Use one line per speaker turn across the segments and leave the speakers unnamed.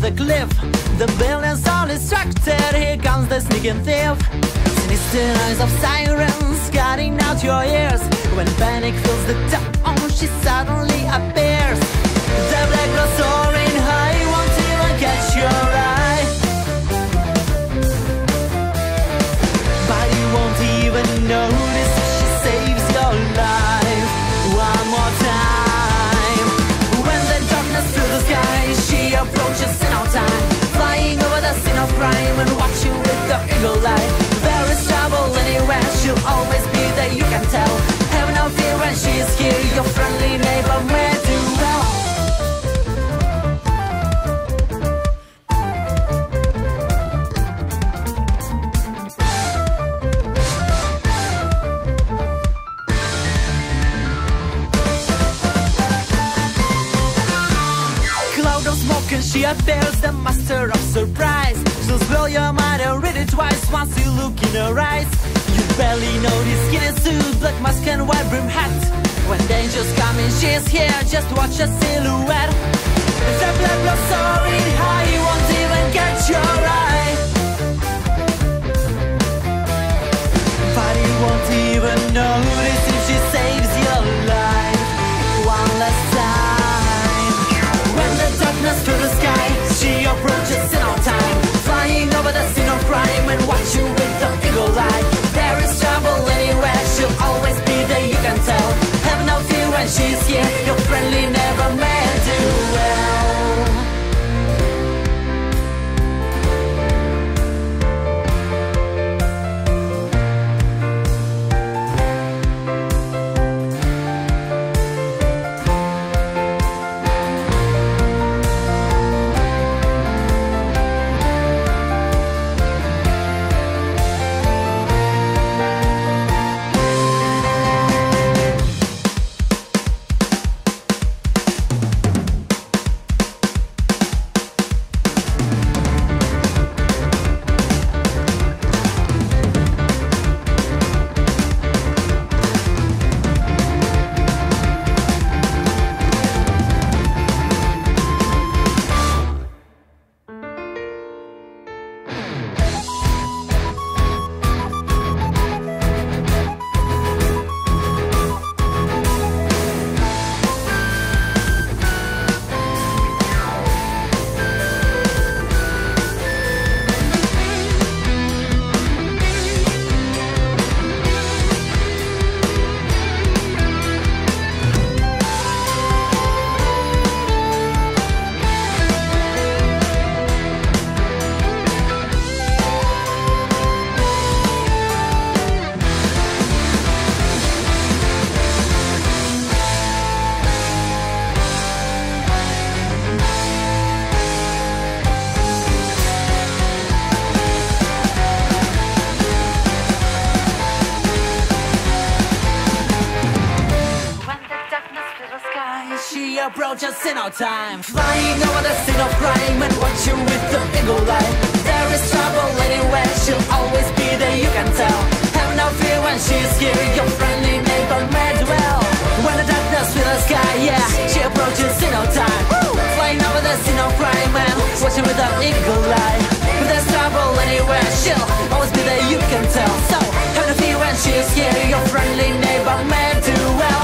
the cliff. The building's all distracted, here comes the sneaking thief. Sinister noise of sirens cutting out your ears. When panic fills the town, she suddenly appears. The black cloud soaring high won't even catch your eye, but you won't even notice if she saves your life. One more time. When the darkness fills the sky, she approaches in no time, flying over the scene of crime and watching with the eagle eye. There is trouble anywhere, she'll always be there, you can tell. Have no fear when she's here, your friendly neighbor may do well. Cloud of smoke and she appears, the master of surprise. She'll spell your mind and read it twice once you look in her eyes. You barely notice skinny suit, black mask and white brim hat. When danger's coming, she's here, just watch her silhouette. The black blood soaring high, you won't even catch your eye, but you won't even notice if she saves your life. One last time. When the darkness fills the sky, she approaches in no time, flying over the scene of crime and watch you with the eagle eye. There is trouble anywhere, she'll always be there, you can tell. Have no fear when she's here, your friendly never may do well. Approaches in no time, flying over the scene of crime and watch you with the eagle eye. There is trouble anywhere, she'll always be there, you can tell. Have no fear when she's here, your friendly neighbor may dwell. When the darkness fills the sky, yeah, she approaches in no time, flying over the scene of crime and watching with the eagle eye. If there's trouble anywhere, she'll always be there, you can tell. So have no fear when she's here, your friendly neighbor may do well.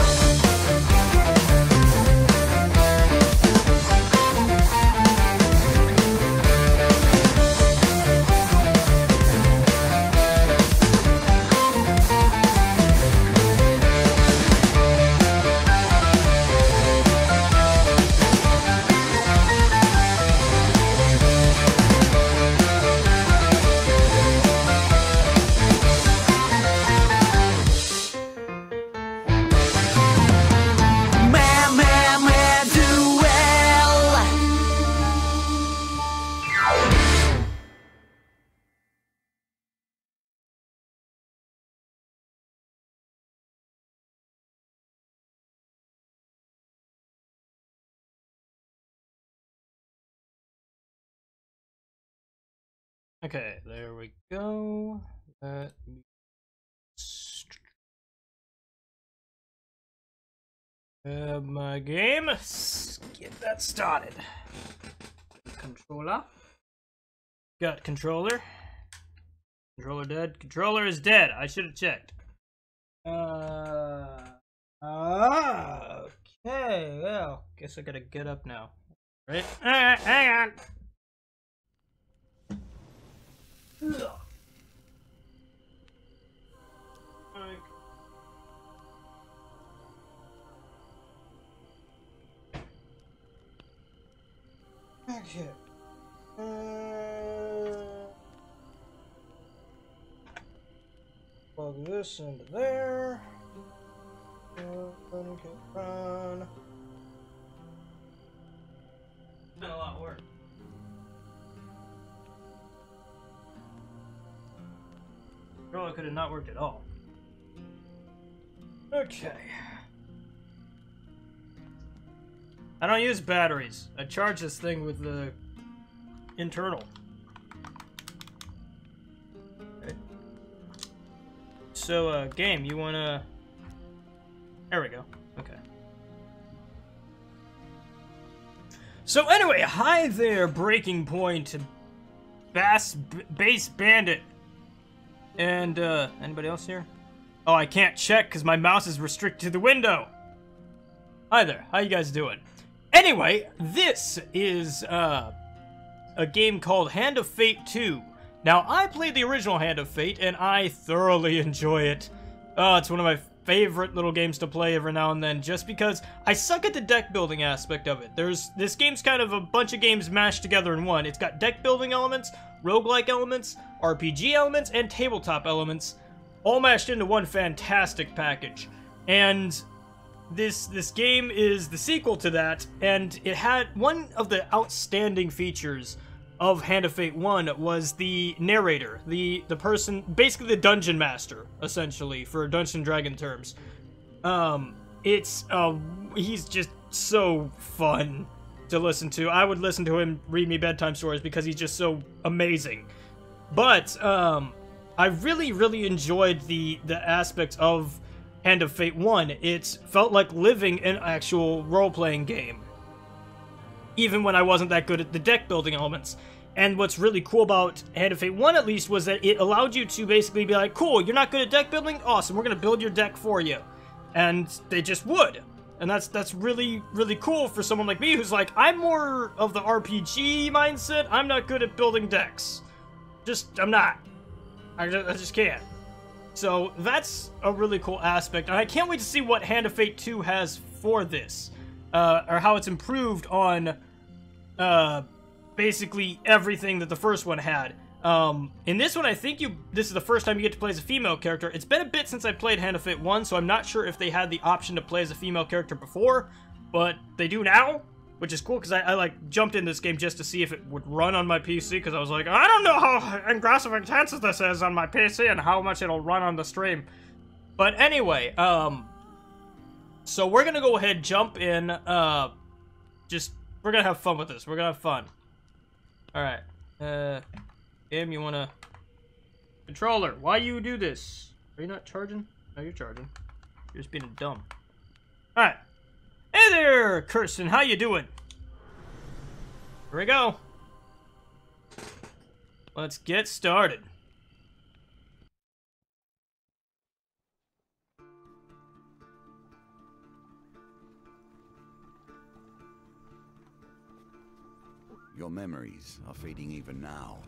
Okay, there we go. Let me my game. Let's get that started. controller. Got controller. Controller dead. Controller is dead. I should have checked. Okay. Well, guess I gotta get up now. Right? Hang on. Okay. Plug this into there. Run. It's been a lot of work. Controller could have not worked at all. Okay. I don't use batteries. I charge this thing with the internal. Okay. So, game, you wanna... There we go. Okay. So anyway, hi there, Breaking Point, Base Bandit. And, anybody else here? Oh, I can't check because my mouse is restricted to the window. Hi there, how you guys doing? Anyway, this is, a game called Hand of Fate 2. Now, I played the original Hand of Fate, and I thoroughly enjoy it. It's one of my favorite little games to play every now and then, just because I suck at the deck building aspect of it. This game's kind of a bunch of games mashed together in one. It's got deck building elements, roguelike elements, RPG elements, and tabletop elements, all mashed into one fantastic package. And this game is the sequel to that, and it had one of the outstanding features of Hand of Fate 1 was the narrator, the person, basically the dungeon master, essentially, for Dungeons & Dragon terms. He's just so fun to listen to. I would listen to him read me bedtime stories because he's just so amazing. But, I really, really enjoyed the aspects of Hand of Fate 1. It felt like living an actual role-playing game, even when I wasn't that good at the deck building elements. And what's really cool about Hand of Fate 1, at least, was that it allowed you to basically be like, cool, you're not good at deck building? Awesome, we're gonna build your deck for you. And they just would. And that's really, really cool for someone like me who's like, I'm more of the RPG mindset, I'm not good at building decks. I'm not. I just can't. So that's a really cool aspect, and I can't wait to see what Hand of Fate 2 has for this, or how it's improved on, basically everything that the first one had. In this one, I think this is the first time you get to play as a female character. It's been a bit since I played Hand of Fate 1, so I'm not sure if they had the option to play as a female character before, but they do now, which is cool, because I like, jumped in this game just to see if it would run on my PC, because I was like, I don't know how aggressive intense this is on my PC, and how much it'll run on the stream. But anyway, so we're gonna go ahead, jump in, we're gonna have fun with this. We're gonna have fun. Alright, Im, you wanna... Controller, why you do this? Are you not charging? No, you're charging. You're just being dumb. Alright. Hey there, Kirsten, how you doing? Here we go. Let's get started.
Your memories are fading even now,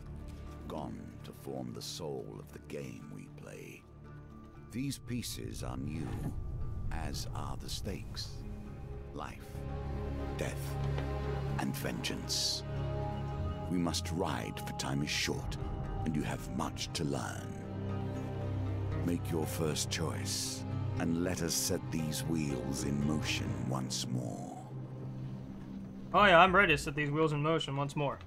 gone to form the soul of the game we play. These pieces are new, as are the stakes. Life, death, and vengeance. We must ride, for time is short, and you have much to learn. Make your first choice, and let us set these wheels in motion once more.
Oh yeah, I'm ready to set these wheels in motion once more.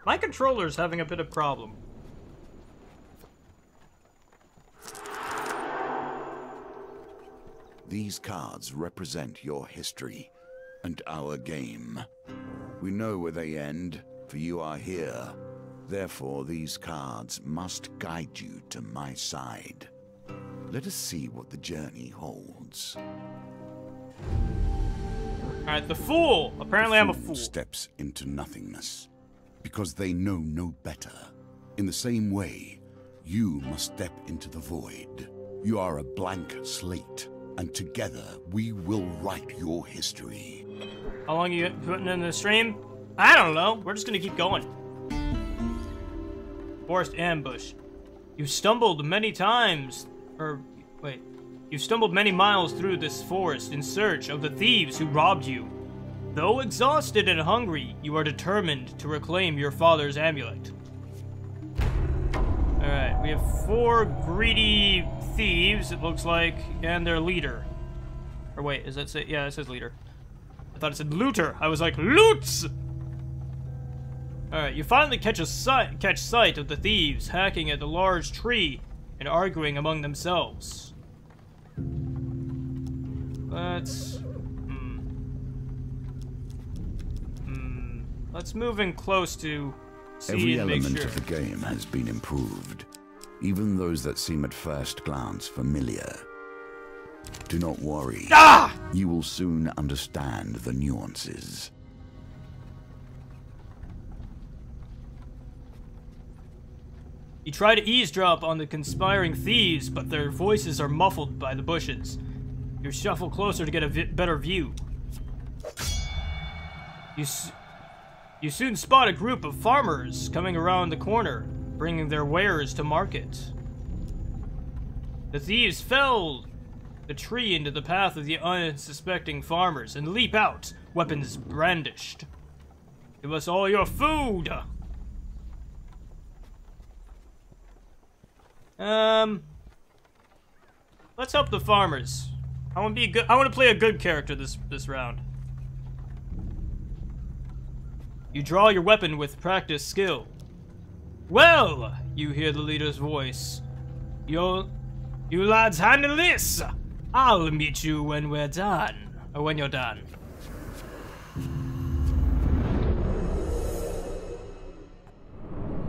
My controller's having a bit of problem.
These cards represent your history and our game. We know where they end, for you are here. Therefore, these cards must guide you to my side. Let us see what the journey holds.
Alright, the fool! Apparently I'm a fool.
Steps into nothingness, because they know no better. In the same way, you must step into the void. You are a blank slate, and together we will write your history.
How long are you putting in the stream? I don't know. We're just gonna keep going. Forest ambush. You stumbled many times, you stumbled many miles through this forest in search of the thieves who robbed you. Though exhausted and hungry, you are determined to reclaim your father's amulet. Alright, we have 4 greedy thieves, it looks like, and their leader. Or wait, does that say? Yeah, it says leader. I thought it said looter. I was like, loots! Alright, you finally catch sight of the thieves hacking at the large tree and arguing among themselves. Let's move in close to see
Every
and make
element
sure.
of the game has been improved, even those that seem at first glance familiar. Do not worry.
Ah!
You will soon understand the nuances.
You try to eavesdrop on the conspiring thieves, but their voices are muffled by the bushes. You shuffle closer to get a better view. You soon spot a group of farmers coming around the corner, bringing their wares to market. The thieves fell the tree into the path of the unsuspecting farmers and leap out, weapons brandished. Give us all your food! Let's help the farmers. I want to play a good character this round. You draw your weapon with practiced skill. Well, you hear the leader's voice. You lads handle this. I'll meet you when we're done, or when you're done.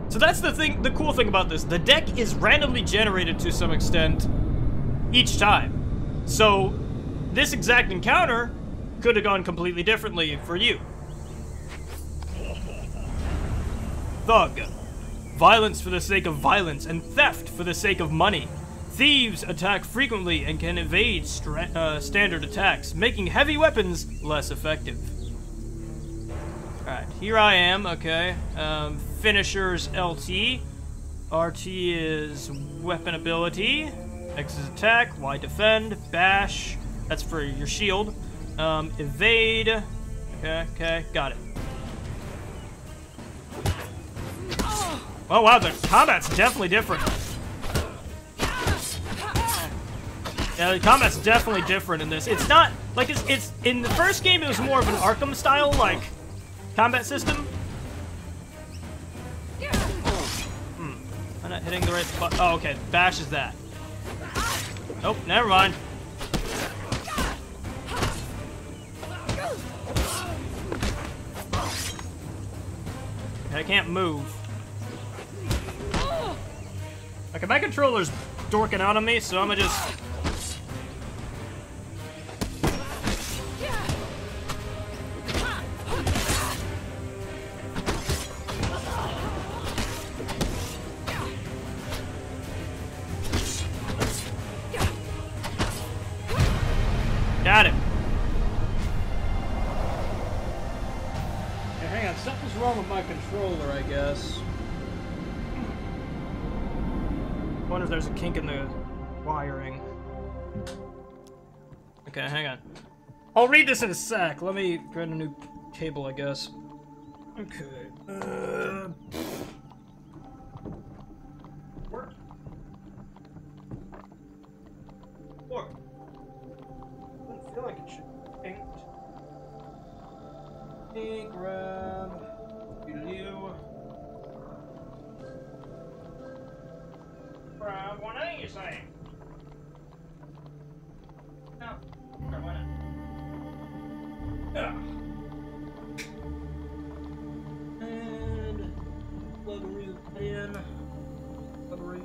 So that's the cool thing about this. The deck is randomly generated to some extent each time. So this exact encounter could have gone completely differently for you. Thug. Violence for the sake of violence and theft for the sake of money. Thieves attack frequently and can evade standard attacks, making heavy weapons less effective. Alright, here I am, okay. Finishers LT. RT is weapon ability. X is attack, Y defend, bash. That's for your shield. Evade. Okay, got it. Oh wow, the combat's definitely different. Yeah, the combat's definitely different in this. It's not like it's in the first game. It was more of an Arkham style like combat system. I'm not hitting the right button. Oh, okay. Bash is that. Nope, never mind. I can't move. Okay, my controller's dorking out on me, so I'm gonna just... Got it. Okay, hang on. Something's wrong with my controller, I guess. I wonder if there's a kink in the wiring. Okay, hang on. I'll read this in a sec. Let me grab a new cable, I guess. Okay. Work. Work. Doesn't feel like it should be inked. Hey, grab. Doodaloo. What are you saying? No. Sure, why not? Ugh. And plug a root in. Plug a root.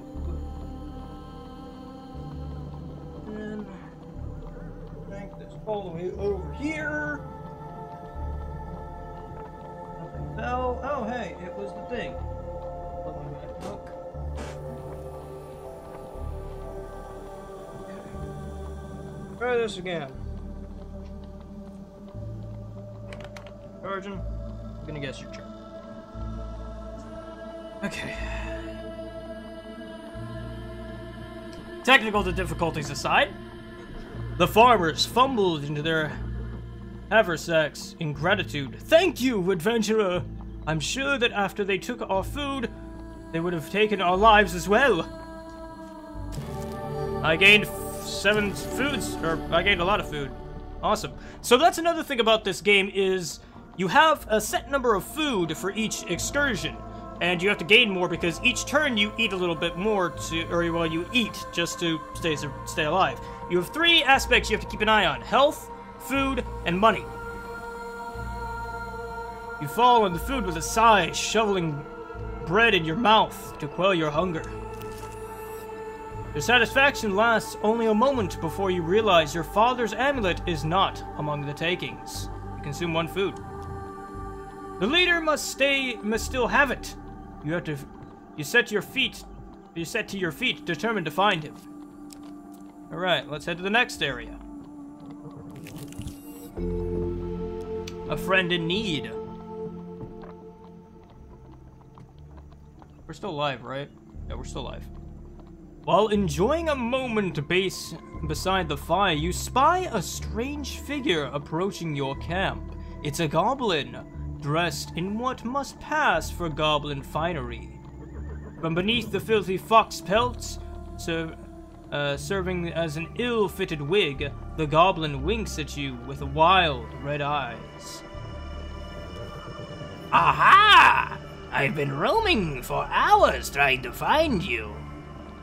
And crank this all the way over here. bell? Oh, hey, it was the thing. Hold on, back, look. Okay. Try this again. Origin, I'm gonna guess your turn. Okay. Technical difficulties aside, the farmers fumbled into their haversacks in gratitude. Thank you, adventurer! I'm sure that after they took our food, they would have taken our lives as well. I gained 7 foods, or I gained a lot of food. Awesome. So that's another thing about this game is you have a set number of food for each excursion. And you have to gain more because each turn you eat a little bit more well, you eat just to stay alive. You have 3 aspects you have to keep an eye on: health, food, and money. You fall on the food with a sigh, shoveling bread in your mouth to quell your hunger. Your satisfaction lasts only a moment before you realize your father's amulet is not among the takings. You consume 1 food. The leader must still have it. You set to your feet, determined to find him. Alright, let's head to the next area. A friend in need. We're still alive, right? Yeah, we're still alive. While enjoying a moment beside the fire, you spy a strange figure approaching your camp. It's a goblin, dressed in what must pass for goblin finery. From beneath the filthy fox pelts, serving as an ill-fitted wig, the goblin winks at you with wild red eyes. Aha! I've been roaming for hours trying to find you.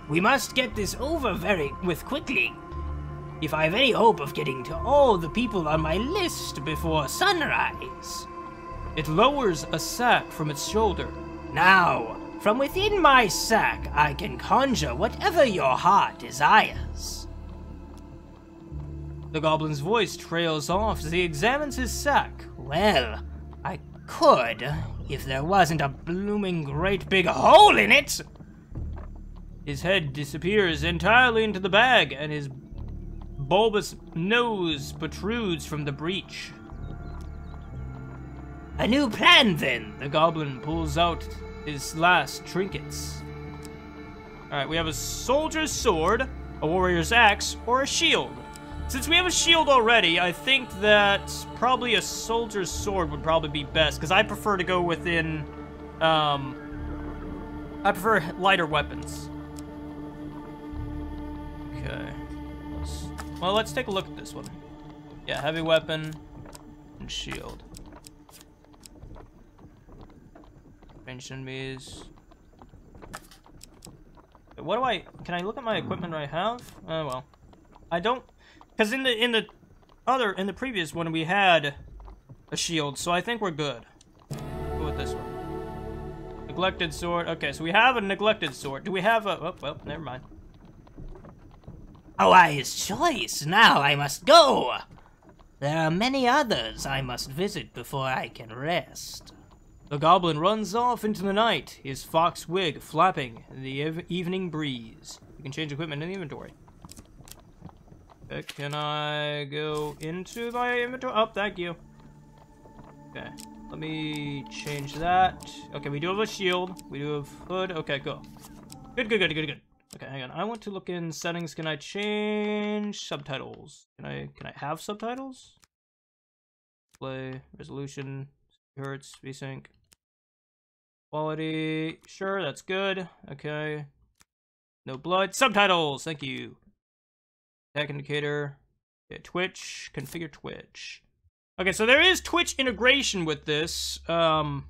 We must get this over quickly. If I have any hope of getting to all the people on my list before sunrise. It lowers a sack from its shoulder. Now, from within my sack, I can conjure whatever your heart desires. The goblin's voice trails off as he examines his sack. Well, I could, if there wasn't a blooming great big hole in it. His head disappears entirely into the bag, and his bulbous nose protrudes from the breach. A new plan, then. The goblin pulls out his last trinkets. Alright, we have a soldier's sword, a warrior's axe, or a shield. Since we have a shield already, I think that probably a soldier's sword would probably be best, because I prefer to go within, I prefer lighter weapons. Okay. Let's take a look at this one. Yeah, heavy weapon and shield. Ranged enemies. What do I? Can I look at my equipment I have? Well, I don't, because in the previous one we had a shield, so I think we're good. Go with this one. Neglected sword. Okay, so we have a neglected sword. Do we have a? Oh, well, never mind. A wise choice. Now I must go. There are many others I must visit before I can rest. The goblin runs off into the night, his fox wig flapping in the evening breeze. You can change equipment in the inventory. Okay, can I go into my inventory? Oh, thank you. Okay, let me change that. Okay, we do have a shield. We do have hood. Okay, go. Good. Okay, hang on. I want to look in settings. Can I change subtitles? Can I have subtitles? Play, resolution, hertz, VSync. Quality, sure, that's good. Okay. No blood. Subtitles, thank you. Attack indicator. Okay, Twitch, configure Twitch. Okay, so there is Twitch integration with this. Let's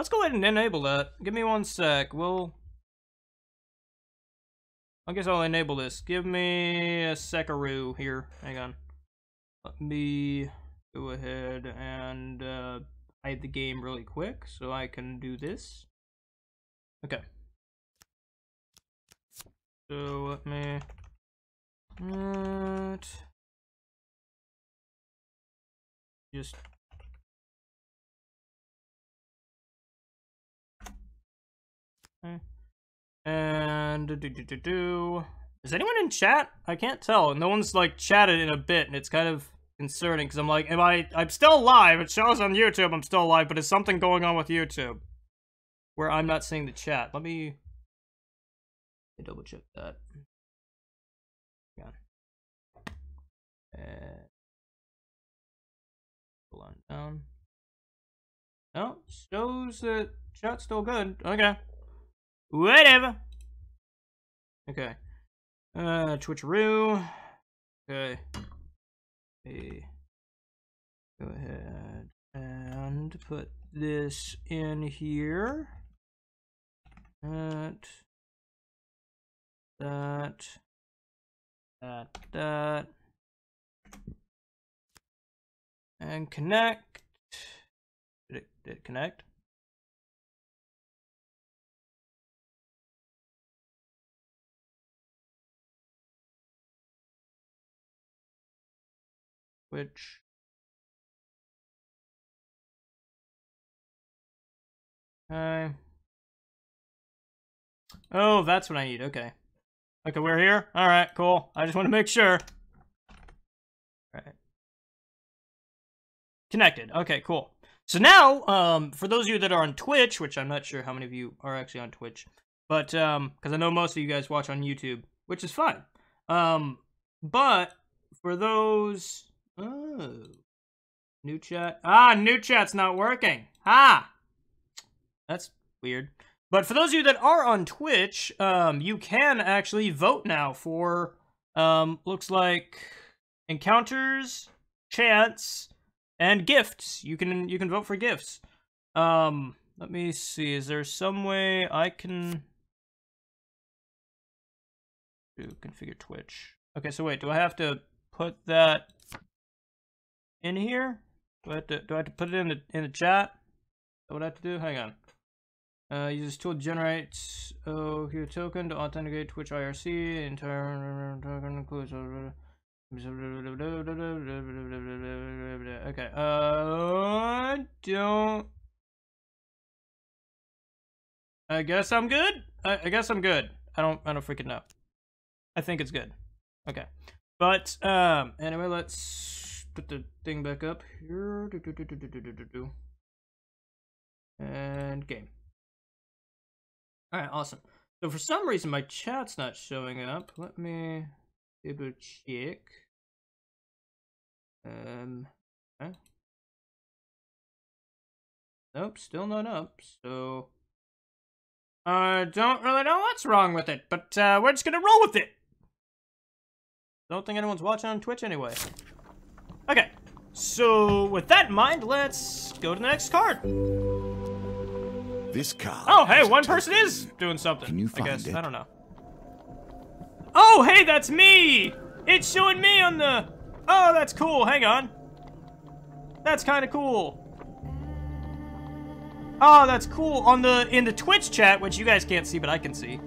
go ahead and enable that. Give me 1 sec. I guess I'll enable this. Give me a seckaroo here. Hang on. Let me go ahead and hide the game really quick so I can do this. Okay. So let me just... Okay. And... Is anyone in chat? I can't tell. No one's, like, chatted in a bit, and it's kind of concerning, because I'm like, I'm still live. It shows on YouTube I'm still live, but is something going on with YouTube where I'm not seeing the chat? Let me double check that. Yeah. Hold on down. No, shows that chat's still good. Okay. Whatever. Okay. Twitcheroo. Okay. Hey. Go ahead and put this in here. That. And connect. Did it connect? Which... Okay. Oh, that's what I need. Okay. Okay, we're here? Alright, cool. I just want to make sure. Alright. Connected. Okay, cool. So now, for those of you that are on Twitch, which I'm not sure how many of you are actually on Twitch, but, because I know most of you guys watch on YouTube, which is fine. But, for those... Oh. New chat. Ah, new chat's not working. Ha! That's weird. But for those of you that are on Twitch, you can actually vote now for, looks like encounters, chants, and gifts. You can vote for gifts. Let me see. Is there some way I can configure Twitch? Okay, so wait. Do I have to put that in here? Do I have to put it in the chat? Is that what I have to do? Hang on. Uses tool generates here token to authenticate Twitch IRC. Entire token includes. Okay. Don't. I guess I'm good. I guess I'm good. I don't freaking know. I think it's good. Okay. But anyway, let's put the thing back up here. And game. Alright, awesome. So for some reason my chat's not showing up. Let me double check. Okay. Nope, still not up, so I don't really know what's wrong with it, but we're just gonna roll with it. Don't think anyone's watching on Twitch anyway. Okay, so with that in mind, let's go to the next card.
This card.
Oh, hey, one person is doing something.
Can you find
I guess.
it?
I don't know. Oh, hey, that's me! It's showing me on the... Oh, that's cool. Hang on. That's kind of cool. Oh, that's cool. In the Twitch chat, which you guys can't see, but I can see.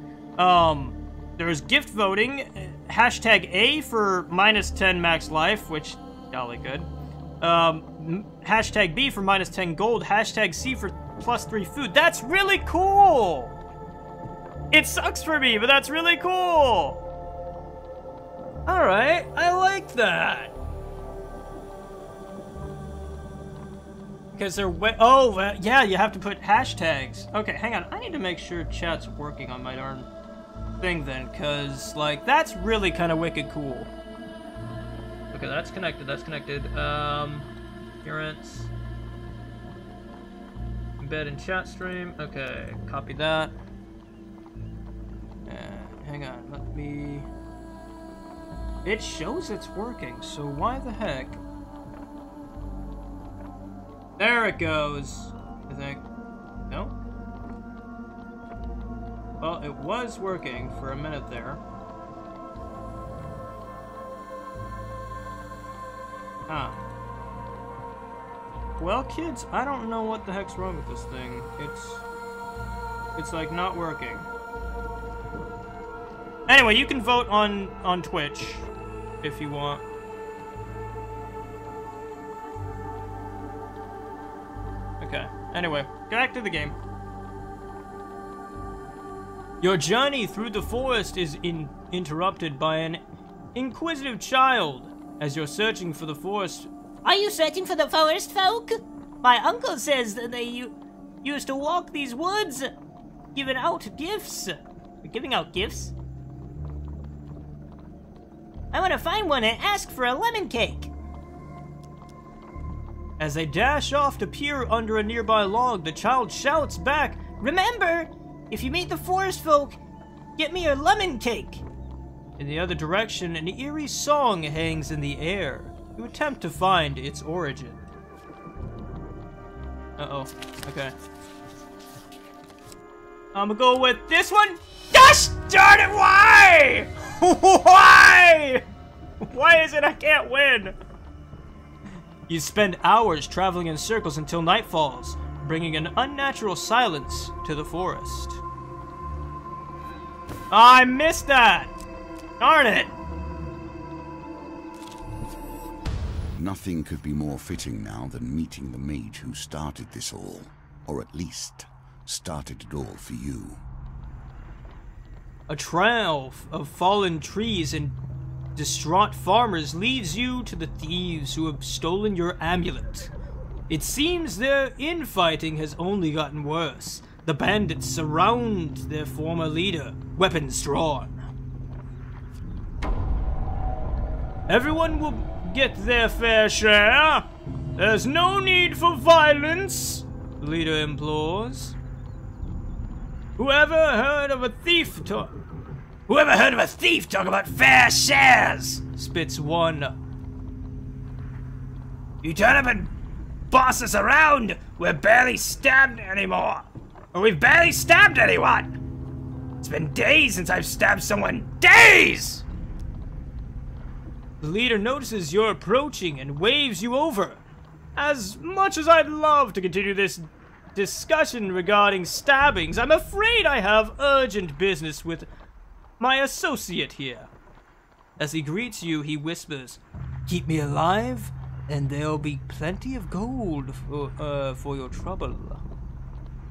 There's gift voting. Hashtag A for -10 max life, which jolly good. Hashtag B for -10 gold. Hashtag C for +3 food. That's really cool! It sucks for me, but that's really cool! Alright, I like that. Because they're yeah, you have to put hashtags. Okay, hang on. I need to make sure chat's working on my darn thing then, because, like, that's really kind of wicked cool. Okay, that's connected, appearance. Embed in chat stream. Okay, copy that. Hang on, let me... It shows it's working, so why the heck? There it goes, I think. No? Well, it was working for a minute there. Huh. Well, kids, I don't know what the heck's wrong with this thing. It's like not working. Anyway, you can vote on Twitch if you want. Anyway, back to the game. Your journey through the forest is interrupted by an inquisitive child. As you're searching for the forest...
Are you searching for the forest folk? My uncle says that they used to walk these woods, giving out gifts. Giving out gifts? I want to find one and ask for a lemon cake.
As they dash off to peer under a nearby log, the child shouts back,
Remember, if you meet the forest folk, get me a lemon cake.
In the other direction, an eerie song hangs in the air. You attempt to find its origin. Uh-oh. Okay. I'm gonna go with this one. Gosh darn it, why? Why? Why is it I can't win? You spend hours traveling in circles until night falls, bringing an unnatural silence to the forest. I missed that! Darn it!
Nothing could be more fitting now than meeting the mage who started this all. Or at least, started it all for you.
A trail of fallen trees and distraught farmers leads you to the thieves who have stolen your amulet. It seems their infighting has only gotten worse. The bandits surround their former leader, weapons drawn. Everyone will get their fair share. There's no need for violence, the leader implores. Whoever heard of a thief talk about fair shares? Spits one. You turn up and boss us around, we're barely stabbed anymore. Or we've barely stabbed anyone. It's been days since I've stabbed someone. Days! The leader notices you're approaching and waves you over. As much as I'd love to continue this discussion regarding stabbings, I'm afraid I have urgent business with my associate here. As he greets you, he whispers, "Keep me alive, and there'll be plenty of gold for your trouble."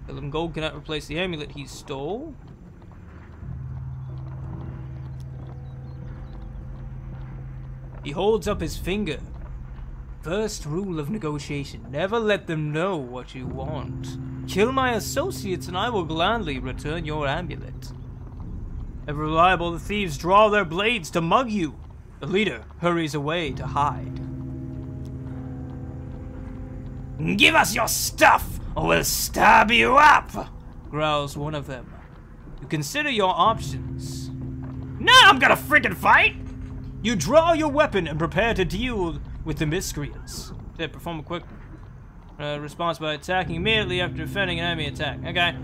Tell him gold cannot replace the amulet he stole. He holds up his finger. First rule of negotiation, never let them know what you want. Kill my associates and I will gladly return your amulet. Ever reliable, the thieves draw their blades to mug you. The leader hurries away to hide. Give us your stuff or we'll stab you up, growls one of them. You consider your options. Nah, I'm gonna freaking fight! You draw your weapon and prepare to deal with the miscreants. Perform a quick response by attacking immediately after defending an enemy attack. Okay.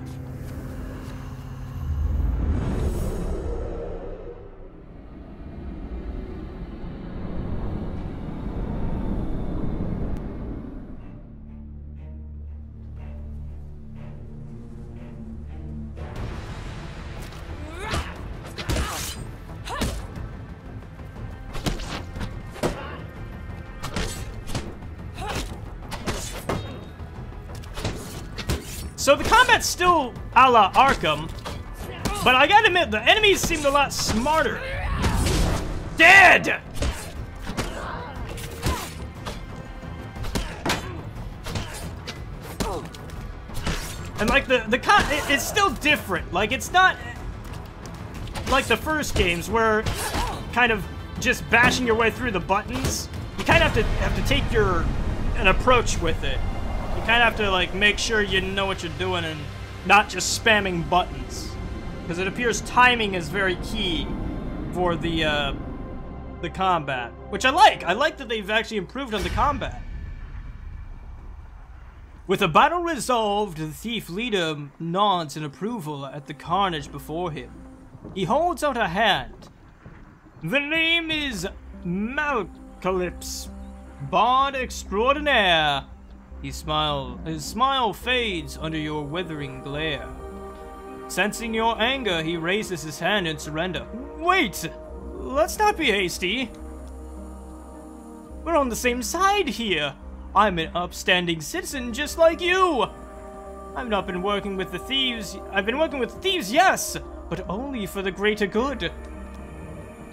So the combat's still a la Arkham, but I gotta admit, the enemies seemed a lot smarter. Dead! And like it's still different. Like it's not like the first games where kind of just bashing your way through the buttons. You kind of have to take an approach with it. You kind of have to like make sure you know what you're doing and not just spamming buttons, because it appears timing is very key for the combat, which I like. I like that they've actually improved on the combat. With the battle resolved, the thief leader nods in approval at the carnage before him. He holds out a hand. The name is Malcalypse, Bard Extraordinaire. His smile fades under your withering glare. Sensing your anger, he raises his hand in surrender. Wait! Let's not be hasty. We're on the same side here. I'm an upstanding citizen just like you. I've not been working with the thieves. I've been working with thieves, yes, but only for the greater good.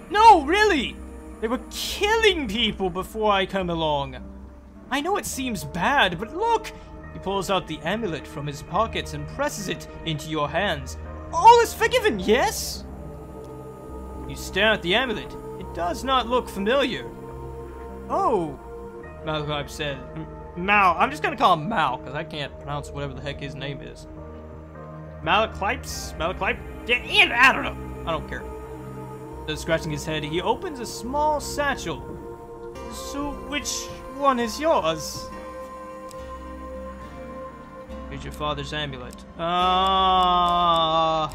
No, really! They were killing people before I came along. I know it seems bad, but look! He pulls out the amulet from his pockets and presses it into your hands. All is forgiven, yes? You stare at the amulet. It does not look familiar. Oh, Malcolm said. Mal. I'm just gonna call him Mal, because I can't pronounce whatever the heck his name is. Malaclipes? Malaclipe? I don't know. I don't care. Then scratching his head, he opens a small satchel. So, which one is yours? Here's your father's amulet. I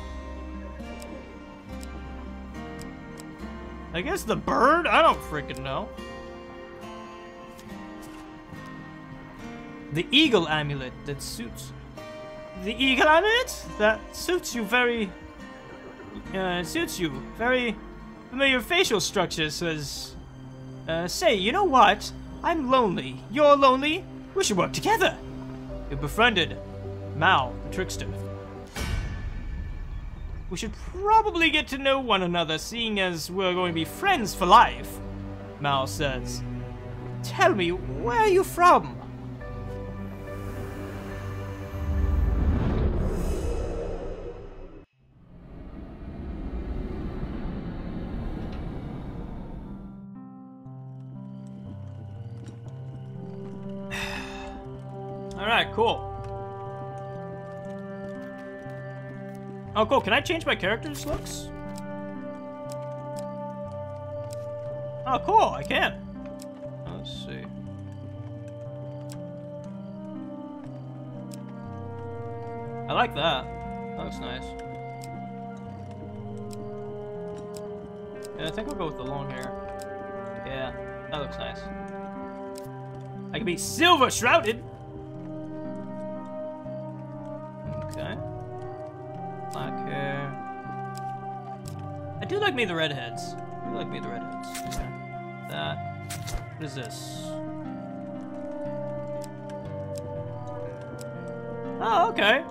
guess the bird? I don't freaking know. The eagle amulet that suits... The eagle amulet? That suits you very... suits you. Very familiar facial structure says... say, you know what? I'm lonely. You're lonely? We should work together. You befriended Mal, the trickster. We should probably get to know one another, seeing as we're going to be friends for life, Mal says. Tell me, where are you from? Alright, cool. Oh, cool. Can I change my character's looks? Oh, cool. I can. Let's see. I like that. That looks nice. Yeah, I think I'll go with the long hair. Yeah, that looks nice. I can be silver shrouded. Okay. Black hair. I do like me the redheads. I do like me the redheads. Okay. That. What is this? Oh, okay.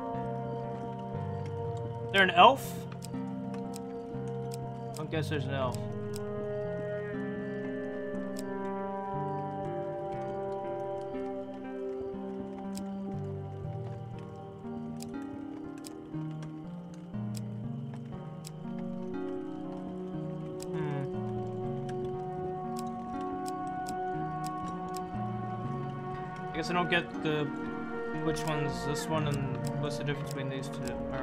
Is there an elf? I don't guess there's an elf. I guess I don't get the which one's this one and what's the difference between these two. I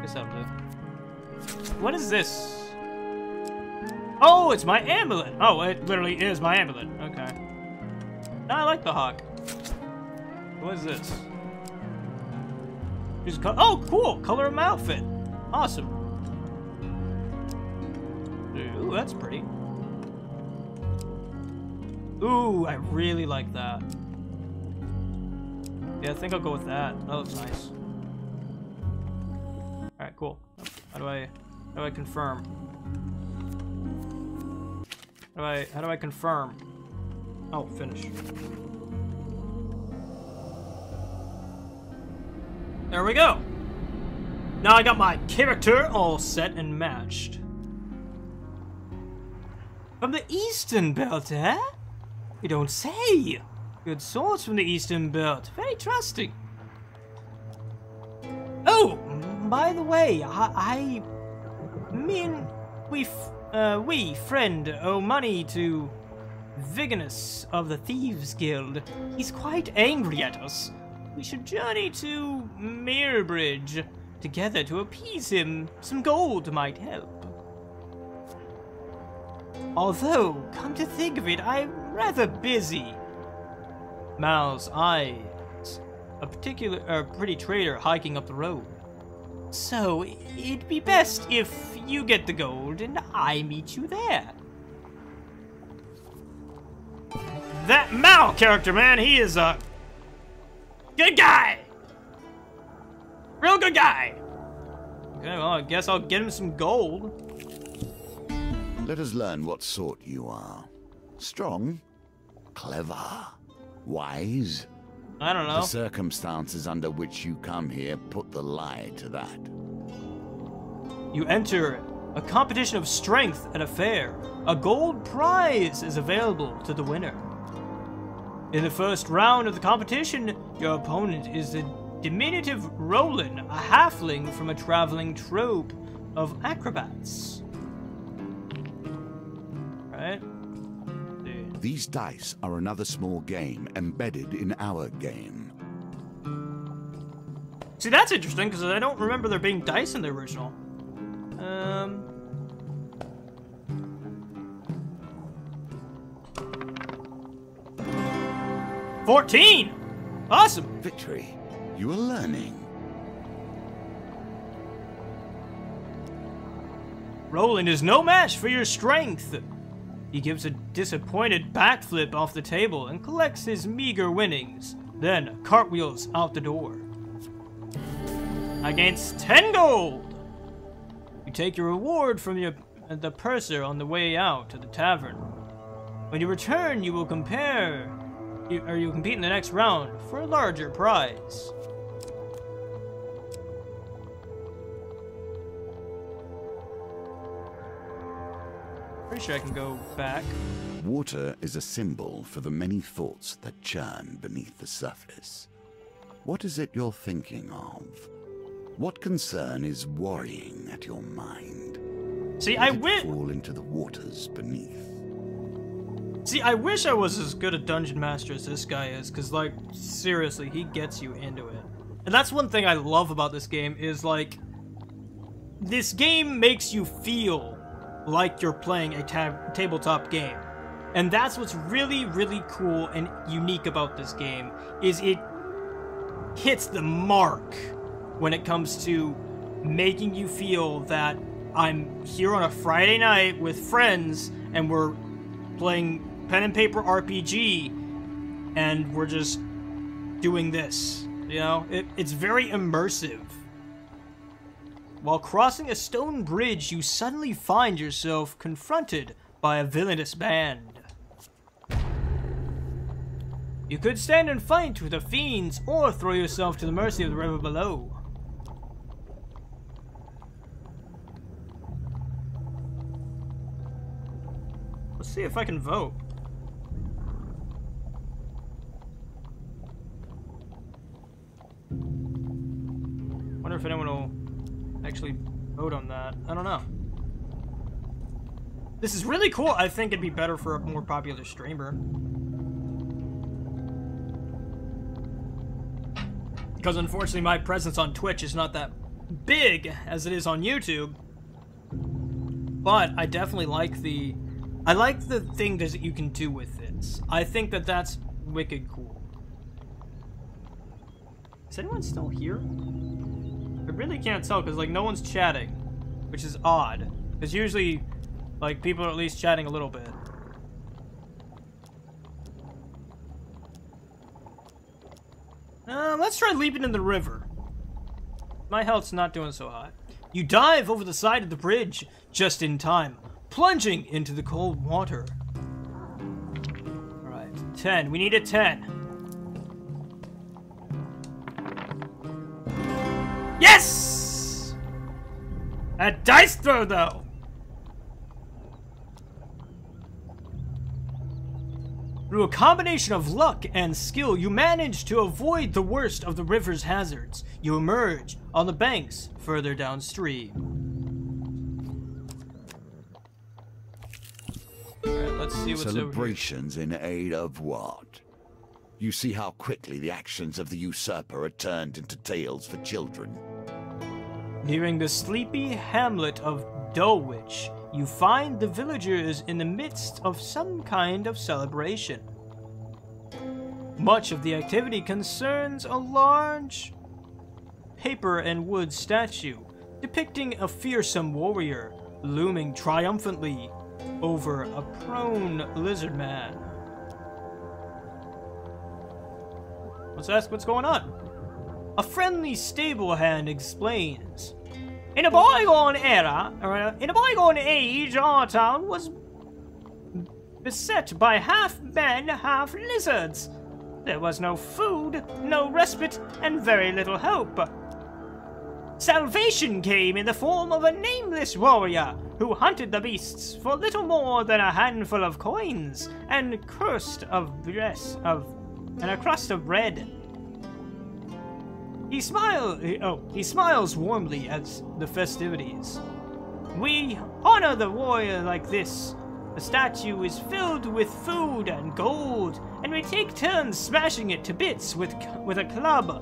guess that'll do. What is this? Oh, it's my amulet. Oh, it literally is my amulet. Okay. I like the hawk. What is this? Oh, cool. Color of my outfit. Awesome. Ooh, that's pretty. Ooh, I really like that. Yeah, I think I'll go with that. That looks nice. Alright, cool. How do I confirm? How do I confirm? Oh, finish. There we go. Now I got my character all set and matched. From the Eastern Belt, eh? You don't say! Good source from the Eastern Belt. Very trusting. Oh! By the way, we, friend, owe money to Viganus of the Thieves Guild. He's quite angry at us. We should journey to Mirrorbridge together to appease him. Some gold might help. Although, come to think of it, I'm rather busy. Mal's eyes. A pretty trader hiking up the road. So, it'd be best if you get the gold and I meet you there. That Mal character, man, he is a good guy. Real good guy. Okay, well, I guess I'll get him some gold.
Let us learn what sort you are. Strong, clever, wise,
I don't know.
The circumstances under which you come here put the lie to that.
You enter a competition of strength at a fair. A gold prize is available to the winner. In the first round of the competition, your opponent is the diminutive Roland, a halfling from a traveling troupe of acrobats. Right?
These dice are another small game embedded in our game.
See, that's interesting, because I don't remember there being dice in the original. 14! Awesome!
Victory, you are learning.
Roland is no match for your strength. He gives a disappointed backflip off the table and collects his meager winnings, then cartwheels out the door. Against 10 gold! You take your reward from the purser on the way out to the tavern. When you return, you will compete in the next round for a larger prize. Pretty sure I can go back.
Water is a symbol for the many thoughts that churn beneath the surface. What is it you're thinking of? What concern is worrying at your mind?
See,
Let it fall into the waters beneath.
See, I wish I was as good a dungeon master as this guy is, because, like, seriously, he gets you into it. And that's one thing I love about this game, is, like, this game makes you feel like you're playing a tabletop game. And that's what's really, really cool and unique about this game, is it hits the mark when it comes to making you feel that I'm here on a Friday night with friends, and we're playing pen and paper RPG, and we're just doing this, you know? It's very immersive. While crossing a stone bridge, you suddenly find yourself confronted by a villainous band. You could stand and fight with the fiends, or throw yourself to the mercy of the river below. Let's see if I can vote. Wonder if anyone will actually vote on that. I don't know. This is really cool. I think it'd be better for a more popular streamer. Because unfortunately my presence on Twitch is not that big as it is on YouTube. But I definitely like the thing that you can do with this. I think that that's wicked cool. Is anyone still here? I really can't tell because, like, no one's chatting, which is odd. Because usually, like, people are at least chatting a little bit. Let's try leaping in the river. My health's not doing so hot. You dive over the side of the bridge just in time, plunging into the cold water. Alright, 10. We need a 10. Yes! A dice throw, though! Through a combination of luck and skill, you manage to avoid the worst of the river's hazards. You emerge on the banks further downstream. Alright, let's see what's over here.
Celebrations in aid of what? You see how quickly the actions of the usurper are turned into tales for children.
Nearing the sleepy hamlet of Dulwich, you find the villagers in the midst of some kind of celebration. Much of the activity concerns a large paper and wood statue depicting a fearsome warrior looming triumphantly over a prone lizard man. Let's ask what's going on. A friendly stable hand explains. In a bygone age, our town was beset by half men, half lizards.
There was no food, no respite, and very little hope. Salvation came in the form of a nameless warrior who hunted the beasts for little more than a handful of coins and a crust of bread. He smiles warmly at the festivities. We honor the warrior like this. The statue is filled with food and gold, and we take turns smashing it to bits with a club.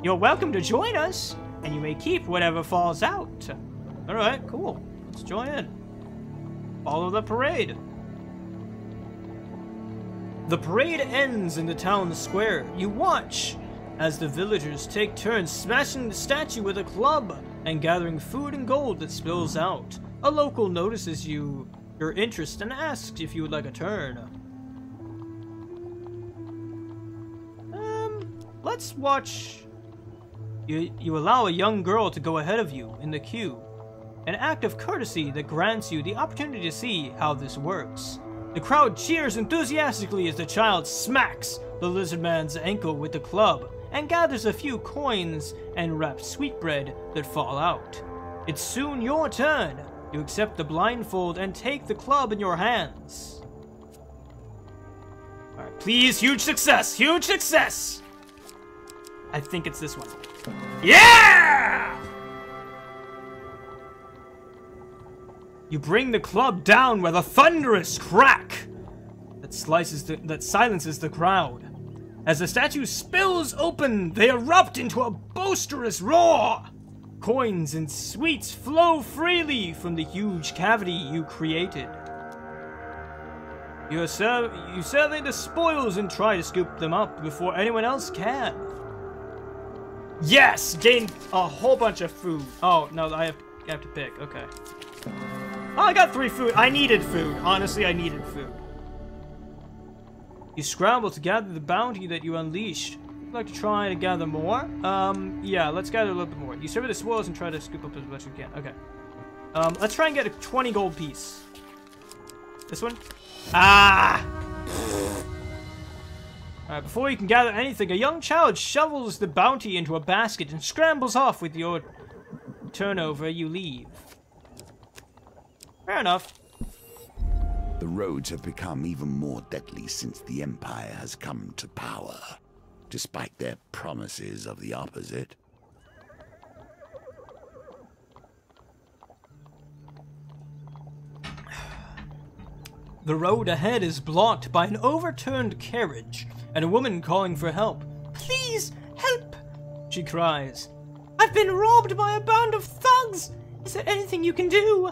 You're welcome to join us, and you may keep whatever falls out. Alright, cool. Let's join in. Follow the parade. The parade ends in the town square. You watch as the villagers take turns smashing the statue with a club and gathering food and gold that spills out. A local notices your interest and asks if you would like a turn. Let's watch. You allow a young girl to go ahead of you in the queue. An act of courtesy that grants you the opportunity to see how this works. The crowd cheers enthusiastically as the child smacks the lizard man's ankle with the club and gathers a few coins and wrapped sweetbread that fall out. It's soon your turn. You accept the blindfold and take the club in your hands. Alright, please, huge success! Huge success! I think it's this one. Yeah! You bring the club down with a thunderous crack that silences the crowd. As the statue spills open, they erupt into a boisterous roar. Coins and sweets flow freely from the huge cavity you created. You survey the spoils and try to scoop them up before anyone else can. Yes! Gained a whole bunch of food. Oh, no, I have to pick. Okay. Oh, I got 3 food. I needed food. Honestly, I needed food. You scramble to gather the bounty that you unleashed. Would you like to try to gather more? Yeah, let's gather a little bit more. You survey the spoils and try to scoop up as much as you can. Okay. Let's try and get a 20 gold piece. This one? Ah! Alright, before you can gather anything, a young child shovels the bounty into a basket and scrambles off with your turnover. You leave. Fair enough.
The roads have become even more deadly since the Empire has come to power, despite their promises of the opposite.
The road ahead is blocked by an overturned carriage and a woman calling for help.
Please, help!
She cries.
I've been robbed by a band of thugs! Is there anything you can do?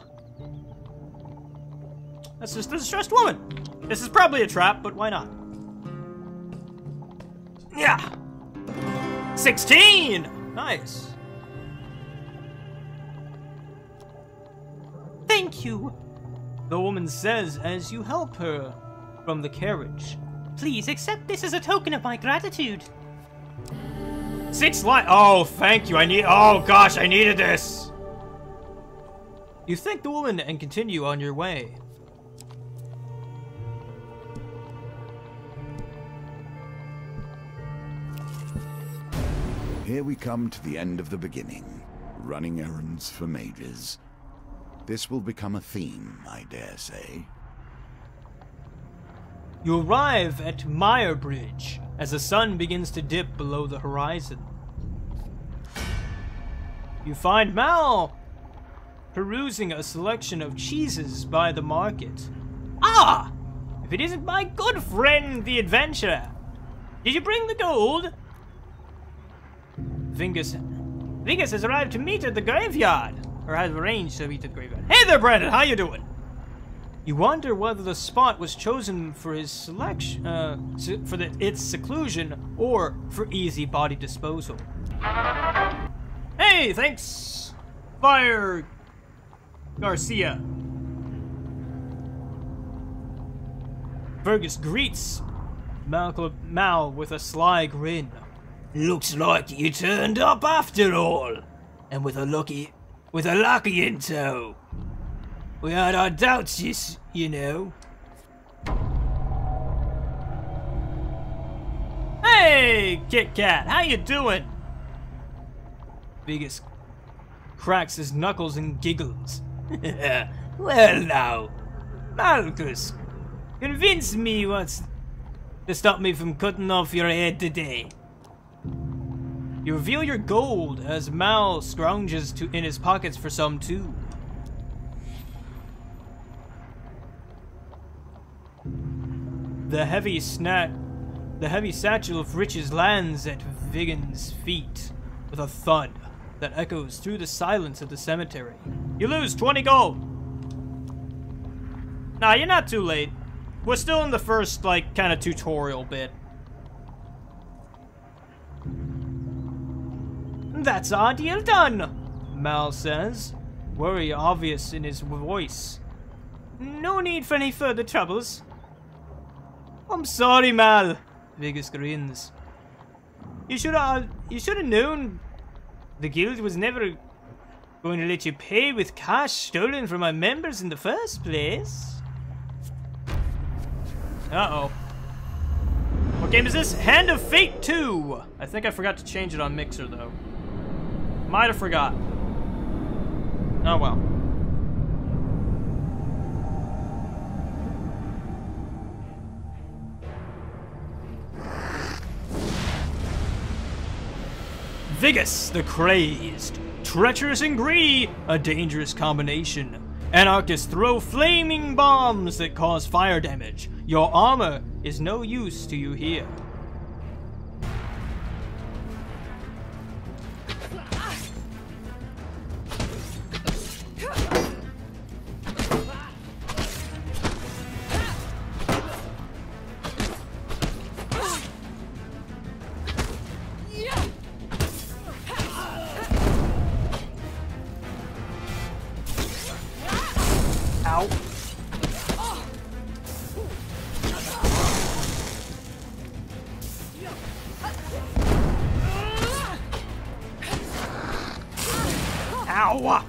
That's just a distressed woman. This is probably a trap, but why not? Yeah. 16! Nice.
Thank you.
The woman says as you help her from the carriage.
Please accept this as a token of my gratitude.
6 light. Oh, thank you. Oh gosh, I needed this. You thank the woman and continue on your way.
Here we come to the end of the beginning, running errands for mages. This will become a theme, I dare say.
You arrive at Mire Bridge as the sun begins to dip below the horizon. You find Mal perusing a selection of cheeses by the market. Ah! If it isn't my good friend, the adventurer. Did you bring the gold? Vingus has arrived to meet at the graveyard, or has arranged to meet at the graveyard. Hey there, Brandon, how you doing? You wonder whether the spot was chosen for his selection, its seclusion, or for easy body disposal. Hey, thanks, Fire Garcia. Fergus greets Mal with a sly grin.
Looks like you turned up after all, and with a lucky in tow. We had our doubts, you know.
Hey, Kit Kat, how you doing? Vegas cracks his knuckles and giggles. Well now, Marcus, convince me what's to stop me from cutting off your head today. You reveal your gold as Mal scrounges in his pockets for some too. The heavy satchel of riches lands at Vigan's feet with a thud that echoes through the silence of the cemetery. You lose 20 gold. Nah, you're not too late. We're still in the first, like, kind of tutorial bit. That's our deal done, Mal says, worry obvious in his voice. No need for any further troubles. I'm sorry, Mal, Vegas grins. You should have known the guild was never going to let you pay with cash stolen from my members in the first place. Uh-oh. What game is this? Hand of Fate 2! I think I forgot to change it on Mixer, though. Might have forgot. Oh well. Vigus, the crazed. Treacherous and greedy, a dangerous combination. Anarchists throw flaming bombs that cause fire damage. Your armor is no use to you here. Ow. Ow!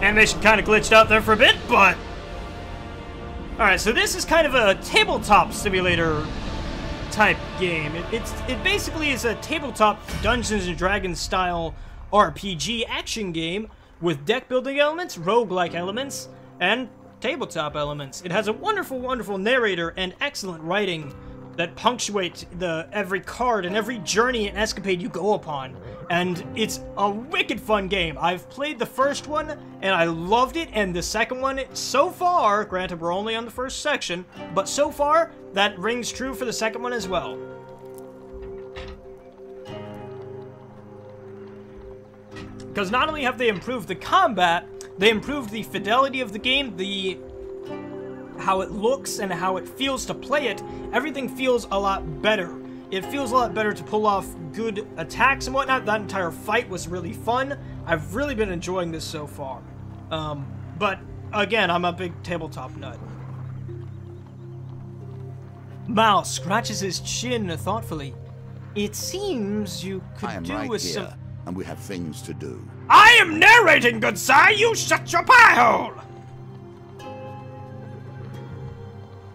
Animation kind of glitched out there for a bit, but... Alright, so this is kind of a tabletop simulator type game. It basically is a tabletop Dungeons & Dragons style RPG action game with deck building elements, roguelike elements, and tabletop elements. It has a wonderful, wonderful narrator and excellent writing that punctuate every card and every journey and escapade you go upon. And it's a wicked fun game. I've played the first one, and I loved it, and the second one, so far, granted we're only on the first section, but so far, that rings true for the second one as well. Because not only have they improved the combat, they improved the fidelity of the game, how it looks and how it feels to play it. Everything feels a lot better. It feels a lot better to pull off good attacks and whatnot. That entire fight was really fun. I've really been enjoying this so far. But again, I'm a big tabletop nut. Mal scratches his chin thoughtfully. It seems you could do with some...
and we have things to do.
I am narrating, good sir! You shut your pie hole!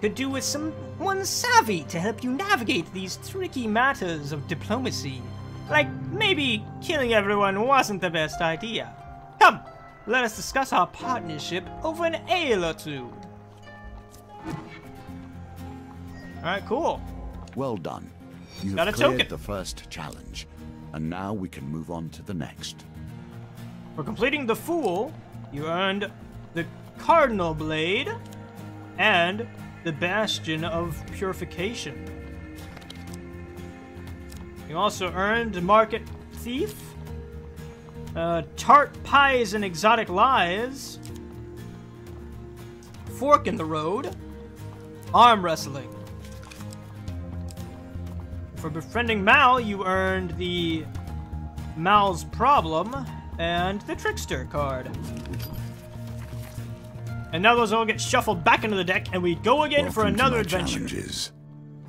Could do with someone savvy to help you navigate these tricky matters of diplomacy. Like, maybe killing everyone wasn't the best idea. Come, let us discuss our partnership over an ale or two. Alright, cool.
Well done. You
Got
have
a
cleared
token.
the first challenge, and now we can move on to the next.
For completing the Fool, you earned the Cardinal Blade and the Bastion of Purification. You also earned Market Thief, Tart Pies and Exotic Lies, Fork in the Road,
Arm wrestling. For befriending Mal, you earned the Mal's Problem and the Trickster card. And now those all get shuffled back into the deck, and we go again for another adventure.
Challenges.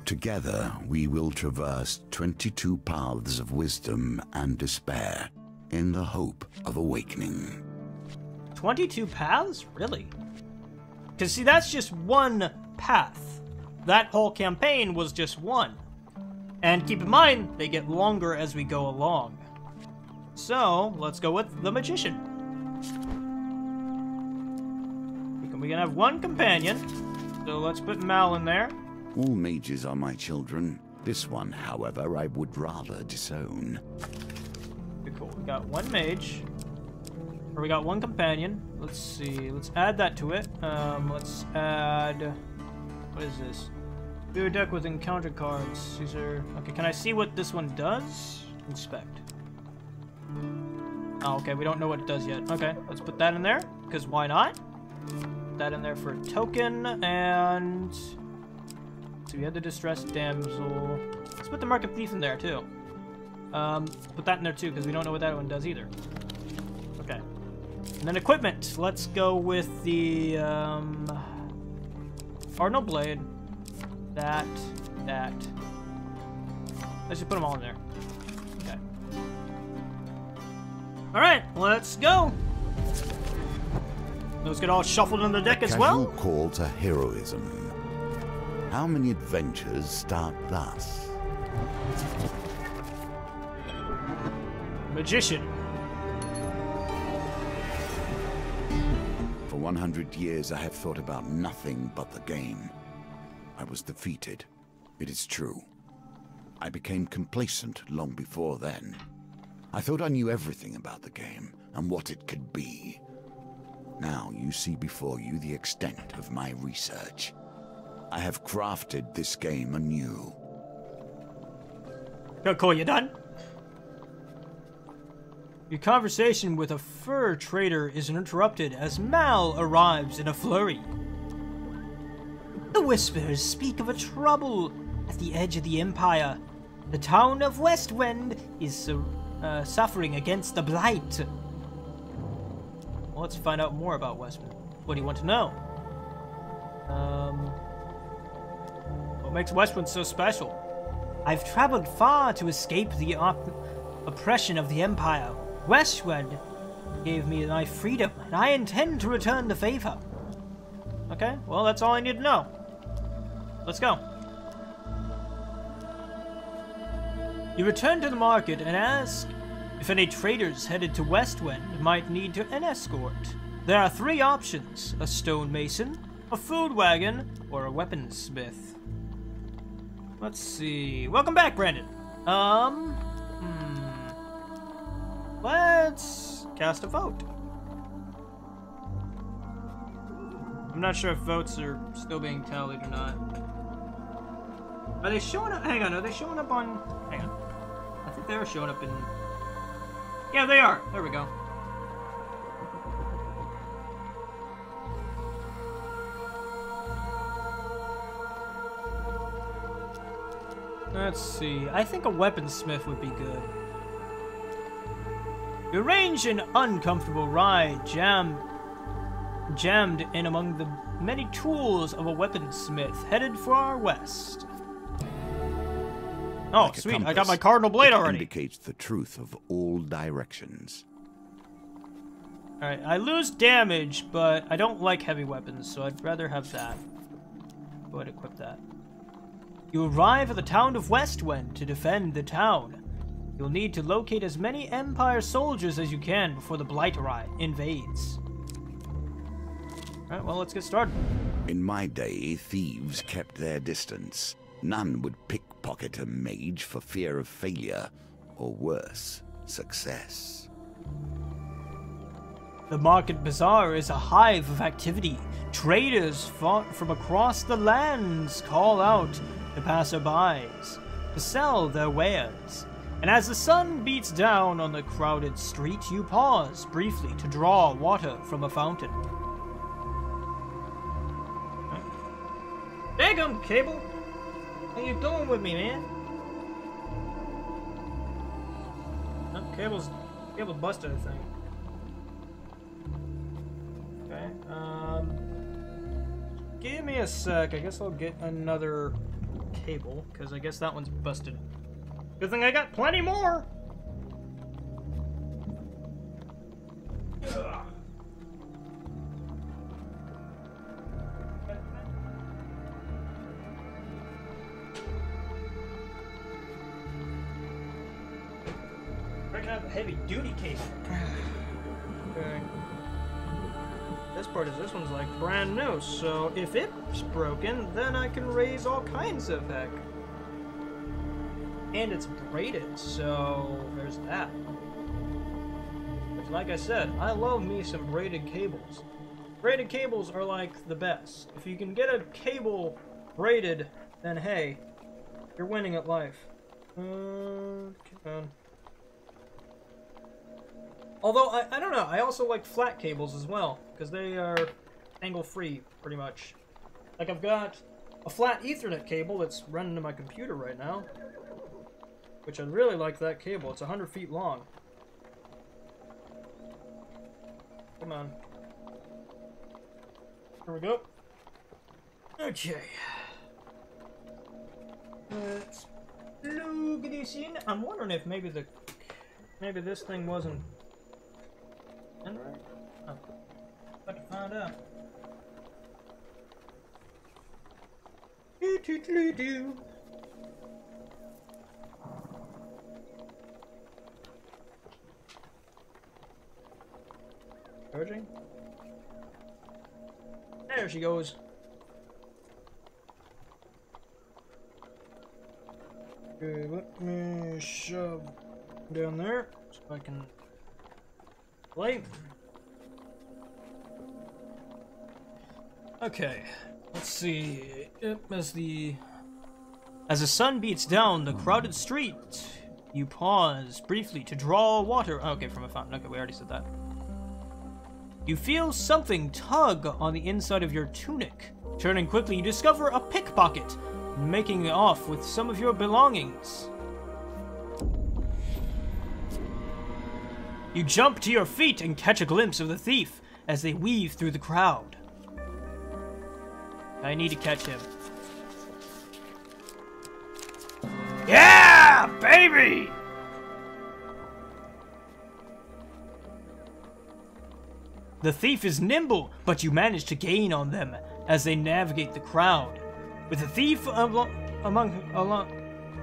Together, we will traverse 22 paths of wisdom and despair in the hope of awakening.
22 paths? Really? Because, see, that's just one path. That whole campaign was just one. And keep in mind, they get longer as we go along. So, let's go with the Magician. We can have one companion, so let's put Mal in there.
All mages are my children. This one, however, I would rather disown.
Okay, cool. We got one mage. Or we got one companion. Let's see. Let's add that to it. Let's add... What is this? View a deck with encounter cards. These are... Okay, can I see what this one does? Inspect. Oh, okay, we don't know what it does yet. Okay, let's put that in there, because why not? Put that in there for a token, and... So we had the Distressed Damsel. Let's put the Market Thief in there, too. Put that in there, too, because we don't know what that one does either. Okay. And then equipment. Let's go with the, Cardinal Blade. That. Let's just put them all in there. Okay. Alright, let's go! Those get all shuffled in the deck as well?
Casual call to heroism. How many adventures start thus?
Magician.
For 100 years, I have thought about nothing but the game. I was defeated. It is true. I became complacent long before then. I thought I knew everything about the game and what it could be. Now you see before you the extent of my research. I have crafted this game anew.
Oh, cool, you done? Your conversation with a fur trader is interrupted as Mal arrives in a flurry. The whispers speak of a trouble at the edge of the Empire. The town of Westwind is suffering against the Blight. Well, let's find out more about Westwind. What do you want to know? What makes Westwind so special? I've traveled far to escape the oppression of the Empire. Westwind gave me my freedom, and I intend to return the favor. Okay, well, that's all I need to know. Let's go. You return to the market and ask if any traders headed to Westwind might need an escort. There are 3 options: a stonemason, a food wagon, or a weaponsmith. Let's see. Welcome back, Brandon. Let's cast a vote. I'm not sure if votes are still being tallied or not. Are they showing up? Hang on, are they showing up on... Hang on. I think they are showing up in... Yeah, they are. There we go. Let's see. I think a weaponsmith would be good. You arrange an uncomfortable ride jammed in among the many tools of a weaponsmith headed for our west. Oh, like sweet. I got my Cardinal Blade already.
Indicates the truth of all directions.
Alright, I lose damage, but I don't like heavy weapons, so I'd rather have that. Go ahead and equip that. You arrive at the town of Westwind to defend the town. You'll need to locate as many Empire soldiers as you can before the Blight invades. Alright, well, let's get started.
In my day, thieves kept their distance. None would pickpocket a mage for fear of failure, or worse, success.
The Market Bazaar is a hive of activity. Traders from across the lands call out to passerbys to sell their wares. And as the sun beats down on the crowded street, you pause briefly to draw water from a fountain.
Take him, Cable! What are you doing with me, man? Oh, Cable's busted, I think. Okay, give me a sec. I guess I'll get another cable, because I guess that one's busted. Good thing I got plenty more! Ugh. I can have a heavy-duty cable. Okay. This part is, this one's like brand new, so if it's broken, then I can raise all kinds of heck. And it's braided, so there's that. But like I said, I love me some braided cables. Braided cables are like the best. If you can get a cable braided, then hey, you're winning at life. Come on. Although, I don't know, I also like flat cables as well, because they are angle-free, pretty much. Like, I've got a flat Ethernet cable that's running to my computer right now, which I really like that cable. It's 100 feet long. Come on. Here we go. Okay. Let's plug this in. I'm wondering if maybe this thing wasn't... And right? Oh. About to find out. Do. Charging? There she goes. Okay, let me shove down there so I can play. Okay, let's see. As the sun beats down the crowded street, you pause briefly to draw water. Okay, from a fountain. Okay, we already said that. You feel something tug on the inside of your tunic. Turning quickly, you discover a pickpocket making off with some of your belongings. You jump to your feet and catch a glimpse of the thief as they weave through the crowd. I need to catch him. Yeah, baby! The thief is nimble, but you manage to gain on them as they navigate the crowd. With the thief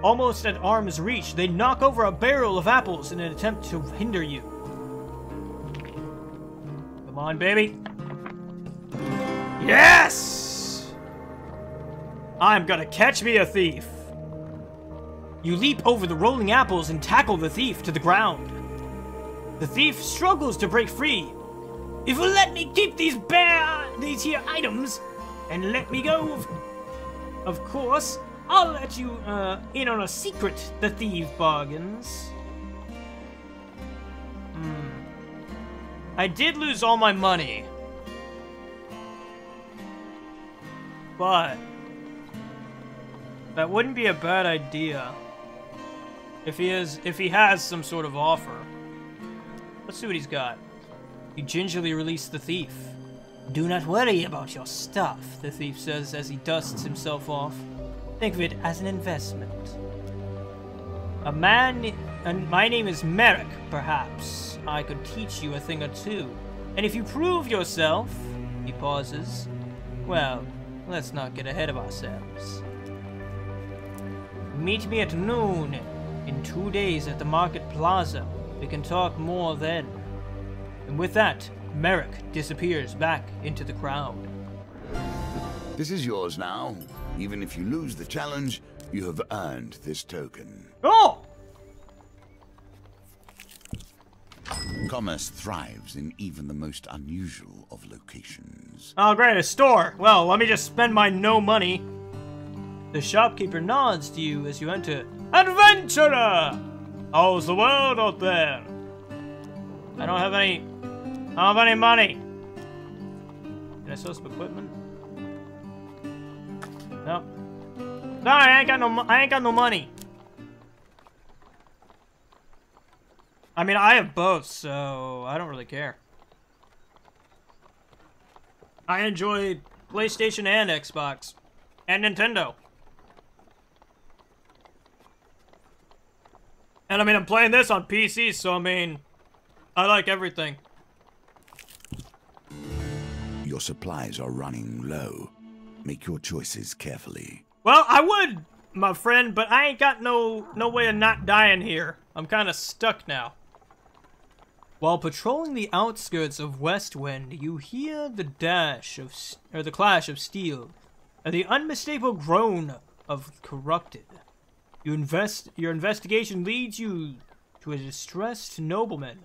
almost at arm's reach, they knock over a barrel of apples in an attempt to hinder you. Come on, baby. Yes! I'm gonna catch me a thief. You leap over the rolling apples and tackle the thief to the ground. The thief struggles to break free. If you'll let me keep these here items, and let me go, of course, I'll let you in on a secret, the thief bargains. I did lose all my money, but that wouldn't be a bad idea if he has some sort of offer. Let's see what he's got. You gingerly release the thief. Do not worry about your stuff, the thief says as he dusts himself off. Think of it as an investment. My name is Merrick, perhaps. I could teach you a thing or two. And if you prove yourself, he pauses, well, let's not get ahead of ourselves. Meet me at noon in 2 days at the Market Plaza. We can talk more then. And with that, Merrick disappears back into the crowd.
This is yours now. Even if you lose the challenge, you have earned this token.
Oh!
Commerce thrives in even the most unusual of locations.
Oh great, a store! Well, let me just spend my no money. The shopkeeper nods to you as you enter. Adventurer! How's the world out there? I don't have any money. Can I sell some equipment? No. Sorry, I ain't got no money. I mean, I have both, so I don't really care. I enjoy PlayStation and Xbox. And Nintendo. And I mean, I'm playing this on PC, so I mean, I like everything.
Your supplies are running low. Make your choices carefully.
Well, I would, my friend, but I ain't got no way of not dying here. I'm kind of stuck now. While patrolling the outskirts of Westwind, you hear the the clash of steel, and the unmistakable groan of corrupted. Your investigation leads you to a distressed nobleman,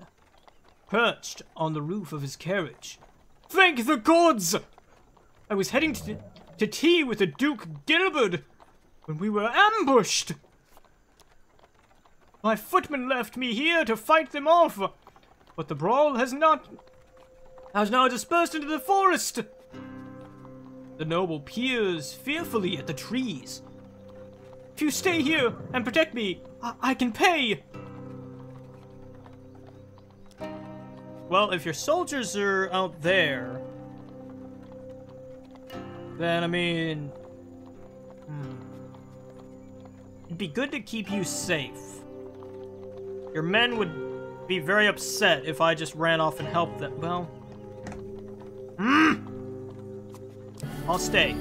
perched on the roof of his carriage. Thank the gods! I was heading to tea with the Duke Gilbert when we were ambushed. My footman left me here to fight them off, but the brawl has now dispersed into the forest. The noble peers fearfully at the trees. If you stay here and protect me, I can pay. Well, if your soldiers are out there, then I mean, it'd be good to keep you safe. Your men would be very upset if I just ran off and helped them. Well, I'll stay.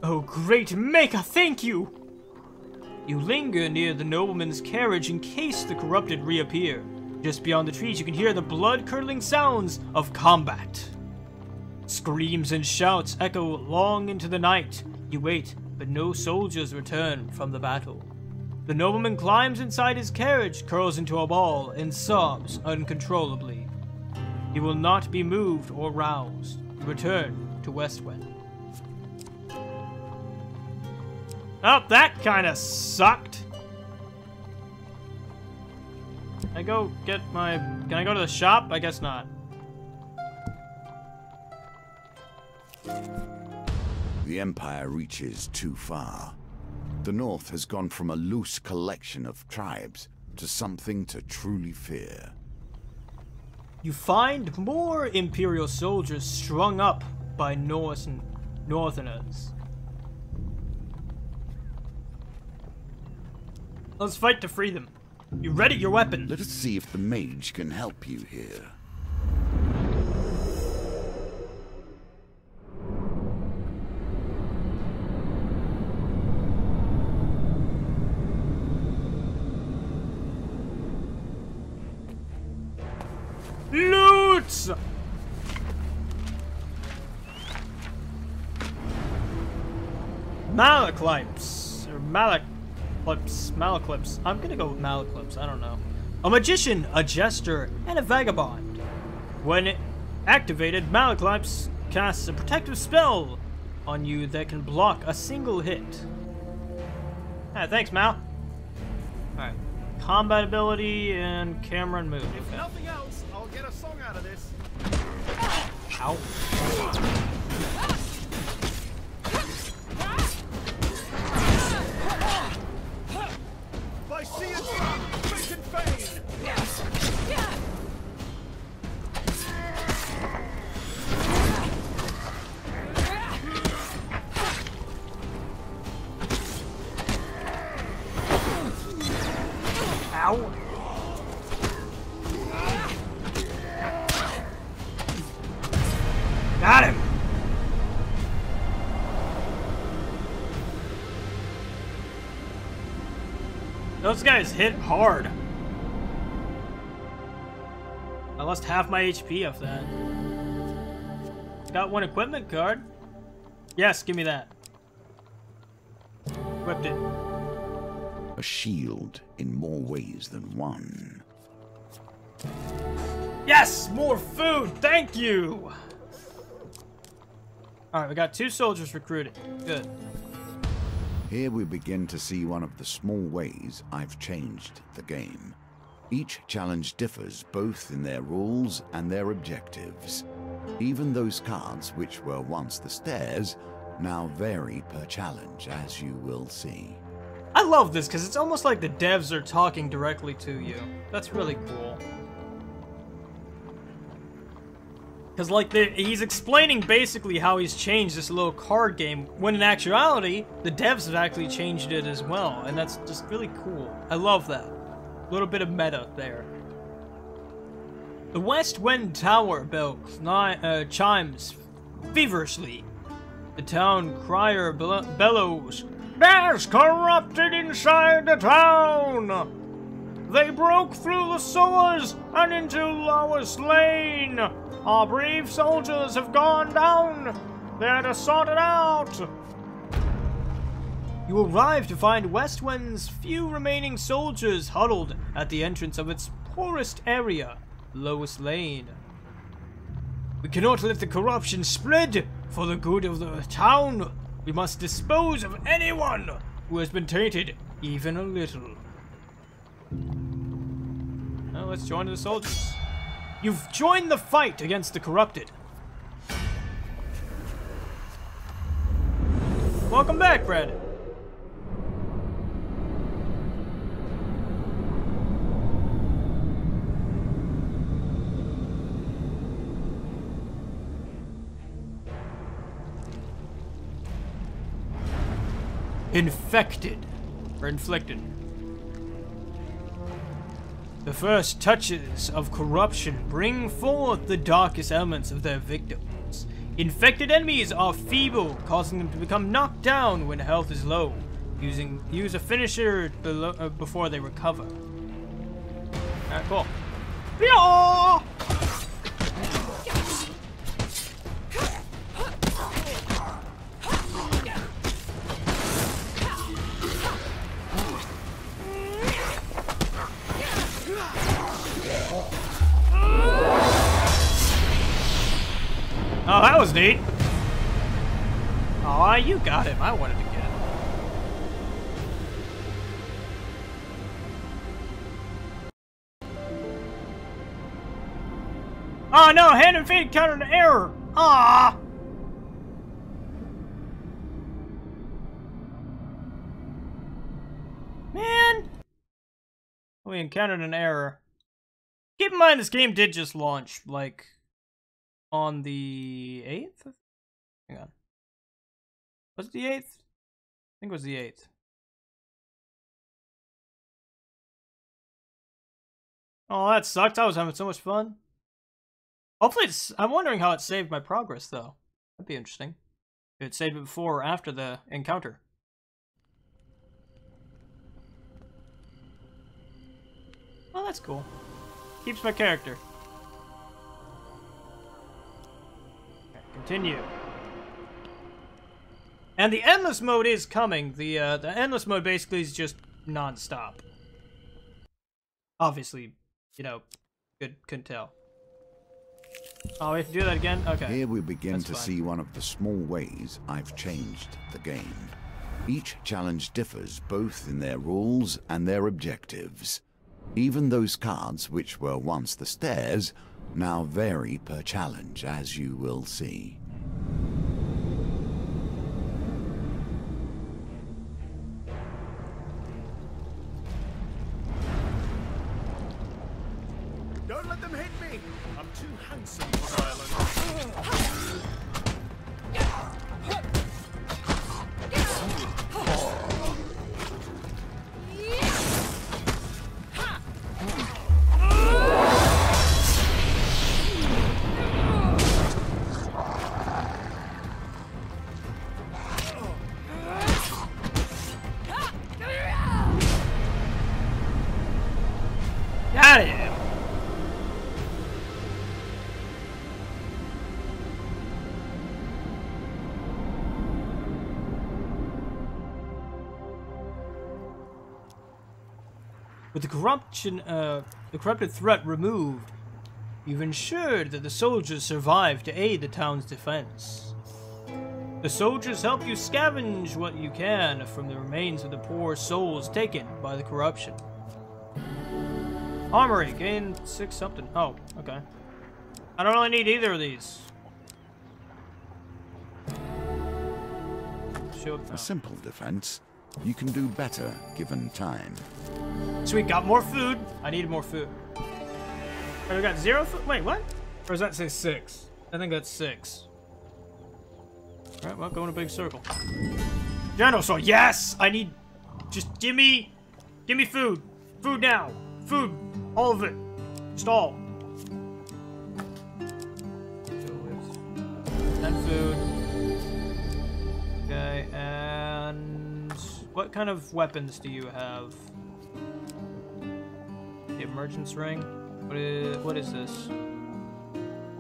Oh, great Maker, thank you! You linger near the nobleman's carriage in case the corrupted reappear. Just beyond the trees, you can hear the blood-curdling sounds of combat. Screams and shouts echo long into the night. You wait, but no soldiers return from the battle. The nobleman climbs inside his carriage, curls into a ball, and sobs uncontrollably. He will not be moved or roused. You return to Westwind. Oh, that kind of sucked. Can I go get my... Can I go to the shop? I guess not.
The Empire reaches too far. The North has gone from a loose collection of tribes to something to truly fear.
You find more Imperial soldiers strung up by Northerners. Let's fight to free them. You ready your weapon?
Let us see if the mage can help you here.
Loot! Malaclips, or Malaclips. I'm gonna go with Malaclips, I don't know. A magician, a jester, and a vagabond. When activated, Malaclips casts a protective spell on you that can block a single hit. Ah, thanks, Mal. Alright. Combat ability and camera and move.
If
Okay.
nothing else, I'll get a song out of this.
Ow.
By sea and sea, quick and fain.
Ow. Got him. Those guys hit hard. I lost half my HP off that. Got one equipment card. Yes, give me that. Equipped it.
A shield in more ways than one.
Yes, more food. Thank you. All right, we got 2 soldiers recruited. Good.
Here we begin to see one of the small ways I've changed the game. Each challenge differs both in their rules and their objectives. Even those cards which were once the stairs now vary per challenge, as you will see.
I love this because it's almost like the devs are talking directly to you. That's really cool. Because like he's explaining basically how he's changed this little card game, when in actuality, the devs have actually changed it as well, and that's just really cool. I love that. A little bit of meta there. The West Wind Tower bell chimes feverishly. The town crier bellows, "There's corrupted inside the town! They broke through the sewers and into Lois Lane! Our brave soldiers have gone down! They're to sort it out!" You arrive to find Westwind's few remaining soldiers huddled at the entrance of its poorest area, Lois Lane. "We cannot let the corruption spread for the good of the town. We must dispose of anyone who has been tainted even a little." Well, let's join the soldiers. You've joined the fight against the corrupted. Welcome back, Brad. Infected, or inflicted. The first touches of corruption bring forth the darkest elements of their victims. Infected enemies are feeble, causing them to become knocked down when health is low. Use a finisher before they recover. Alright, cool. Yeah! Oh, that was neat. Aw, you got him. I wanted to get him. Oh no, hand and feet countered an error. Ah. Man. We encountered an error. Keep in mind this game did just launch, like, on the 8th? Hang on. Was it the 8th? I think it was the 8th. Oh, that sucked. I was having so much fun. Hopefully it's... I'm wondering how it saved my progress, though. That'd be interesting. If it saved it before or after the encounter. Oh, that's cool. Keeps my character. Continue. And the endless mode is coming. The endless mode basically is just non-stop. Obviously, you know, couldn't tell. Oh, we have to do that again? Okay.
Here we begin
That's
to
fine.
see one of the small ways I've changed the game. Each challenge differs both in their rules and their objectives. Even those cards which were once the stairs now vary per challenge, as you will see.
Don't let them hit me! I'm too handsome for violence.
Got him! With the corrupted threat removed, you've ensured that the soldiers survive to aid the town's defense. The soldiers help you scavenge what you can from the remains of the poor souls taken by the corruption. Armory, gain 6 something. Oh, okay. I don't really need either of these. shield.
A simple defense. You can do better given time.
Sweet, got more food. I needed more food. Oh, we got 0 food. Wait, what? Or does that say 6? I think that's 6. Alright, well, go in a big circle. General sword, yes! I need... Just give me food. Food now. Food. All of it. Just all. 10 food. Okay, and... What kind of weapons do you have? The emergence ring? What is this?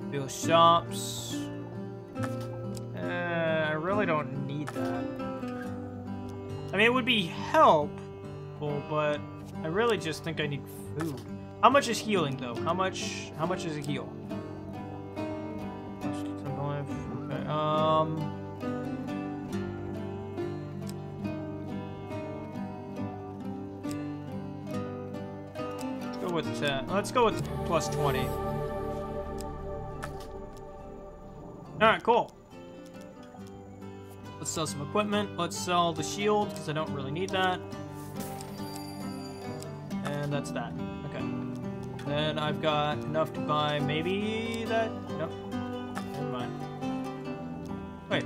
Build shops. I really don't need that. I mean, it would be helpful, but I really just think I need food. How much is healing, though? How much does it heal? Okay, let's go with 10. Let's go with plus 20. Alright, cool. Let's sell some equipment. Let's sell the shield, because I don't really need that. And that's that. Okay. Then I've got enough to buy maybe that... Nope. Never mind. Wait.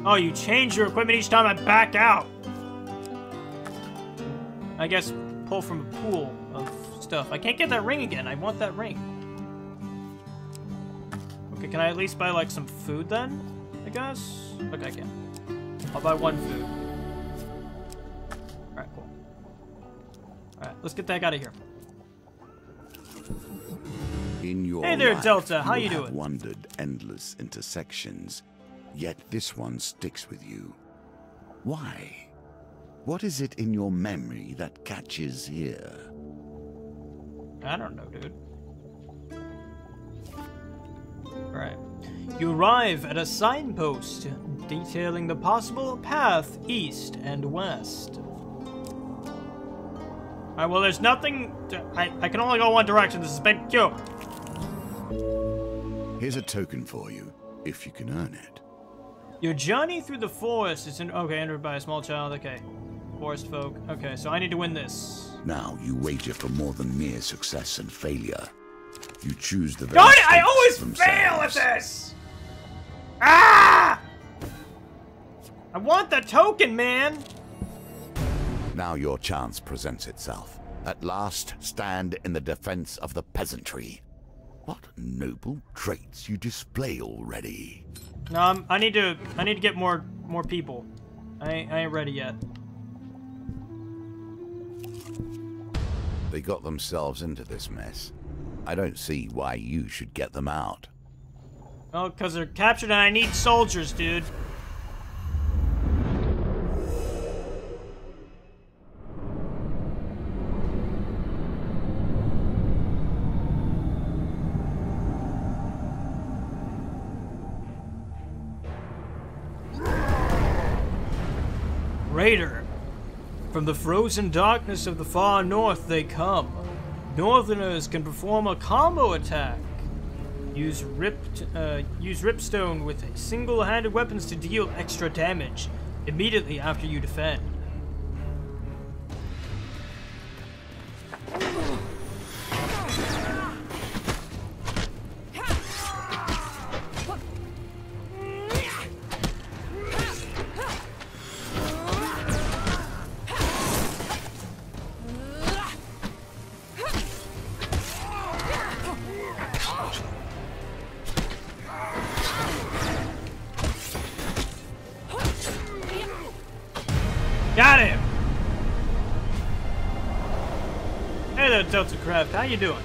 Oh, you change your equipment each time I back out. I guess pull from a pool of stuff. I can't get that ring again. I want that ring. Okay, can I at least buy, like, some food then? I guess? Okay, I can. I'll buy 1 food. Alright, cool. Alright, let's get that out of here.
In your
Hey there,
life,
Delta. How you
have
doing?
Wandered endless intersections, yet this one sticks with you. Why? What is it in your memory that catches here?
I don't know, dude. Alright. You arrive at a signpost detailing the possible path east and west. Alright, well, there's nothing... I can only go one direction. This is a big queue.
Here's a token for you, if you can earn it.
Your journey through the forest is okay, entered by a small child. Okay. Forest folk. Okay, so I need to win this.
Now you wager for more than mere success and failure. You choose the very
Darn it! I
stakes
always fail at
themselves.
this! Ah! I want the token, man!
Now your chance presents itself. At last, stand in the defense of the peasantry. What noble traits you display already.
No, I need to get more people. I ain't ready yet.
They got themselves into this mess. I don't see why you should get them out.
Oh, because they're captured and I need soldiers, dude. Raider. From the frozen darkness of the far north they come. Northerners can perform a combo attack. Use ripstone with single-handed weapons to deal extra damage immediately after you defend. Got him! Hey there, Delta Craft. How you doing?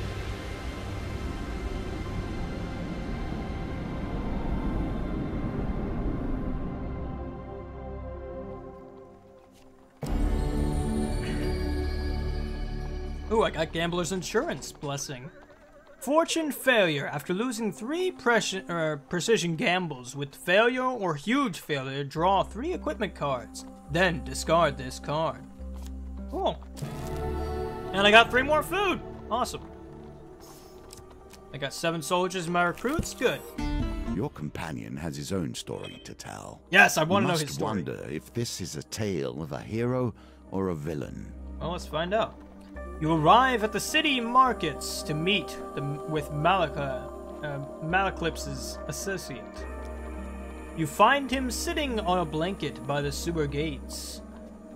Ooh, I got Gambler's Insurance. Blessing. Fortune failure. After losing 3 precision gambles with failure or huge failure, draw 3 equipment cards. Then discard this card. Cool. And I got 3 more food. Awesome. I got 7 soldiers in my recruits. Good.
Your companion has his own story to tell.
Yes, I
You
want to know
must
his story.
wonder if this is a tale of a hero or a villain.
Well, let's find out. You arrive at the city markets to meet with Malaclips's associate. You find him sitting on a blanket by the sewer gates.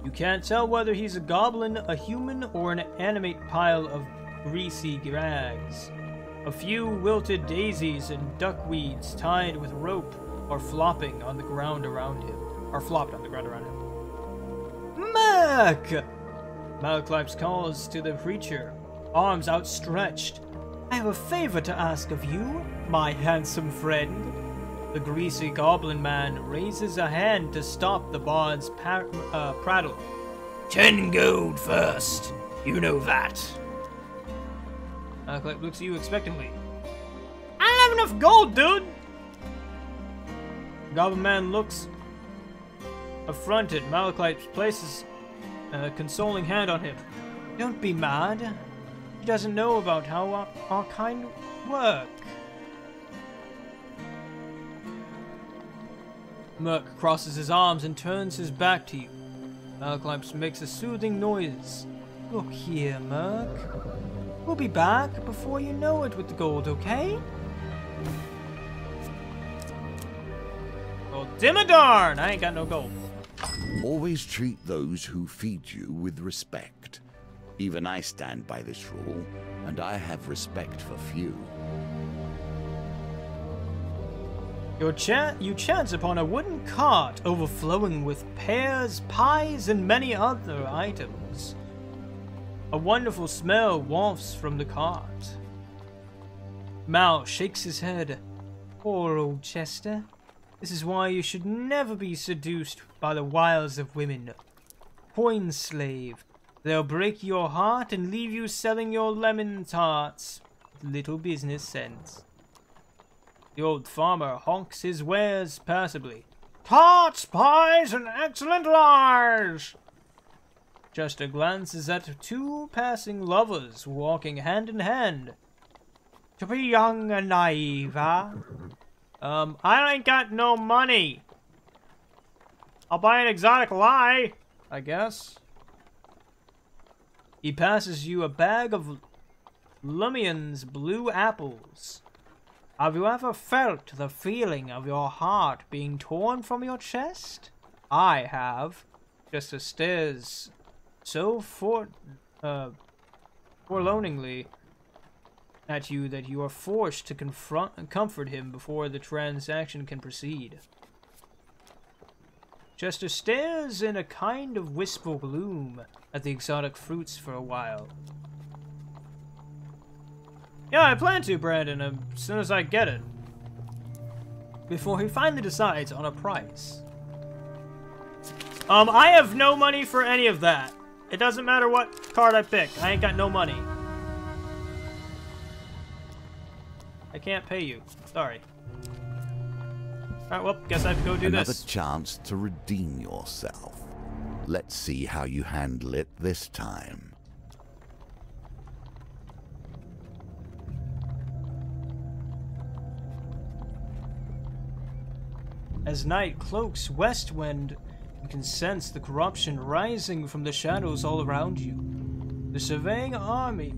You can't tell whether he's a goblin, a human, or an animate pile of greasy rags. A few wilted daisies and duckweeds tied with rope are flopping on the ground around him. Mac! Malaclips calls to the preacher, arms outstretched. I have a favor to ask of you, my handsome friend. The greasy goblin man raises a hand to stop the bard's prattle. 10 gold first. You know that. Malaclip looks at you expectantly. I don't have enough gold, dude! The goblin man looks affronted. Malaclip places a consoling hand on him. Don't be mad. He doesn't know about how our kind work. Merc crosses his arms and turns his back to you. Malaclip makes a soothing noise. Look here, Merc. We'll be back before you know it with the gold, okay? Well, dimmadarn! I ain't got no gold.
Always treat those who feed you with respect. Even I stand by this rule, and I have respect for few.
You chance upon a wooden cart overflowing with pears, pies, and many other items. A wonderful smell wafts from the cart. Mal shakes his head. Poor old Chester. This is why you should never be seduced by the wiles of women. Coin slave. They'll break your heart and leave you selling your lemon tarts. Little business sense. The old farmer honks his wares passably. Tarts, pies, and excellent lies! Chester glances at two passing lovers walking hand in hand. To be young and naive, huh? I ain't got no money. I'll buy an exotic lie, I guess. He passes you a bag of Lumian's blue apples. Have you ever felt the feeling of your heart being torn from your chest? I have. Chester stares so forlorningly at you that you are forced to comfort him before the transaction can proceed. Chester stares in a kind of wistful gloom at the exotic fruits for a while. Yeah, I plan to, Brandon, as soon as I get it. Before he finally decides on a price. I have no money for any of that. It doesn't matter what card I pick. I ain't got no money. I can't pay you. Sorry. Alright, well, guess I have to go do this.
Another chance to redeem yourself. Let's see how you handle it this time.
As night cloaks westwind, you can sense the corruption rising from the shadows all around you. The surveying army...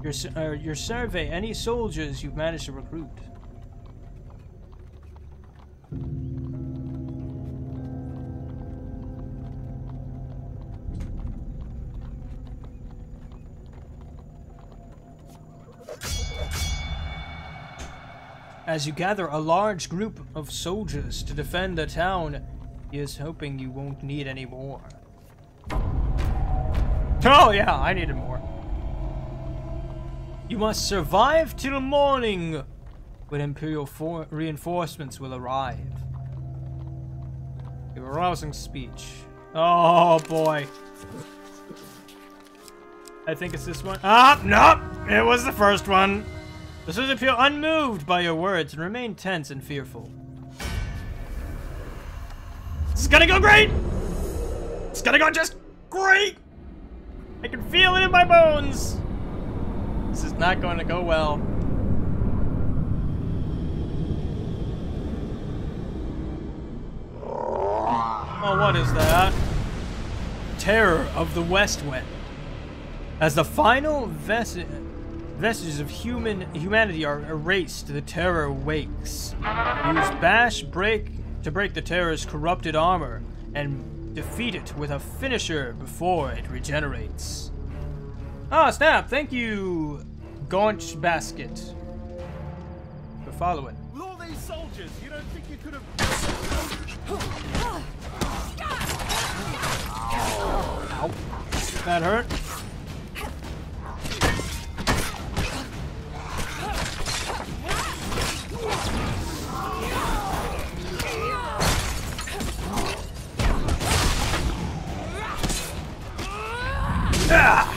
Your survey any soldiers you've managed to recruit. As you gather a large group of soldiers to defend the town, he is hoping you won't need any more. Oh yeah, I needed more. You must survive till morning, when Imperial reinforcements will arrive. A rousing speech. Oh boy. I think it's this one. Ah, nope! It was the first one. The soldiers appear unmoved by your words and remain tense and fearful. It's gonna go great! It's gonna go just great! I can feel it in my bones! This is not going to go well. Oh, what is that? Terror of the West Wind. As the final vestiges of humanity are erased, the terror wakes. Use Bash to break the terror's corrupted armor and defeat it with a finisher before it regenerates. Ah, snap! Thank you, Gaunch Basket, for following.
With all these soldiers, you don't think you could have...
Ow. That hurt. Ah!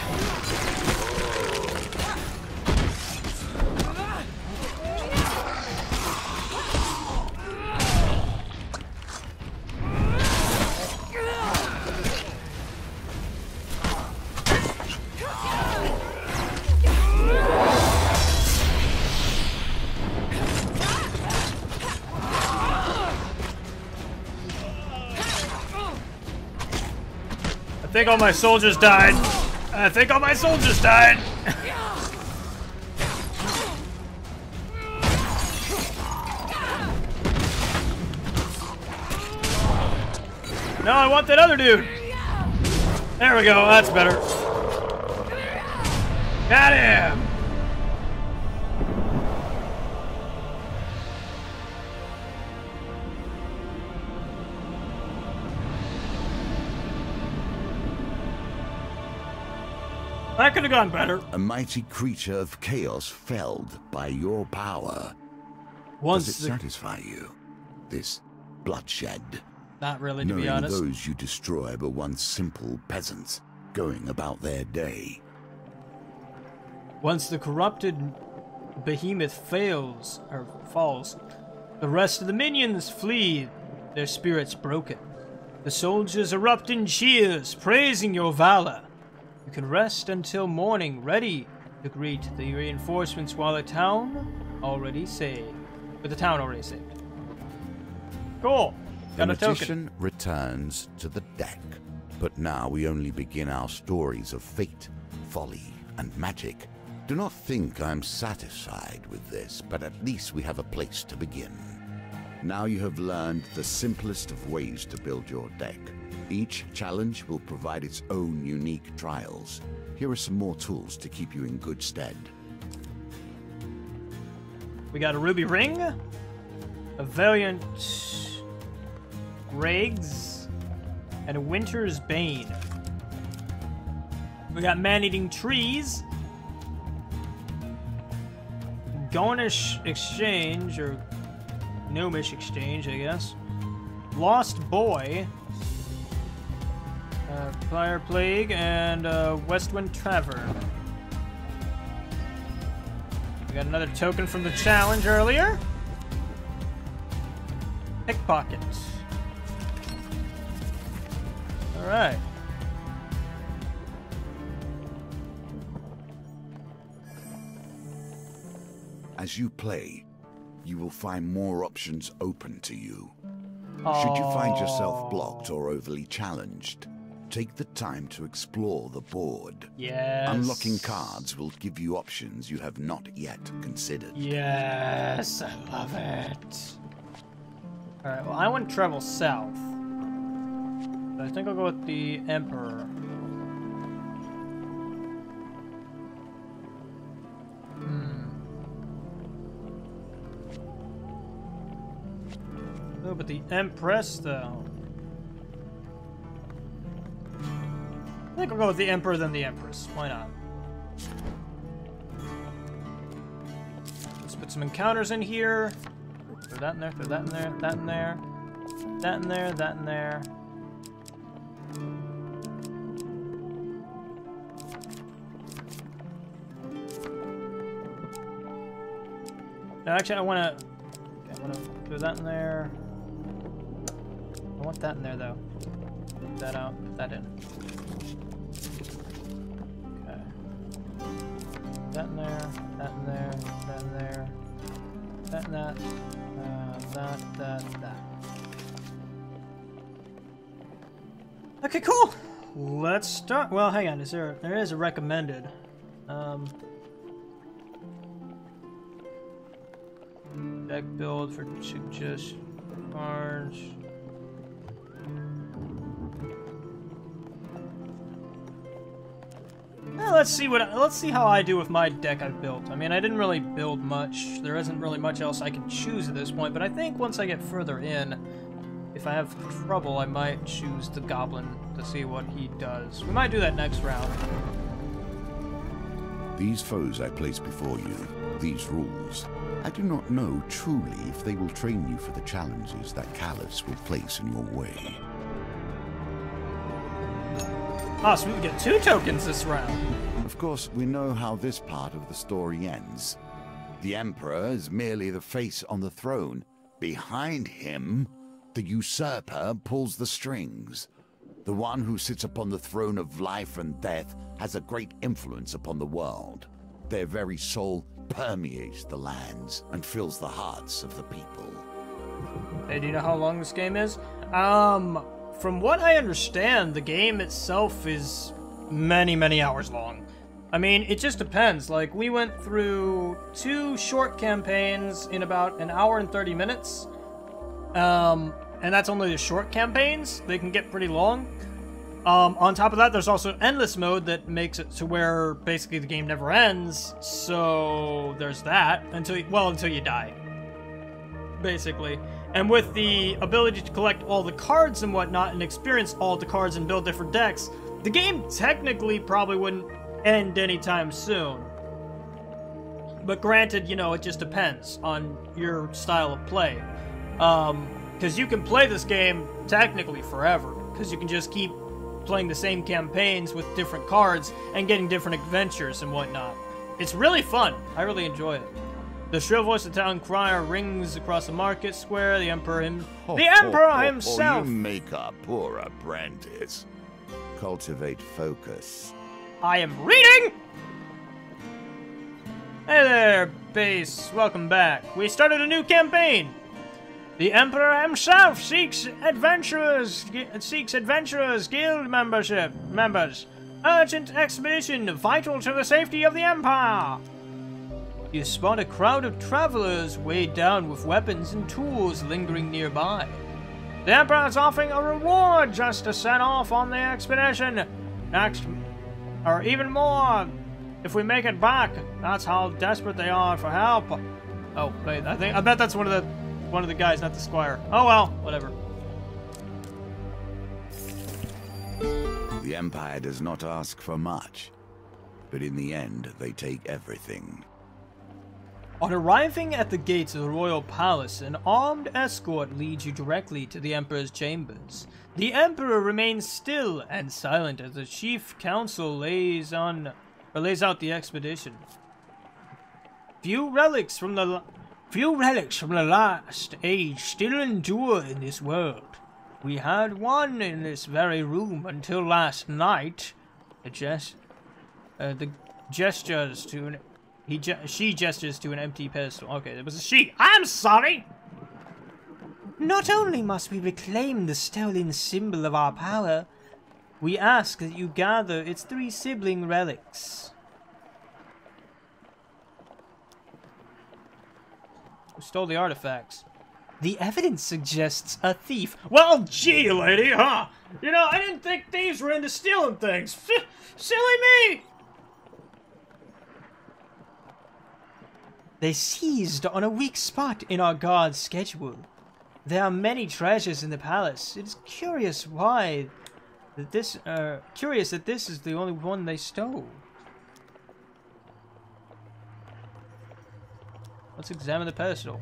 I think all my soldiers died. I think all my soldiers died. No, I want that other dude. There we go. That's better. Got him. That could have gone better.
A mighty creature of chaos felled by your power.
Does
it satisfy you? This bloodshed?
Not really, to be
Knowing
honest.
those you destroy were once simple peasants going about their day.
Once the corrupted behemoth falls, the rest of the minions flee, their spirits broken. The soldiers erupt in cheers, praising your valor. You can rest until morning, ready to greet the reinforcements while the town already saved. With the town already saved. Cool.
The
Got a token.
magician returns to the deck, but now we only begin our stories of fate, folly, and magic. Do not think I'm satisfied with this, but at least we have a place to begin. Now you have learned the simplest of ways to build your deck. Each challenge will provide its own unique trials. Here are some more tools to keep you in good stead.
We got a ruby ring, a valiant Regs, and a winter's bane. We got man-eating trees, Gnomish exchange, or gnomish exchange, I guess. Lost boy, fire plague, and Westwind Tavern. We got another token from the challenge earlier. Pickpocket. Alright.
As you play, you will find more options open to you. Should you find yourself blocked or overly challenged, take the time to explore the board.
Yes.
Unlocking cards will give you options you have not yet considered.
Yes, I love it. Alright, well, I want to travel south. But I think I'll go with the Emperor. Oh, but the Empress, though. I think I'll go with the Emperor than the Empress. Why not? Let's put some encounters in here. Throw that in there, throw that in there, that in there. That in there, that in there. No, actually, I want to throw that in there. I want that in there, though. Put that out, put that in. Okay. That in there, that in there, that in there. That and that. That.
Okay, cool. Let's start. Well, hang on. There is a recommended. Deck build for suggest cards. Let's see how I do with my deck I've built. I mean, I didn't really build much. There isn't really much else I can choose at this point, but I think once I get further in, if I have trouble, I might choose the Goblin to see what he does. We might do that next round.
These foes I place before you, these rules, I do not know truly if they will train you for the challenges that Callus will place in your way.
Ah, so we get 2 tokens this round.
Of course, we know how this part of the story ends. The Emperor is merely the face on the throne. Behind him, the usurper pulls the strings. The one who sits upon the throne of life and death has a great influence upon the world. Their very soul permeates the lands and fills the hearts of the people.
Hey, do you know how long this game is? From what I understand, the game itself is many, many hours long. I mean, it just depends. Like, we went through 2 short campaigns in about an hour and 30 minutes. And that's only the short campaigns. They can get pretty long. On top of that, there's also endless mode that makes it to where basically the game never ends. So there's that until you die, basically. And with the ability to collect all the cards and whatnot and experience all the cards and build different decks, the game technically probably wouldn't end anytime soon. But granted, you know, it just depends on your style of play. Because you can play this game technically forever, because you can just keep playing the same campaigns with different cards and getting different adventures and whatnot. It's really fun. I really enjoy it. The shrill voice of the town crier rings across the market square. The Emperor himself.
You make a poor apprentice. Cultivate focus.
I am reading! Hey there, base. Welcome back. We started a new campaign. The Emperor himself seeks adventurers guild members. Urgent expedition vital to the safety of the Empire. You spot a crowd of travelers weighed down with weapons and tools lingering nearby. The Emperor is offering a reward just to set off on the expedition. Next, or even more, if we make it back. That's how desperate they are for help. Oh, wait, I bet that's one of the guys, not the squire. Oh well, whatever.
The Empire does not ask for much, but in the end, they take everything.
On arriving at the gates of the royal palace, an armed escort leads you directly to the Emperor's chambers. The Emperor remains still and silent as the chief council lays out the expedition. Few relics from the last age still endure in this world. We had one in this very room until last night. She gestures to an empty pedestal. Okay, it was a she. I'm sorry! Not only must we reclaim the stolen symbol of our power, we ask that you gather its 3 sibling relics. Who stole the artifacts? The evidence suggests a thief. Well, gee, lady, huh? You know, I didn't think thieves were into stealing things. Silly me! They seized on a weak spot in our guard's schedule. There are many treasures in the palace. It is curious that this is the only one they stole. Let's examine the pedestal.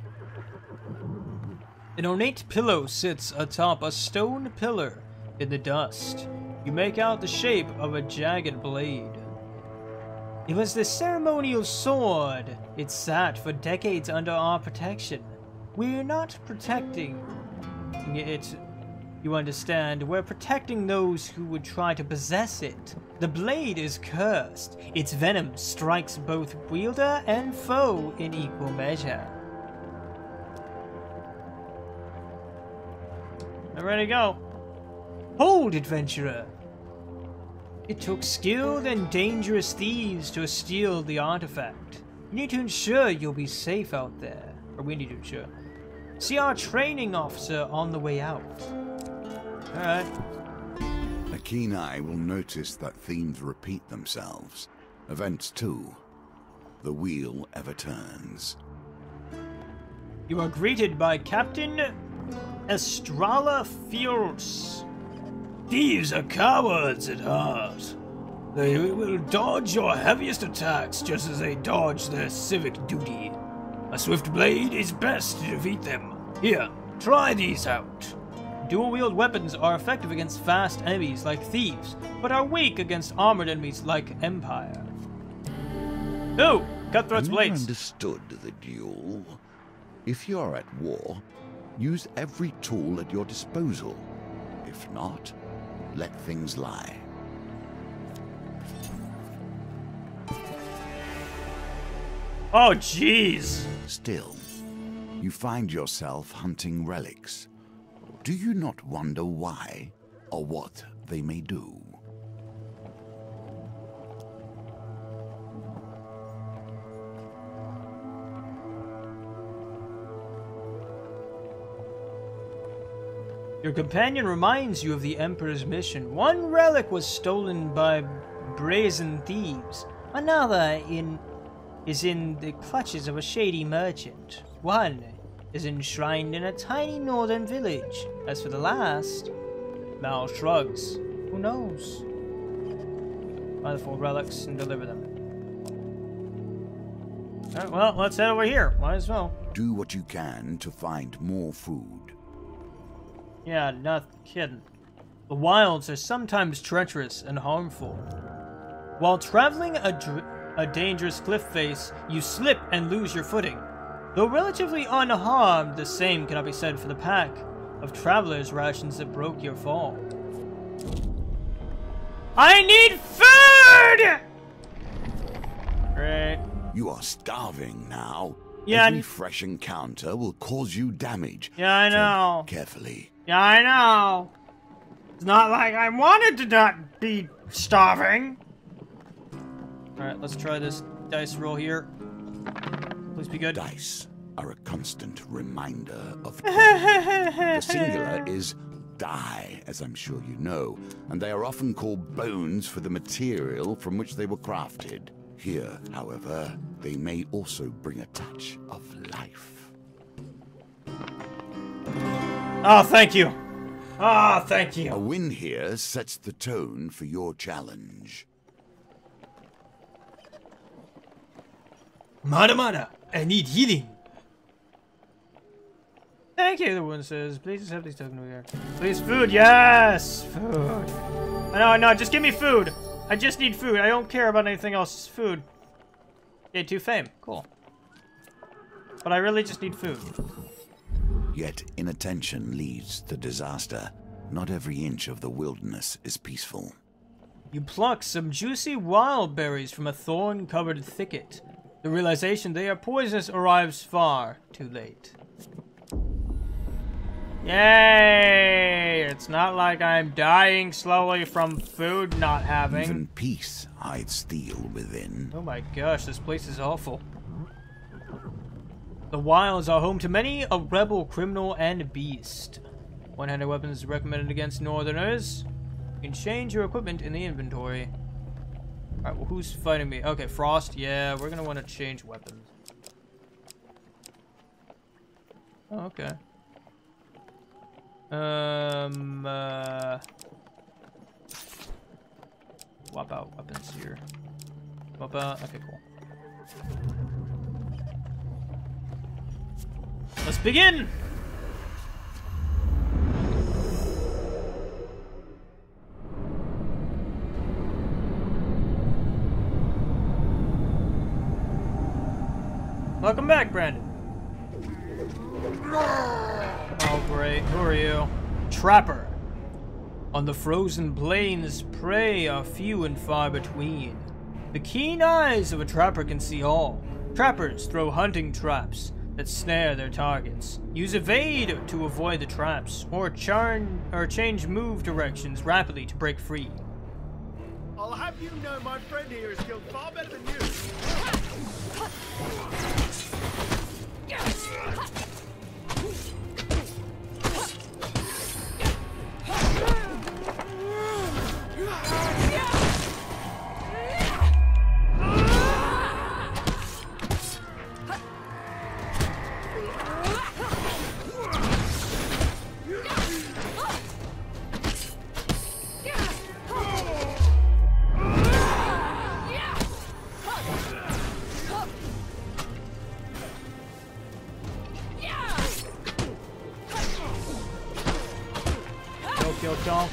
An ornate pillow sits atop a stone pillar in the dust. You make out the shape of a jagged blade. It was the ceremonial sword. It sat for decades under our protection. We're not protecting it, you understand. We're protecting those who would try to possess it. The blade is cursed. Its venom strikes both wielder and foe in equal measure. I'm ready to go. Hold, adventurer! It took skilled and dangerous thieves to steal the artifact. You need to ensure you'll be safe out there. Or we need to ensure. See our training officer on the way out. Alright.
A keen eye will notice that themes repeat themselves. Events too. The wheel ever turns.
You are greeted by Captain Estrala Fierce.
Thieves are cowards at heart. They will dodge your heaviest attacks just as they dodge their civic duty. A swift blade is best to defeat them. Here, try these out.
Dual-wield weapons are effective against fast enemies like thieves, but are weak against armored enemies like Empire. Oh, Cutthroat's blades.
Understood the duel. If you're at war, use every tool at your disposal. If not, let things lie.
Oh, jeez.
Still, you find yourself hunting relics. Do you not wonder why, or what they may do?
Your companion reminds you of the Emperor's mission. One relic was stolen by brazen thieves. Another is in the clutches of a shady merchant. One is enshrined in a tiny northern village. As for the last, Mal shrugs. Who knows? Buy the 4 relics and deliver them. Alright, well, let's head over here. Might as well.
Do what you can to find more food.
Yeah, not kidding. The wilds are sometimes treacherous and harmful. While traveling a dangerous cliff face, you slip and lose your footing. Though relatively unharmed, the same cannot be said for the pack of travelers' rations that broke your fall. I need food! Great.
You are starving now.
Yeah,
Every fresh encounter will cause you damage.
Yeah, I know.
Tread carefully.
Yeah, I know. It's not like I wanted to not be starving. Alright, let's try this dice roll here. Please be good.
Dice are a constant reminder of the singular is die, as I'm sure you know, and they are often called bones for the material from which they were crafted. Here, however, they may also bring a touch of life.
Oh, thank you. Ah, oh, thank
A
you.
win here sets the tone for your challenge.
Mana, I need healing.
Thank you, the one says. Please accept these tokens over here. Please, food. Yes, food. No, just give me food. I just need food. I don't care about anything else. Food. Day 2 fame. Cool. But I really just need food.
Yet inattention leads to disaster. Not every inch of the wilderness is peaceful.
You pluck some juicy wild berries from a thorn-covered thicket. The realization they are poisonous arrives far too late. Yay! It's not like I'm dying slowly from food not having.
Even peace hides steel within.
Oh my gosh, this place is awful. The wilds are home to many a rebel, criminal, and beast. One-handed weapons recommended against northerners. You can change your equipment in the inventory. Alright, well, who's fighting me? Okay, Frost. Yeah, we're gonna want to change weapons. Oh, okay. Swap out weapons here. Swap out. Okay, cool. Let's begin! Welcome back, Brandon. Oh, great. Who are you? Trapper. On the frozen plains, prey are few and far between. The keen eyes of a trapper can see all. Trappers throw hunting traps that snare their targets. Use evade to avoid the traps, or change move directions rapidly to break free.
I'll have you know my friend here is skilled far better than you.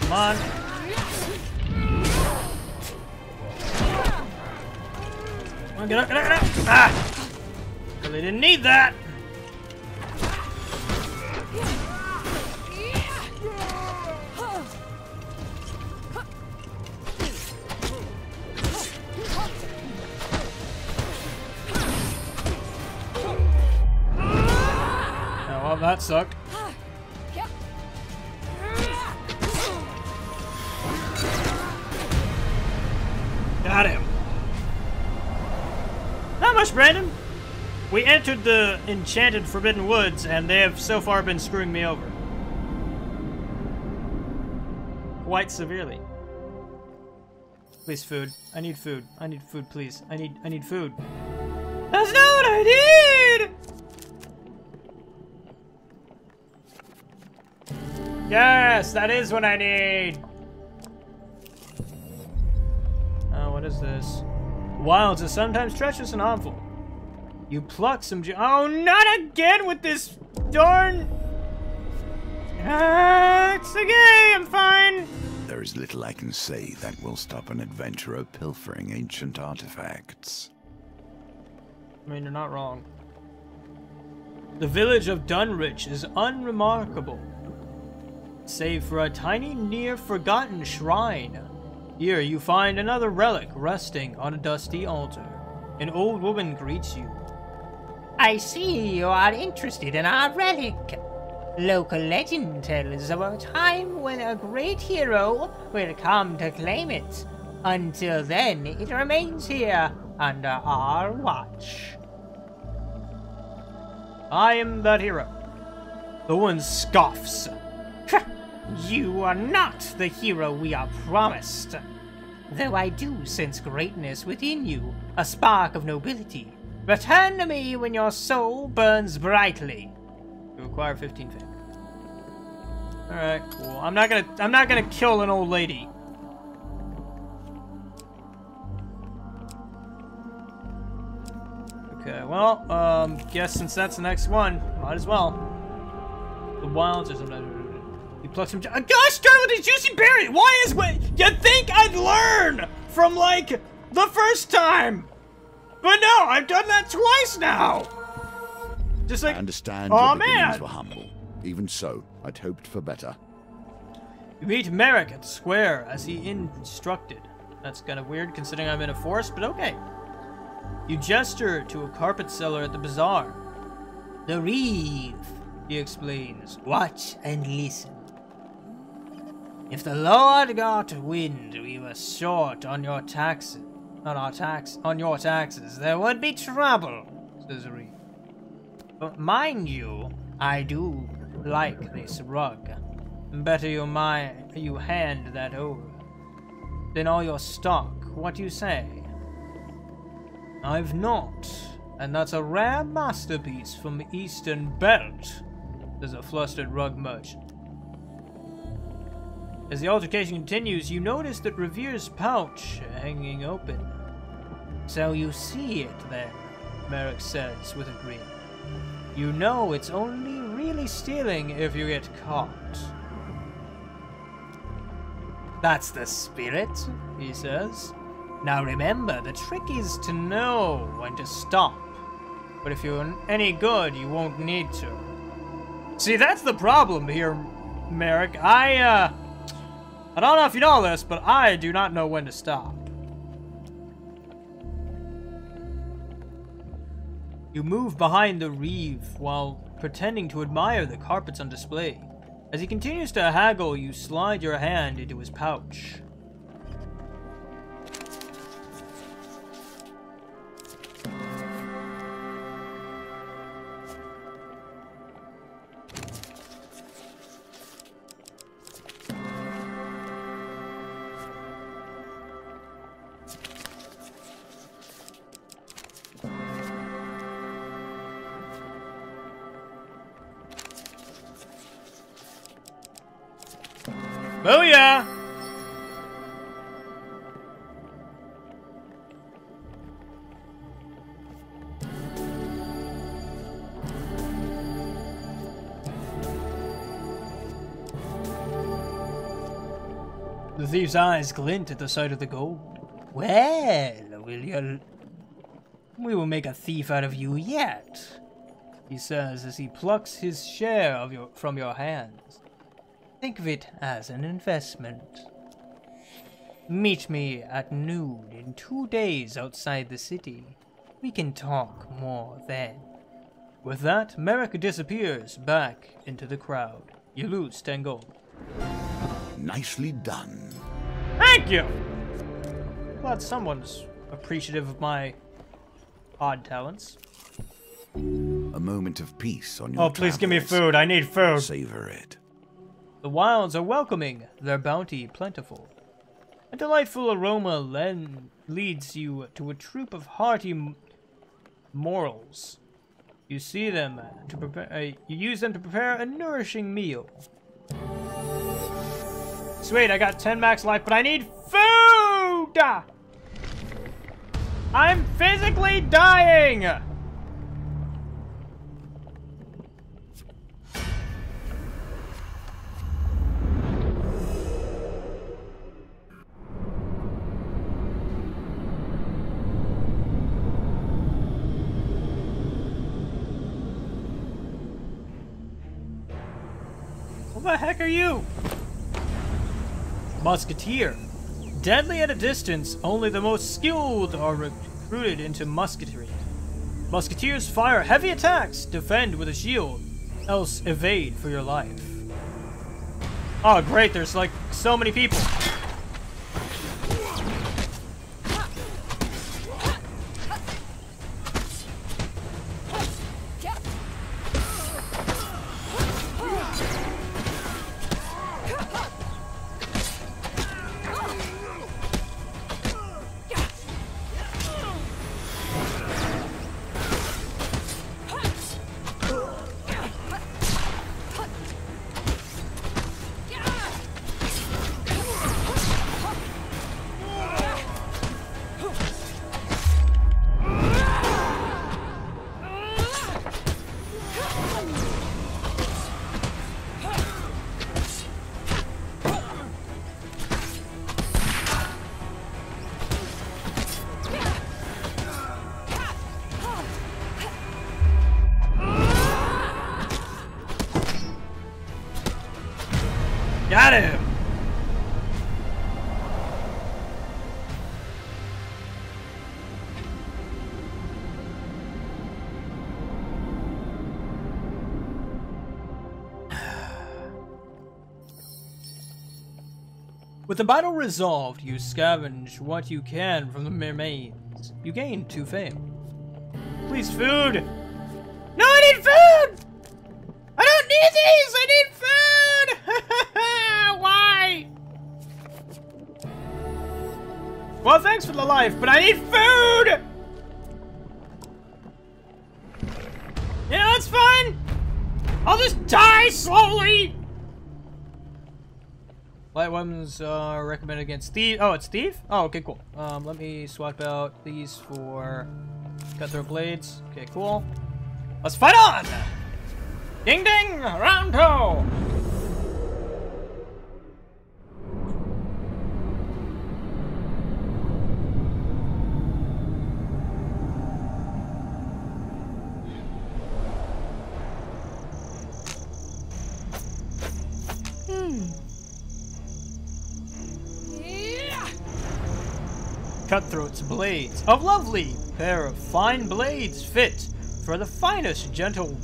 Come on. Come on, get up, get up, get up! Ah! Really didn't need that! Oh, well, that sucked. Got him. Not much, Brandon. We entered the enchanted Forbidden Woods, and they have so far been screwing me over. Quite severely. Please, food. I need food. I need food, please. I need food. That's not what I need! Yes, that is what I need! What is this? Wilds are sometimes treacherous and harmful. You pluck some oh, not again with this darn... it's okay, I'm fine.
There is little I can say that will stop an adventurer pilfering ancient artifacts.
I mean, you're not wrong. The village of Dunrich is unremarkable, save for a tiny, near-forgotten shrine. Here you find another relic resting on a dusty altar. An old woman greets you.
I see you are interested in our relic. Local legend tells of a time when a great hero will come to claim it. Until then, it remains here under our watch.
I am that hero. The one scoffs.
You are not the hero we are promised. Though I do sense greatness within you, a spark of nobility. Return to me when your soul burns brightly.
You acquire 15 fame. Alright, cool. I'm not gonna kill an old lady. Okay, well, guess since that's the next one, might as well. The wilds or something. You pluck some. Gosh darn with these juicy berries! Why is what? You'd think I'd learn from like the first time, but no, I've done that twice now. Just like.
I understand
oh,
your beginnings
man.
were humble. Even so, I'd hoped for better.
You meet Merrick at the square as he instructed. That's kind of weird considering I'm in a forest, but okay. You gesture to a carpet seller at the bazaar.
The reeve,
he explains.
watch and listen. If the Lord got wind we were short on your taxes, on your taxes, there would be trouble, says the reeve. But mind you, I do like this rug. Better you hand that over than all your stock. What do you say?
I've not, and that's a rare masterpiece from the Eastern Belt, says a flustered rug merchant. As the altercation continues, you notice that Revere's pouch hanging open.
So you see it then,
Merrick says with a grin. You know it's only really stealing if you get caught.
That's the spirit,
he says.
Now remember, the trick is to know when to stop.
But if you're any good, you won't need to. See, that's the problem here, Merrick. I don't know if you know this, but I do not know when to stop. You move behind the reeve while pretending to admire the carpets on display. As he continues to haggle, you slide your hand into his pouch.
Booyah!
The thief's eyes glint at the sight of the gold.
Well, we will make a thief out of you yet,
He says as he plucks his share from your hands.
Think of it as an investment. Meet me at noon in 2 days outside the city. We can talk more then.
With that, Merrick disappears back into the crowd. You lose 10 gold.
Nicely done.
Thank you!
Glad someone's appreciative of my odd talents.
A moment of peace on your
Oh, please give me
travels.
food. I need food.
Savor it.
The wilds are welcoming, their bounty plentiful. A delightful aroma leads you to a troop of hearty morals. You see them to prepare. You use them to prepare a nourishing meal.
Sweet, I got 10 max life, but I need food! I'm physically dying! What the heck are you?
Musketeer. Deadly at a distance, only the most skilled are recruited into musketry. Musketeers fire heavy attacks, defend with a shield, else evade for your life.
Oh, great, there's like so many people. Got him!
With the battle resolved, you scavenge what you can from the remains. You gain 2 fame.
Please, food! No, I need food! I don't need these! I need food! Why? Well, thanks for the life, but I need food! You know, it's fine! I'll just die slowly!
Light weapons are recommended against thief. Oh, it's thief? Oh, okay, cool. Let me swap out these for cutthroat blades. Okay, cool.
Let's fight on! Ding ding! Round 2!
Cutthroat's blades. A lovely pair of fine blades fit for the finest gentle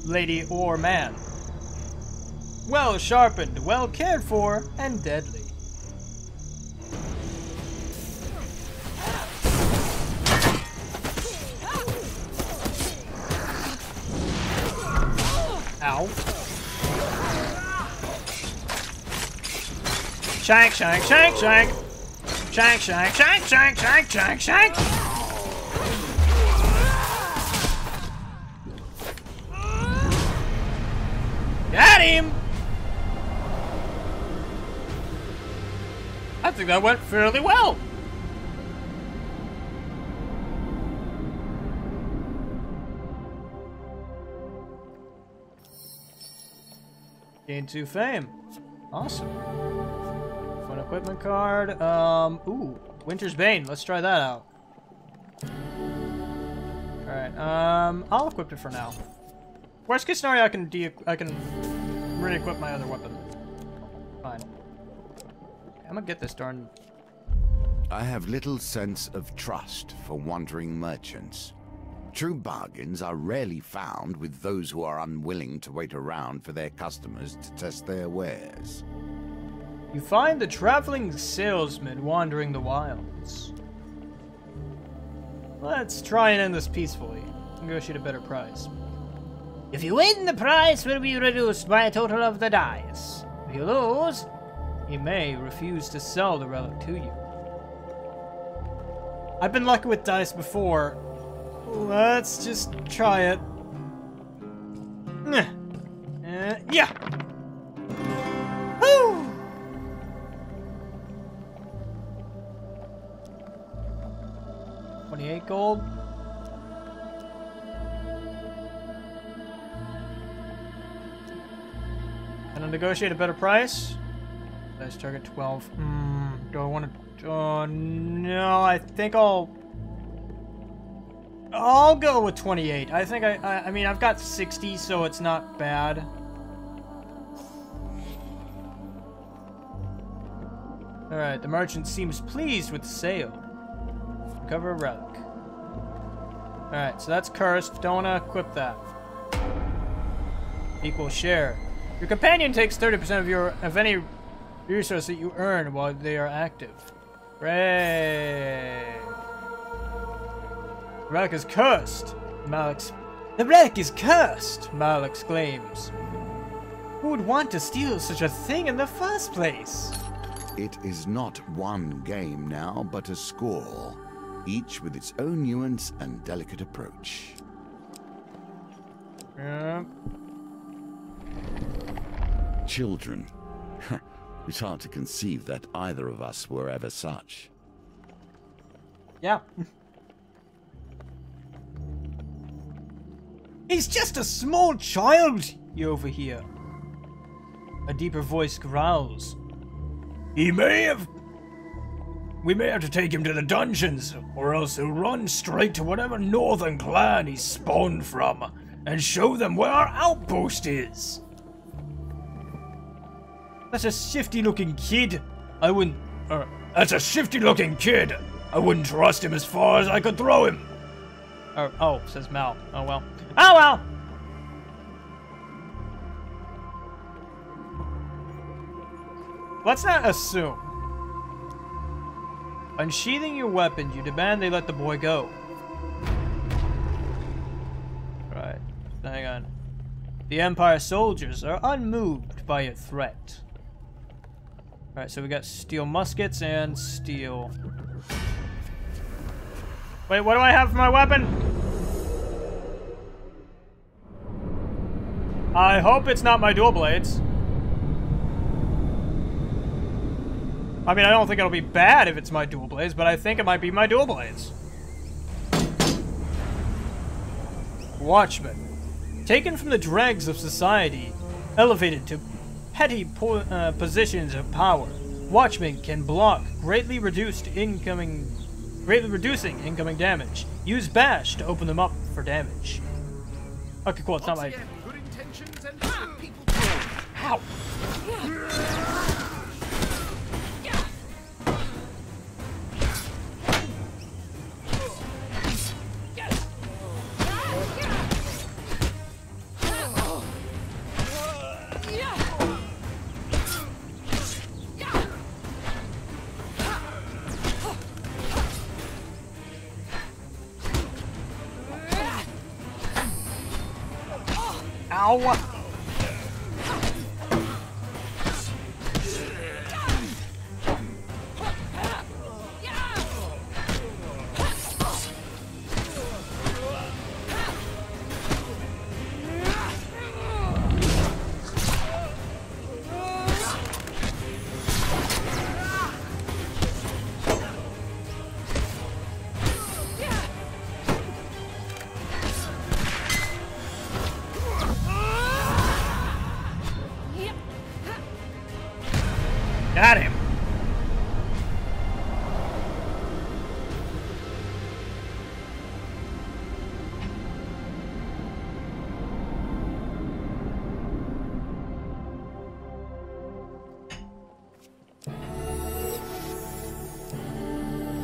lady or man. Well sharpened, well cared for, and deadly. Ow. Shank, shank, shank, shank. Shank, shank, shank, shank, shank, shank, shank. Got him! I think that went fairly well. Gain 2 fame. Awesome. One equipment card. Ooh, Winter's Bane. Let's try that out. Alright, I'll equip it for now. Worst case scenario, I can re-equip my other weapon. Fine. I'm gonna get this darn...
I have little sense of trust for wandering merchants. True bargains are rarely found with those who are unwilling to wait around for their customers to test their wares.
You find the traveling salesman wandering the wilds. Let's try and end this peacefully. Negotiate a better price.
If you win, the price will be reduced by a total of the dice. If you lose,
he may refuse to sell the relic to you. I've been lucky with dice before. Let's just try it. Yeah! Woo! $28 gold. Can I negotiate a better price? Dice target 12. Do I want to... Oh, no, I think I'll go with 28. I think I mean, I've got 60, so it's not bad. Alright, the merchant seems pleased with the sale. Recover a relic. Alright, so that's cursed. Don't want to equip that. Equal share. Your companion takes 30% of any resource that you earn while they are active. Hooray! The relic is cursed! The relic is cursed! Mal exclaims. Who would want to steal such a thing in the first place?
It is not one game now, but a score, each with its own nuance and delicate approach. Children. It's hard to conceive that either of us were ever such.
Yeah. He's just a small child, you overhear. A deeper voice growls.
We may have to take him to the dungeons, or else he'll run straight to whatever northern clan he's spawned from, and show them where our outpost is.
That's a shifty-looking kid. I wouldn't...
That's a shifty-looking kid. I wouldn't trust him as far as I could throw him.
Oh, says Mal. Oh, well. Oh, well! Let's not assume. Unsheathing your weapon, you demand they let the boy go. Right. Hang on. The Empire soldiers are unmoved by your threat. Alright, so we got steel muskets and steel... Wait, what do I have for my weapon? I hope it's not my dual blades. I mean, I don't think it'll be bad if it's my dual blades, but I think it might be my dual blades. Watchmen. Taken from the dregs of society, elevated to petty positions of power, watchmen can block greatly reducing incoming damage. Use bash to open them up for damage. Okay, cool. It's not my...
Good intentions and people.
Ow!
Ow! Got him.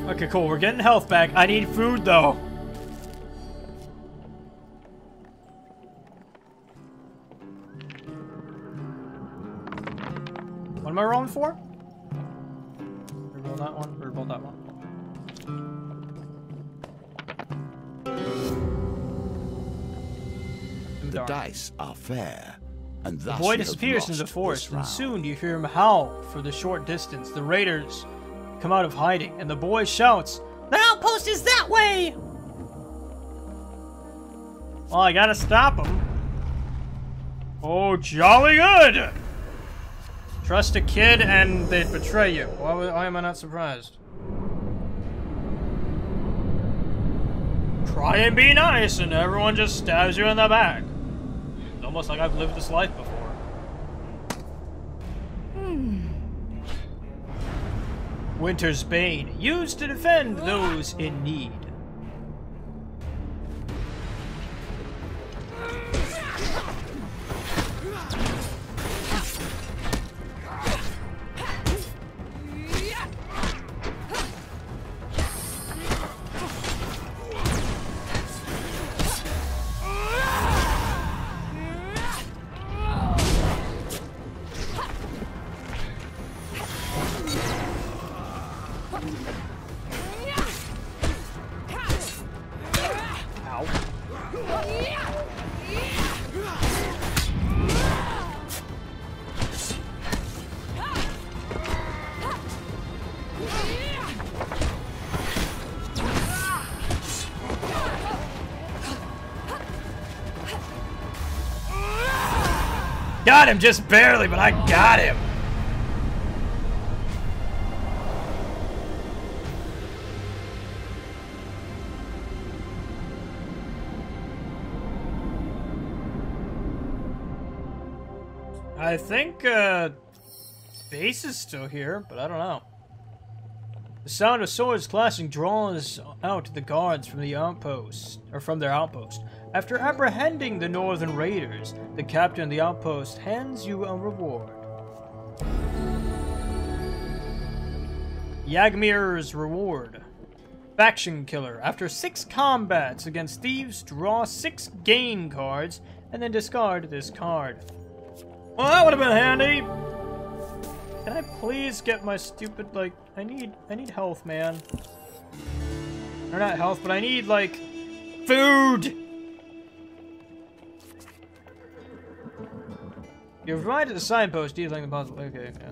Okay, cool. We're getting health back. I need food, though. What am I rolling for? Reroll that one. Reroll that one.
The dice are fair, and
The
thus
boy
you have
disappears into
lost
the forest,
this
and
round.
soon you hear him howl for the short distance. The raiders come out of hiding, and the boy shouts, "The outpost is that way!" Well, I gotta stop him. Oh, jolly good! Trust a kid and they'd betray you. Why am I not surprised? Try and be nice, and everyone just stabs you in the back. It's almost like I've lived this life before. Winter's Bane, used to defend those in need. Got him, just barely, but I got him. I think, base is still here, but I don't know. The sound of swords clashing draws out the guards from the outpost, or from their outpost. After apprehending the northern raiders, the captain of the outpost hands you a reward. Yagmir's reward. Faction Killer. After 6 combats against thieves, draw 6 gain cards, and then discard this card. Well, that would have been handy! Can I please get my stupid, like, I need health, man. Or not health, but I need, like, food! You've arrived at the signpost detailing the possible. Okay, yeah.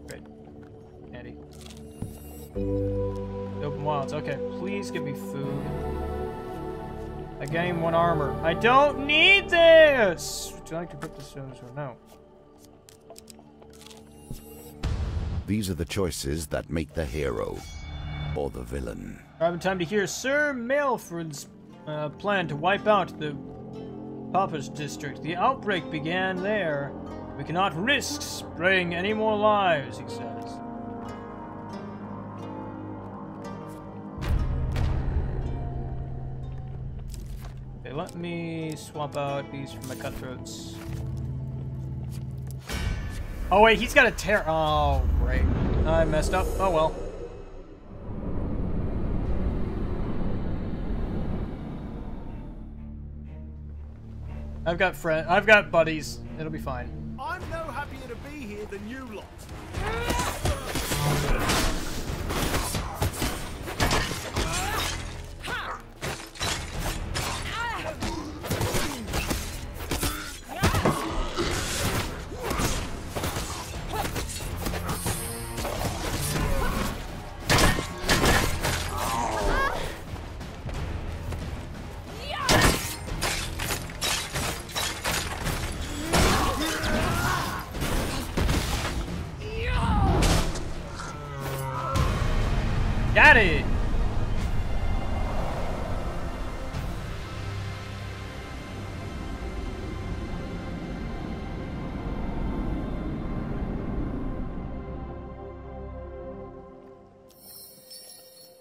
Great. Handy. Open wilds. Okay, please give me food. I gain 1 armor. I don't need this! Would you like to put this in or no?
These are the choices that make the hero or the villain.
Arriving time to hear Sir Maelford's plan to wipe out the Papa's district. The outbreak began there. We cannot risk spraying any more lives, he says. Okay, let me swap out these for my cutthroats. Oh wait, he's got a tear. Oh, great. I messed up. Oh well. I've got buddies. It'll be fine.
I'm no happier to be here than you lot.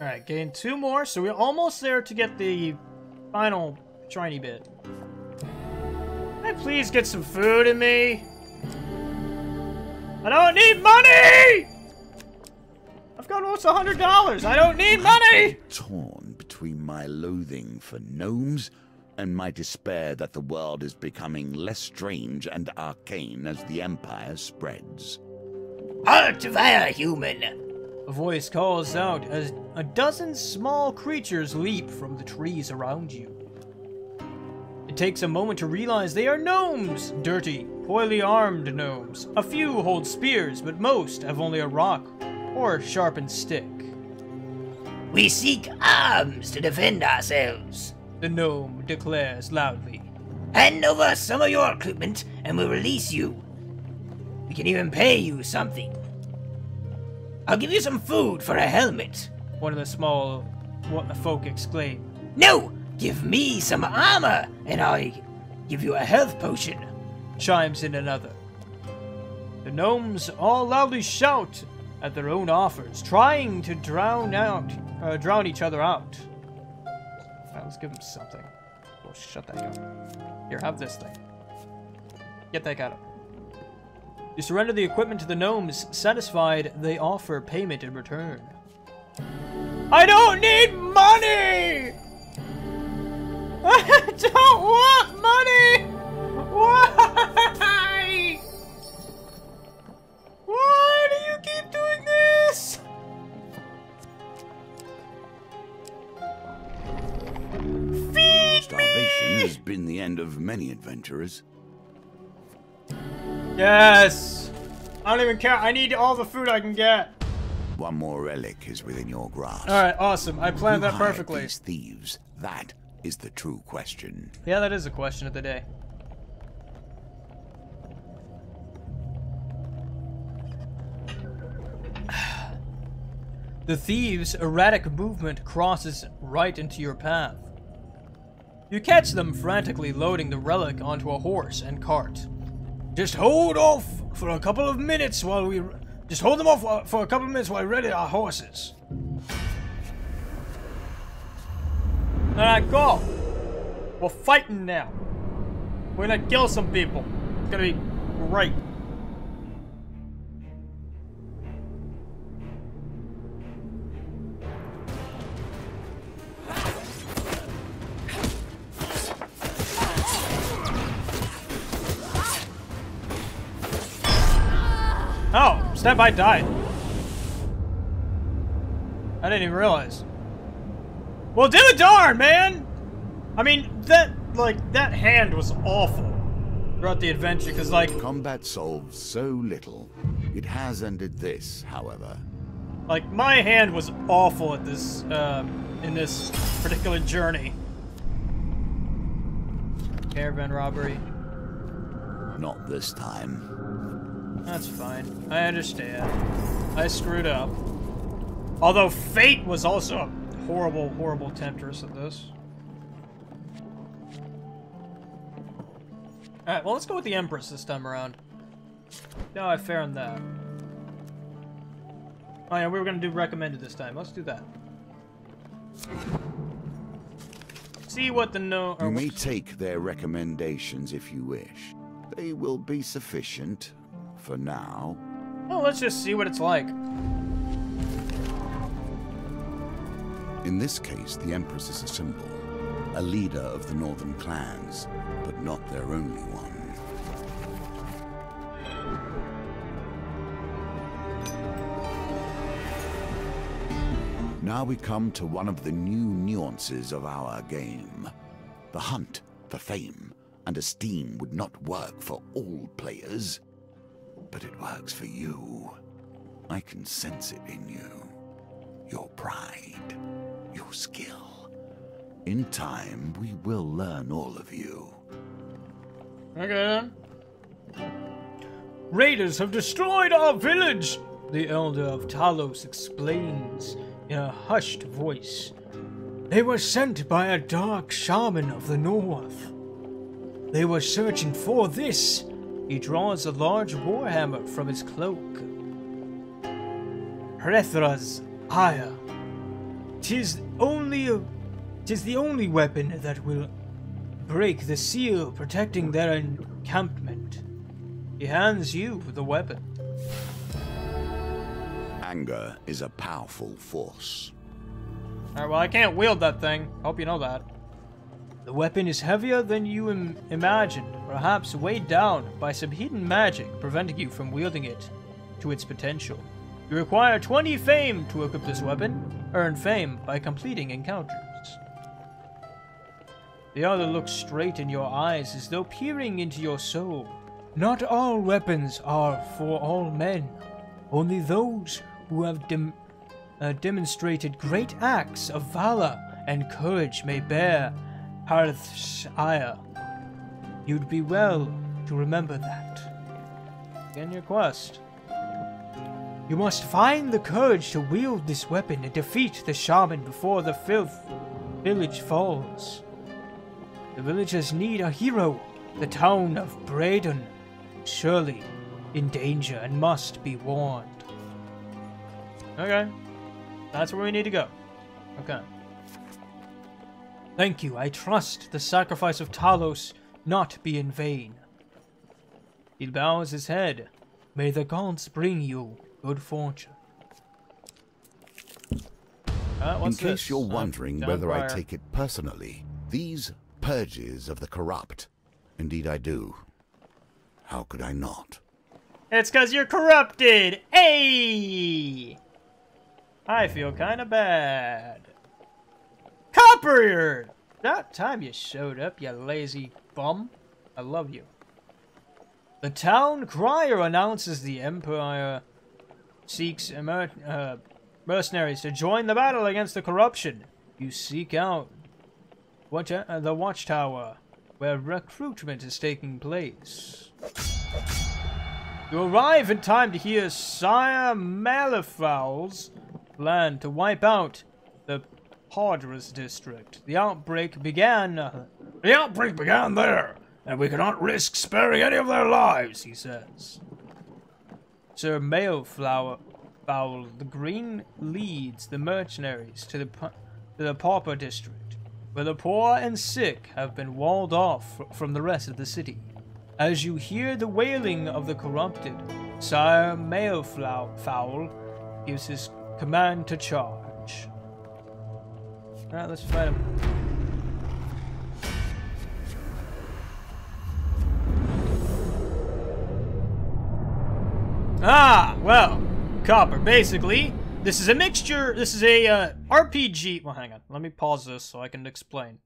Alright, gain 2 more, so we're almost there to get the final shiny bit. Can I please get some food in me? I don't need money! I've got almost $100. I don't need money!
Torn between my loathing for gnomes and my despair that the world is becoming less strange and arcane as the Empire spreads.
Halt there, human!
A voice calls out as a dozen small creatures leap from the trees around you. It takes a moment to realize they are gnomes! Dirty, poorly armed gnomes. A few hold spears, but most have only a rock or sharpened stick.
We seek arms to defend ourselves,
The gnome declares loudly.
Hand over some of your equipment and we'll release you. We can even pay you something. I'll give you some food for a helmet.
One of the small folk exclaim.
No! Give me some armor and I'll give you a health potion.
Chimes in another. The gnomes all loudly shout at their own offers, trying to drown each other out. Alright, let's give them something. Oh, shut that down. Here, have this thing. Get that guy up. You surrender the equipment to the gnomes. Satisfied, they offer payment in return. I don't need money! I don't want money! Why? Why do you keep doing this? Feed
Starvation
me!
has been the end of many adventurers.
Yes! I don't even care. I need all the food I can get.
One more relic is within your grasp.
Alright, awesome. I planned
Who
that
hired
perfectly.
These thieves? That is the true question.
Yeah, that is a question of the day. The thieves' erratic movement crosses right into your path. You catch them frantically loading the relic onto a horse and cart.
Just hold off for a couple of minutes while we... Just hold them off for a couple of minutes while we ready our horses.
Alright, go! We're fighting now. We're gonna kill some people. It's gonna be great. Oh, Standby died. I didn't even realize. Well, damn it, darn, man! I mean, that hand was awful throughout the adventure, because, like...
Combat solves so little. It has ended this, however.
Like, my hand was awful at this, in this particular journey. Caravan robbery.
Not this time.
That's fine. I understand. I screwed up. Although fate was also a horrible, horrible temptress of this. Alright, well, let's go with the Empress this time around. No, I found that. Oh yeah, we were gonna do recommended this time. Let's do that. See what the
You may take their recommendations if you wish. They will be sufficient for now.
Well, let's just see what it's like.
In this case, the Empress is a symbol, a leader of the northern clans, but not their only one. Now we come to one of the new nuances of our game. The hunt for fame and esteem would not work for all players, but it works for you. I can sense it in you. Your pride, your skill. In time, we will learn all of you.
Okay then. Raiders have destroyed our village, the Elder of Talos explains in a hushed voice. They were sent by a dark shaman of the north. They were searching for this. He draws a large warhammer from his cloak. Hrethra's ire.
'Tis the only weapon that will break the seal protecting their encampment. He hands you the weapon.
Anger is a powerful force.
Alright, well, I can't wield that thing. Hope you know that.
The weapon is heavier than you imagined, perhaps weighed down by some hidden magic preventing you from wielding it to its potential. You require 20 fame to equip this weapon. Earn fame by completing encounters. The other looks straight in your eyes as though peering into your soul. Not all weapons are for all men. Only those who have demonstrated great acts of valor and courage may bear Hearth's ire. You'd be well to remember that. Begin your quest. You must find the courage to wield this weapon and defeat the shaman before the village falls. The villagers need a hero. The town of Braden is surely in danger and must be warned.
Okay. That's where we need to go. Okay.
Thank you. I trust the sacrifice of Talos not be in vain. He bows his head. May the gods bring you good fortune.
In case you're wondering whether I take it personally, these purges of the corrupt, indeed I do. How could I not?
It's because you're corrupted! Hey! I feel kind of bad. Copperyard! That time you showed up, you lazy bum. I love you.
The town crier announces the Empire seeks mercenaries to join the battle against the corruption. You seek out the watchtower, where recruitment is taking place. You arrive in time to hear Sire Malifaux's plan to wipe out the Podras district. The outbreak began
there, and we cannot risk sparing any of their lives, he says.
Sir Malifaux, the Green leads the mercenaries to the Pauper district, where the poor and sick have been walled off from the rest of the city. As you hear the wailing of the corrupted, Sire Malifaux gives his command to charge. Alright, let's fight him.
Ah, well, Copper, basically, this is a mixture, this is a RPG, well, hang on, let me pause this so I can explain.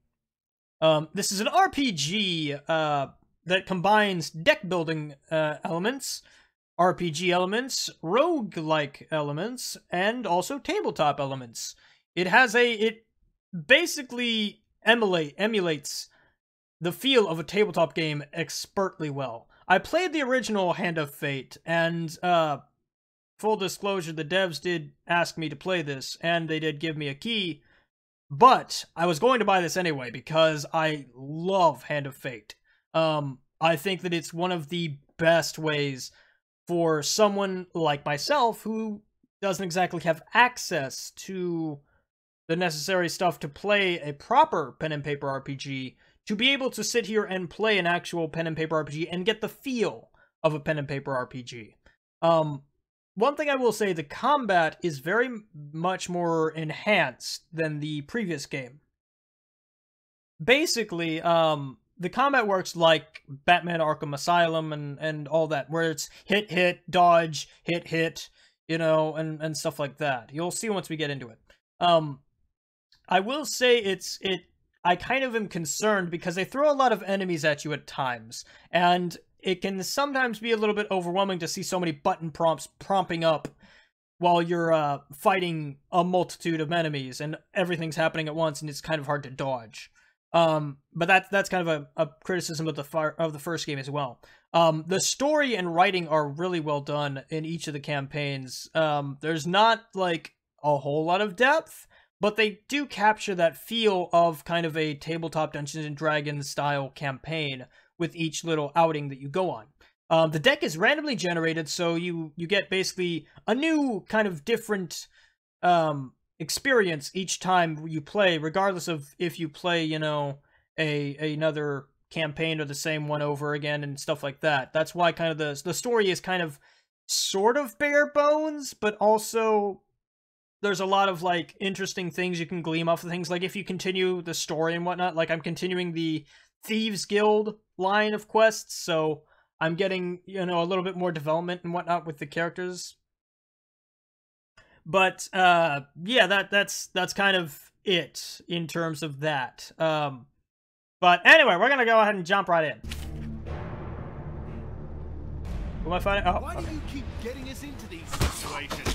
This is an RPG that combines deck building elements, RPG elements, roguelike elements, and also tabletop elements. It basically emulates the feel of a tabletop game expertly well. I played the original Hand of Fate, and full disclosure, the devs did ask me to play this, and they did give me a key, but I was going to buy this anyway because I love Hand of Fate. I think that it's one of the best ways for someone like myself who doesn't exactly have access to the necessary stuff to play a proper pen and paper RPG to be able to sit here and play an actual pen and paper RPG and get the feel of a pen and paper RPG. One thing I will say, the combat is very much more enhanced than the previous game. Basically, the combat works like Batman Arkham Asylum and all that, where it's hit, hit, dodge, hit, you know, and stuff like that. You'll see once we get into it. I will say I kind of am concerned because they throw a lot of enemies at you at times, and it can sometimes be a little bit overwhelming to see so many button prompts prompting up while you're fighting a multitude of enemies, and everything's happening at once, and it's kind of hard to dodge. But that's kind of a criticism of the first game as well. The story and writing are really well done in each of the campaigns. There's not like a whole lot of depth, but they do capture that feel of kind of a tabletop Dungeons and Dragons style campaign with each little outing that you go on. The deck is randomly generated, so you get basically a new kind of different
experience each time you play, regardless of if you play, you know, another campaign or the same one over again and stuff like that. That's why kind of the story is kind of sort of bare bones, but also there's a lot of like interesting things you can glean off of things. Like if you continue the story and whatnot, like I'm continuing the Thieves Guild line of quests, so I'm getting, you know, a little bit more development and whatnot with the characters. But yeah, that's kind of it in terms of that. But anyway, we're gonna go ahead and jump right in. Who am I fighting? Oh,
Why
okay.
do you keep getting us into these situations?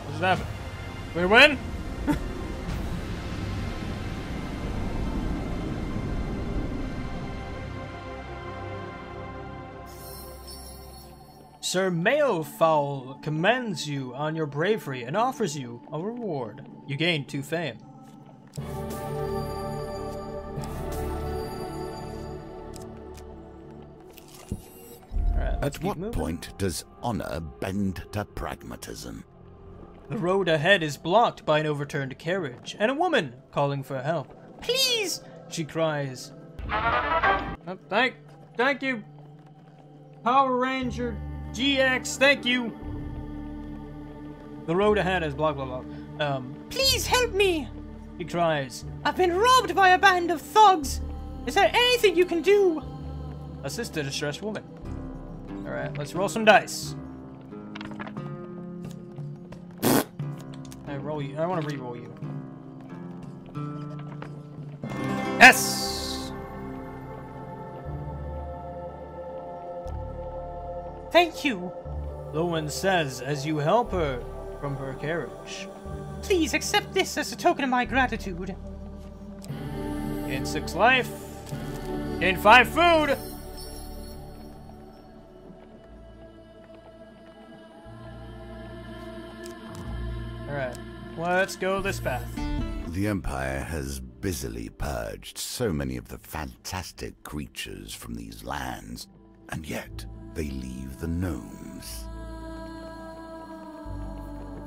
What's happening? We win? Sir Mayofowl commends you on your bravery and offers you a reward. You gain 2 fame.
At what point does honor bend to pragmatism?
The road ahead is blocked by an overturned carriage and a woman calling for help. Please, she cries. Oh, thank you, Power Ranger GX. Thank you. The road ahead is blah blah blah. Please help me, he cries. I've been robbed by a band of thugs. Is there anything you can do? Assist the distressed woman. All right, let's roll some dice. Roll you. I want to re-roll you. Yes! Thank you, Lowen says as you help her from her carriage. Please accept this as a token of my gratitude. Gain 6 life. Gain 5 food. Alright. Let's go this path.
The Empire has busily purged so many of the fantastic creatures from these lands, and yet they leave the gnomes.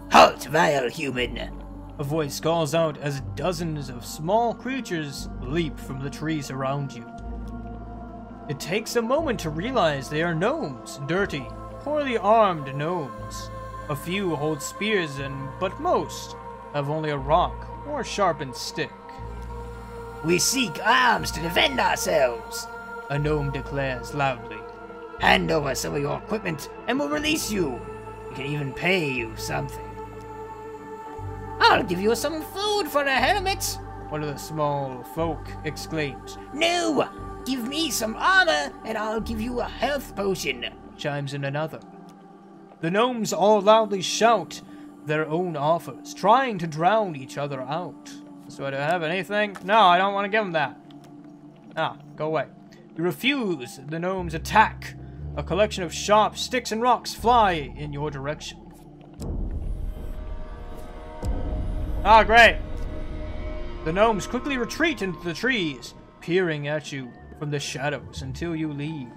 Halt, vile human!
A voice calls out as dozens of small creatures leap from the trees around you. It takes a moment to realize they are gnomes, dirty, poorly armed gnomes. A few hold spears but most have only a rock or a sharpened stick.
We seek arms to defend ourselves,
A gnome declares loudly.
Hand over some of your equipment and we'll release you. We can even pay you something. I'll give you some food for a helmet.
One of the small folk exclaims.
No! Give me some armor and I'll give you a health potion.
Chimes in another. The gnomes all loudly shout their own offers, trying to drown each other out. So do I have anything? No, I don't want to give them that. Ah, go away. You refuse. The gnomes attack. A collection of sharp sticks and rocks fly in your direction. Ah, great. The gnomes quickly retreat into the trees, peering at you from the shadows until you leave.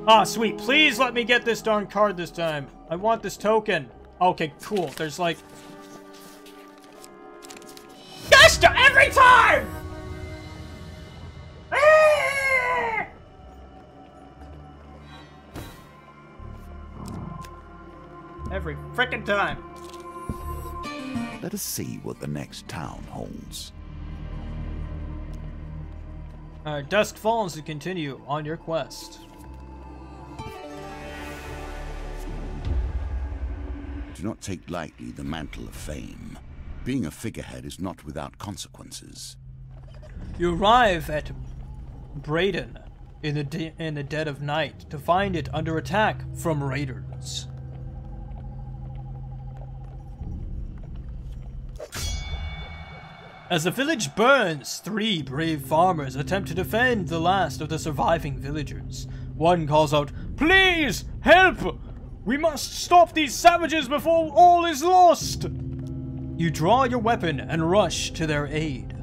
Ah, sweet. Please let me get this darn card this time. I want this token. Okay, cool. There's like... Gosh, every time! Every frickin' time.
Let us see what the next town holds.
Dusk falls to continue on your quest.
Do not take lightly the mantle of fame. Being a figurehead is not without consequences.
You arrive at Braden, in the dead of night to find it under attack from raiders. As the village burns, 3 brave farmers attempt to defend the last of the surviving villagers. One calls out, "Please, help! We must stop these savages before all is lost!" You draw your weapon and rush to their aid.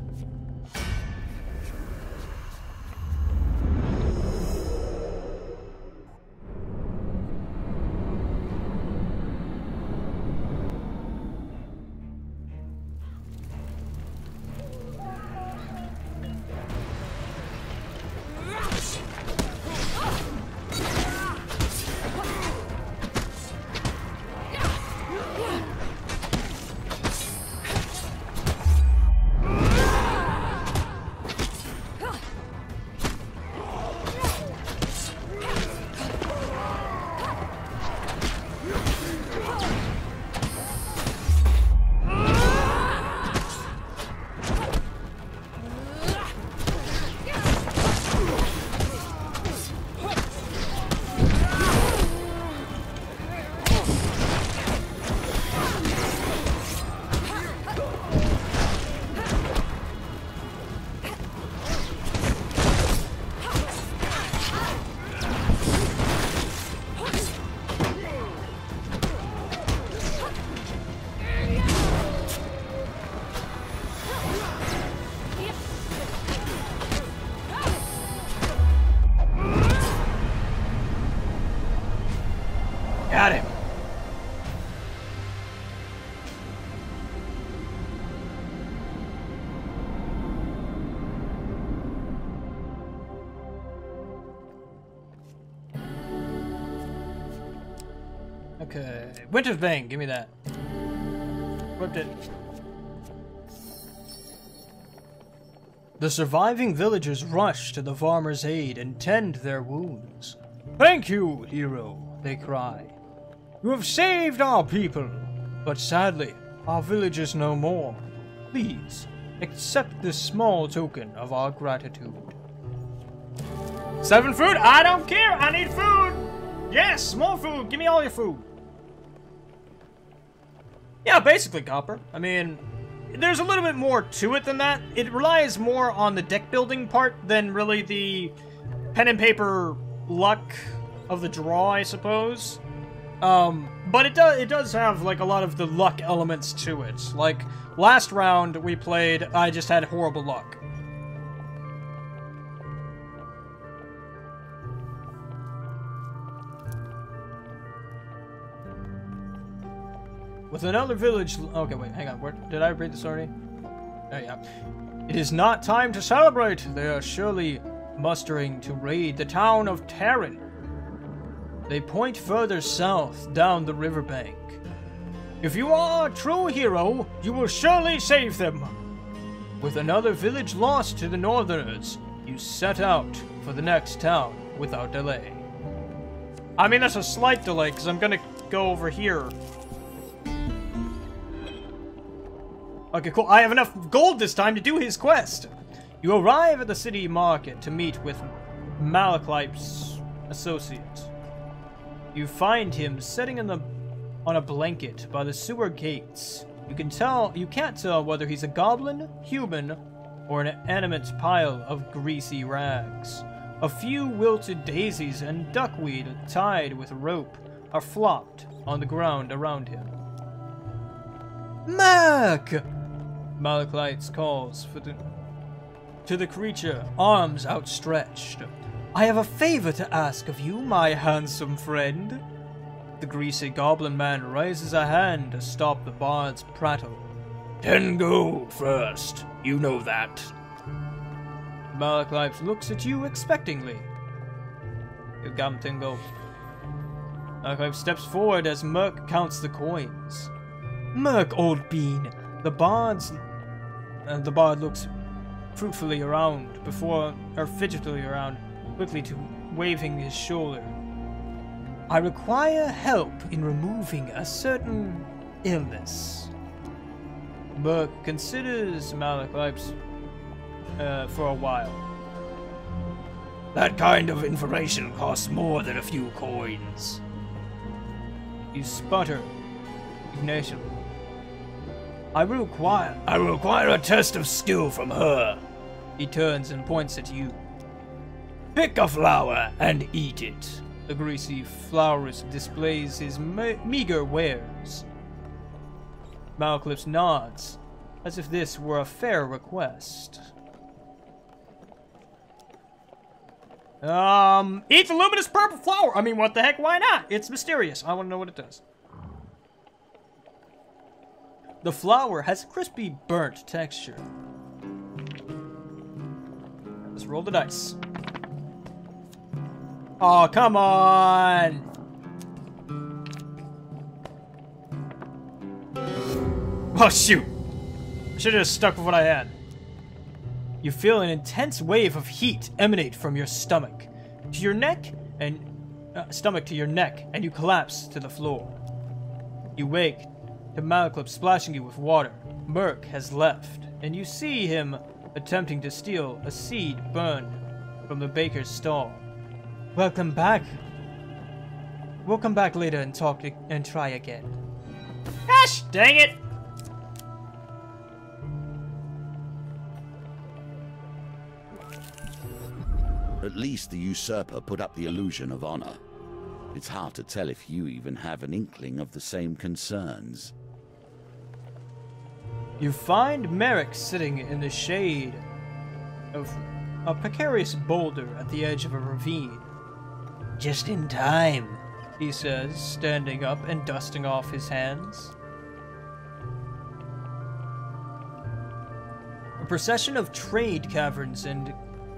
Got him. Okay, Winter's Bane, give me that. Whipped it. The surviving villagers rush to the farmer's aid and tend their wounds. "Thank you, hero," they cry. "You have saved our people, but sadly, our village is no more. Please, accept this small token of our gratitude." 7 food? I don't care! I need food! Yes, more food! Give me all your food! Yeah, basically copper. I mean, there's a little bit more to it than that. It relies more on the deck building part than really the pen and paper luck of the draw, I suppose. But it does have like a lot of the luck elements to it. Like last round we played, I just had horrible luck. With another village... Okay, wait, hang on. Where, did I read this already? Oh, yeah. "It is not time to celebrate. They are surely mustering to raid the town of Terran." They point further south, down the riverbank. "If you are a true hero, you will surely save them." With another village lost to the Northerners, you set out for the next town without delay. I mean, that's a slight delay, because I'm gonna go over here. Okay, cool. I have enough gold this time to do his quest. You arrive at the city market to meet with Malachite's associate. You find him sitting on a blanket by the sewer gates. You can't tell whether he's a goblin, human, or an animate pile of greasy rags. A few wilted daisies and duckweed tied with rope are flopped on the ground around him. "Mac!" Malachite calls to the creature, arms outstretched. "I have a favor to ask of you, my handsome friend." The greasy goblin man raises a hand to stop the bard's prattle.
10 gold first. You know that.
Malachite looks at you expectingly. You got him 10 gold. Malachite steps forward as Merc counts the coins. "Merc, old bean." The bard looks fidgetily around, quickly to waving his shoulder. "I require help in removing a certain illness." Merc considers Malachite for a while.
That kind of information costs more than a few coins.
You sputter. Ignatius. I will require
a test of skill from her.
He turns and points at you.
Pick a flower and eat it.
The greasy florist displays his meager wares. Malclips nods, as if this were a fair request. Eat the luminous purple flower! I mean, what the heck, why not? It's mysterious. I want to know what it does. The flower has a crispy, burnt texture. Let's roll the dice. Oh, come on! Oh, shoot! I should have just stuck with what I had. You feel an intense wave of heat emanate from your stomach to your neck, and and you collapse to the floor. You wake to Malclip splashing you with water. Merc has left, and you see him attempting to steal a seed burned from the baker's stall. Welcome back. We'll come back later and talk and try again. Gosh, dang it!
At least the usurper put up the illusion of honor. It's hard to tell if you even have an inkling of the same concerns.
You find Merrick sitting in the shade of a precarious boulder at the edge of a ravine.
Just in time,
He says, standing up and dusting off his hands. A procession of trade caverns and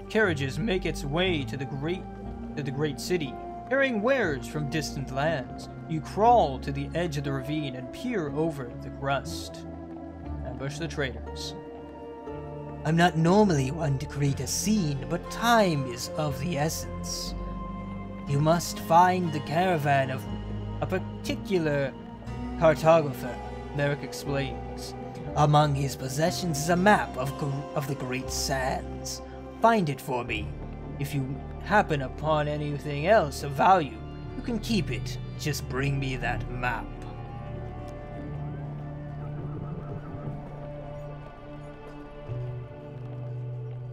carriages make its way to the great city, carrying wares from distant lands. You crawl to the edge of the ravine and peer over the crest. Ambush the traders.
I'm not normally one to create a scene, but time is of the essence. You must find the caravan of a particular cartographer, Merrick explains. Among his possessions is a map of the Great Sands. Find it for me. If you happen upon anything else of value, you can keep it. Just bring me that map.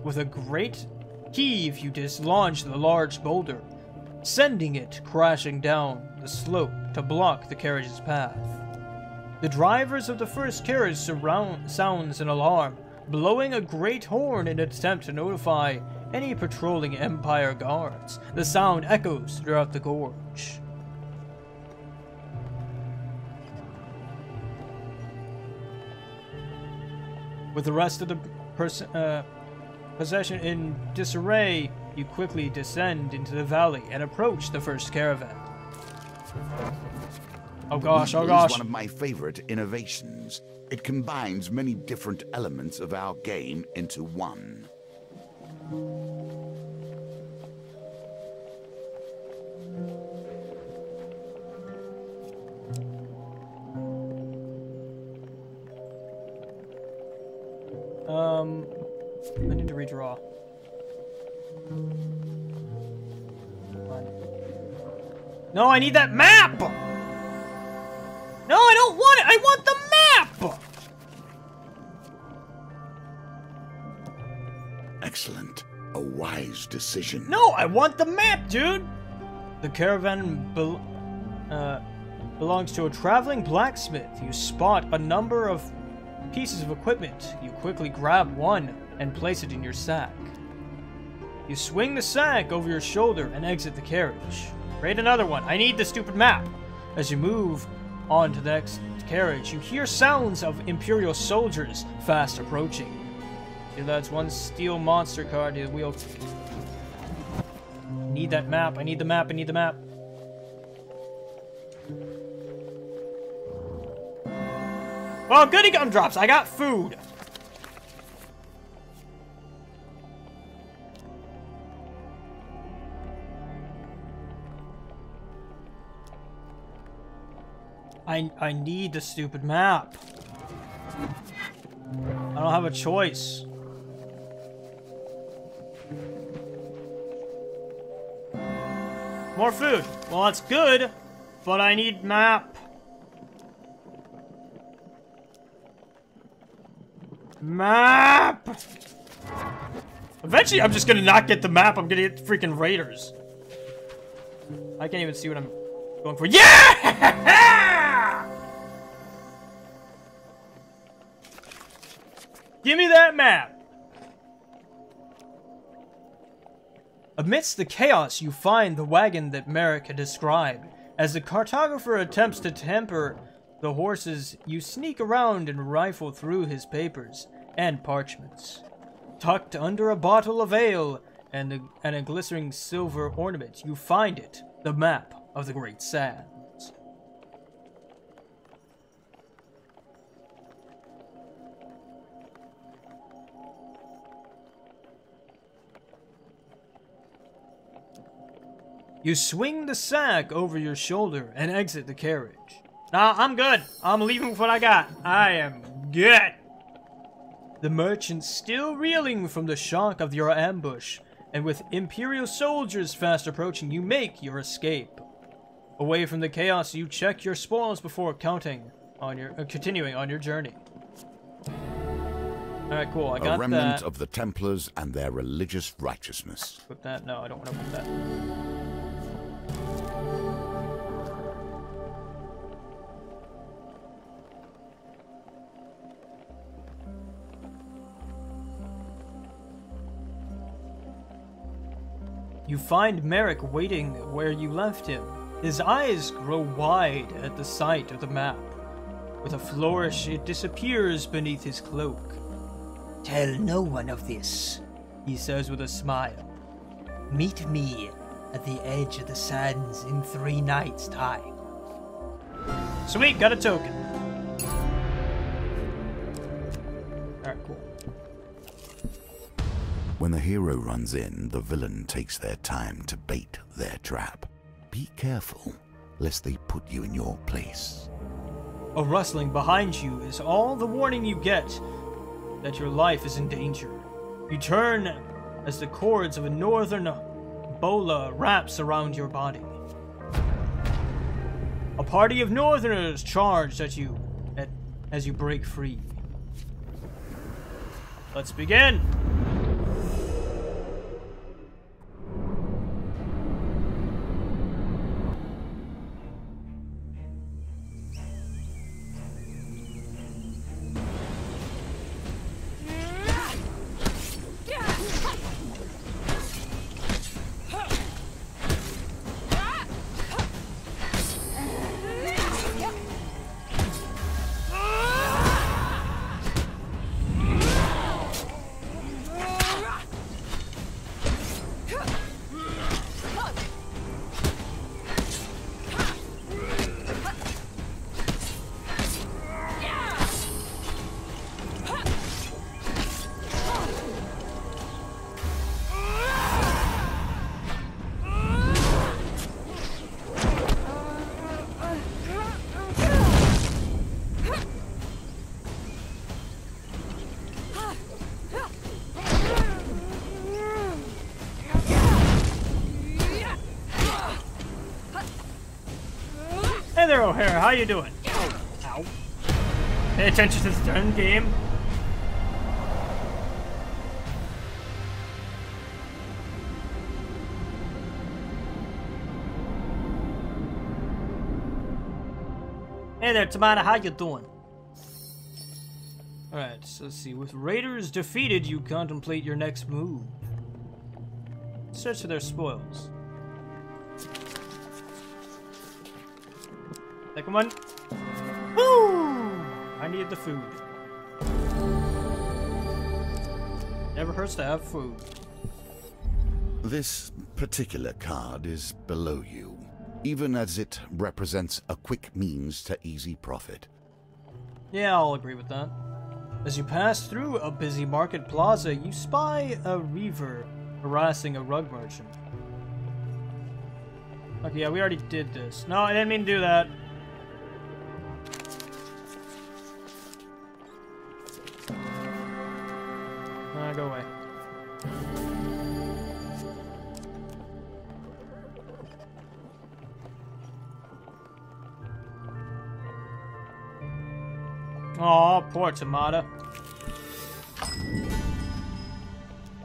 With a great heave, you dislodge the large boulder, sending it crashing down the slope to block the carriage's path. The drivers of the first carriage sounds an alarm, blowing a great horn in an attempt to notify any patrolling Empire guards. The sound echoes throughout the gorge. With the rest of the possession in disarray, you quickly descend into the valley and approach the first caravan. Oh gosh, oh gosh.
One of my favorite innovations. It combines many different elements of our game into one.
I need to redraw. No, I need that map! No, I don't want it! I want the map!
Excellent. A wise decision.
No, I want the map, dude! The caravan belongs to a traveling blacksmith. You spot a number of pieces of equipment. You quickly grab one and place it in your sack. You swing the sack over your shoulder and exit the carriage. Create another one. I need the stupid map. As you move on to the next carriage, you hear sounds of Imperial soldiers fast approaching. That's one steel monster car to the wheel. I need that map. I need the map. I need the map. Well, goody gumdrops. I got food. I need the stupid map. I don't have a choice.
More food. Well, that's good, but I need map. Map! Eventually, I'm just gonna not get the map. I'm gonna get freaking raiders. I can't even see what I'm going for. Yeah! Give me that map. Amidst the chaos, you find the wagon that Merrick had described. As the cartographer attempts to temper the horses, you sneak around and rifle through his papers and parchments. Tucked under a bottle of ale and a glittering silver ornament, you find it, the map of the Great Sands. You swing the sack over your shoulder and exit the carriage. Nah, I'm good. I'm leaving with what I got. I am good. The merchant, still reeling from the shock of your ambush, and with Imperial soldiers fast approaching, you make your escape. Away from the chaos, you check your spoils before continuing on your journey. Alright, cool. I got that.
A remnant of the Templars and their religious righteousness.
Put that. No, I don't want to put that. You find Merrick waiting where you left him. His eyes grow wide at the sight of the map. With a flourish, it disappears beneath his cloak.
Tell no one of this,
He says with a smile.
meet me at the edge of the sands in 3 nights' time.
Sweet, got a token. Alright, cool.
When the hero runs in, the villain takes their time to bait their trap. Be careful, lest they put you in your place.
A rustling behind you is all the warning you get that your life is in danger. You turn as the cords of a northern bola wraps around your body. A party of northerners charged at you as you break free. Let's begin! Hey there, O'Hara, how you doing? Ow. Pay attention to the turn game. Hey there, Tamada, how you doing? Alright, so let's see. With raiders defeated, you contemplate your next move. Search for their spoils. Second one. Woo! I need the food. Never hurts to have food.
This particular card is below you, even as it represents a quick means to easy profit.
Yeah, I'll agree with that. As you pass through a busy market plaza, you spy a reaver harassing a rug merchant. Okay, yeah, we already did this. No, I didn't mean to do that. Go away. Aw, poor Tomato.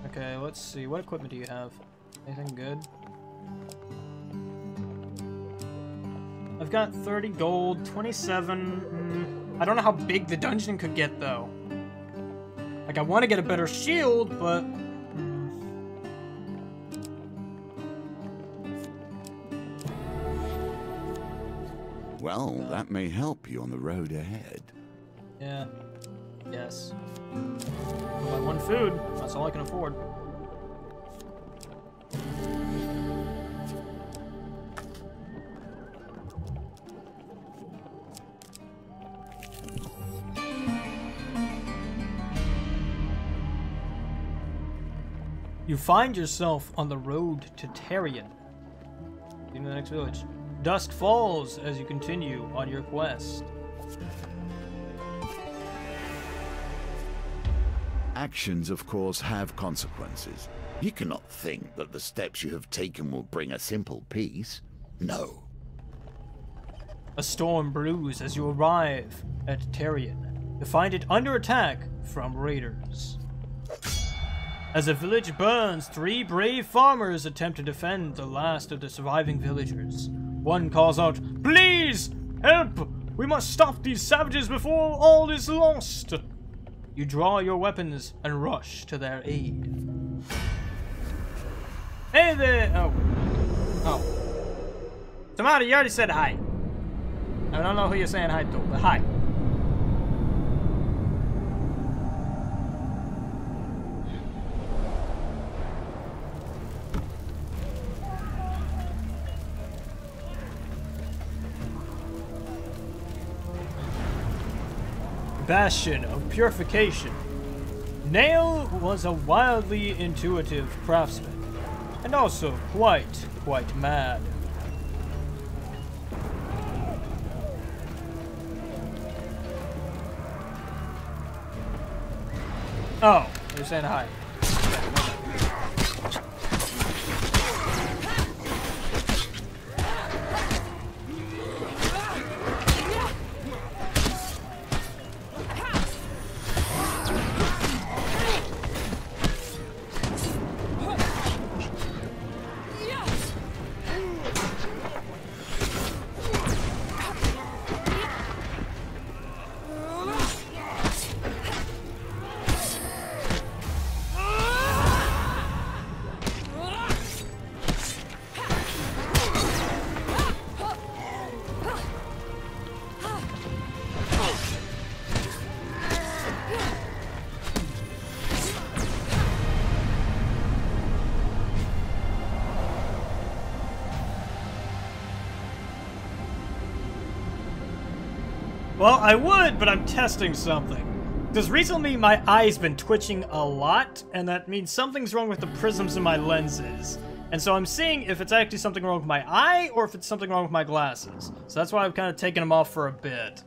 Okay, let's see. What equipment do you have? Anything good? I've got 30 gold, 27... I don't know how big the dungeon could get, though. Like, I want to get a better shield, but...
Well, that may help you on the road ahead.
Yeah. Yes. Buy one food. That's all I can afford. You find yourself on the road to Tarion. In the next village. Dusk falls as you continue on your quest.
Actions, of course, have consequences. You cannot think that the steps you have taken will bring a simple peace. No.
A storm brews as you arrive at Tarion. You find it under attack from raiders. As the village burns, 3 brave farmers attempt to defend the last of the surviving villagers. One calls out, "Please! Help! We must stop these savages before all is lost!" You draw your weapons and rush to their aid. Hey there! Oh. Tomato, you already said hi. I don't know who you're saying hi to, but hi. Bastion of Purification. Nail was a wildly intuitive craftsman, and also quite mad. Oh, you're saying hi. Well, I would, but I'm testing something. Because recently my eye's been twitching a lot, and that means something's wrong with the prisms in my lenses. And so I'm seeing if it's actually something wrong with my eye, or if it's something wrong with my glasses. So that's why I've kind of taken them off for a bit.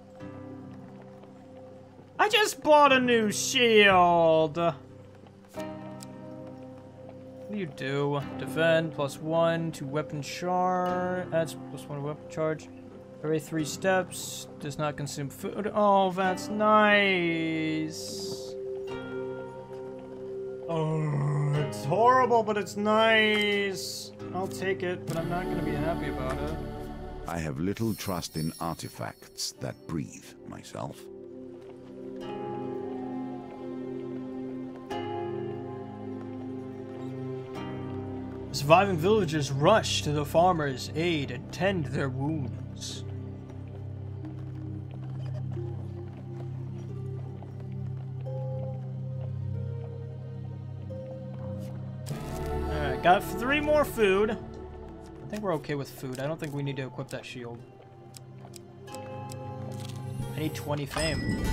I just bought a new shield! What do you do? Defend, +1 to weapon charge. Adds +1 to weapon charge. Every 3 steps, does not consume food. Oh, that's nice. Oh, it's horrible, but it's nice. I'll take it, but I'm not going to be happy about it.
I have little trust in artifacts that breathe, myself.
Surviving villagers rush to the farmers' aid and tend their wounds. Alright, got 3 more food. I think we're okay with food. I don't think we need to equip that shield. I need 20 fame.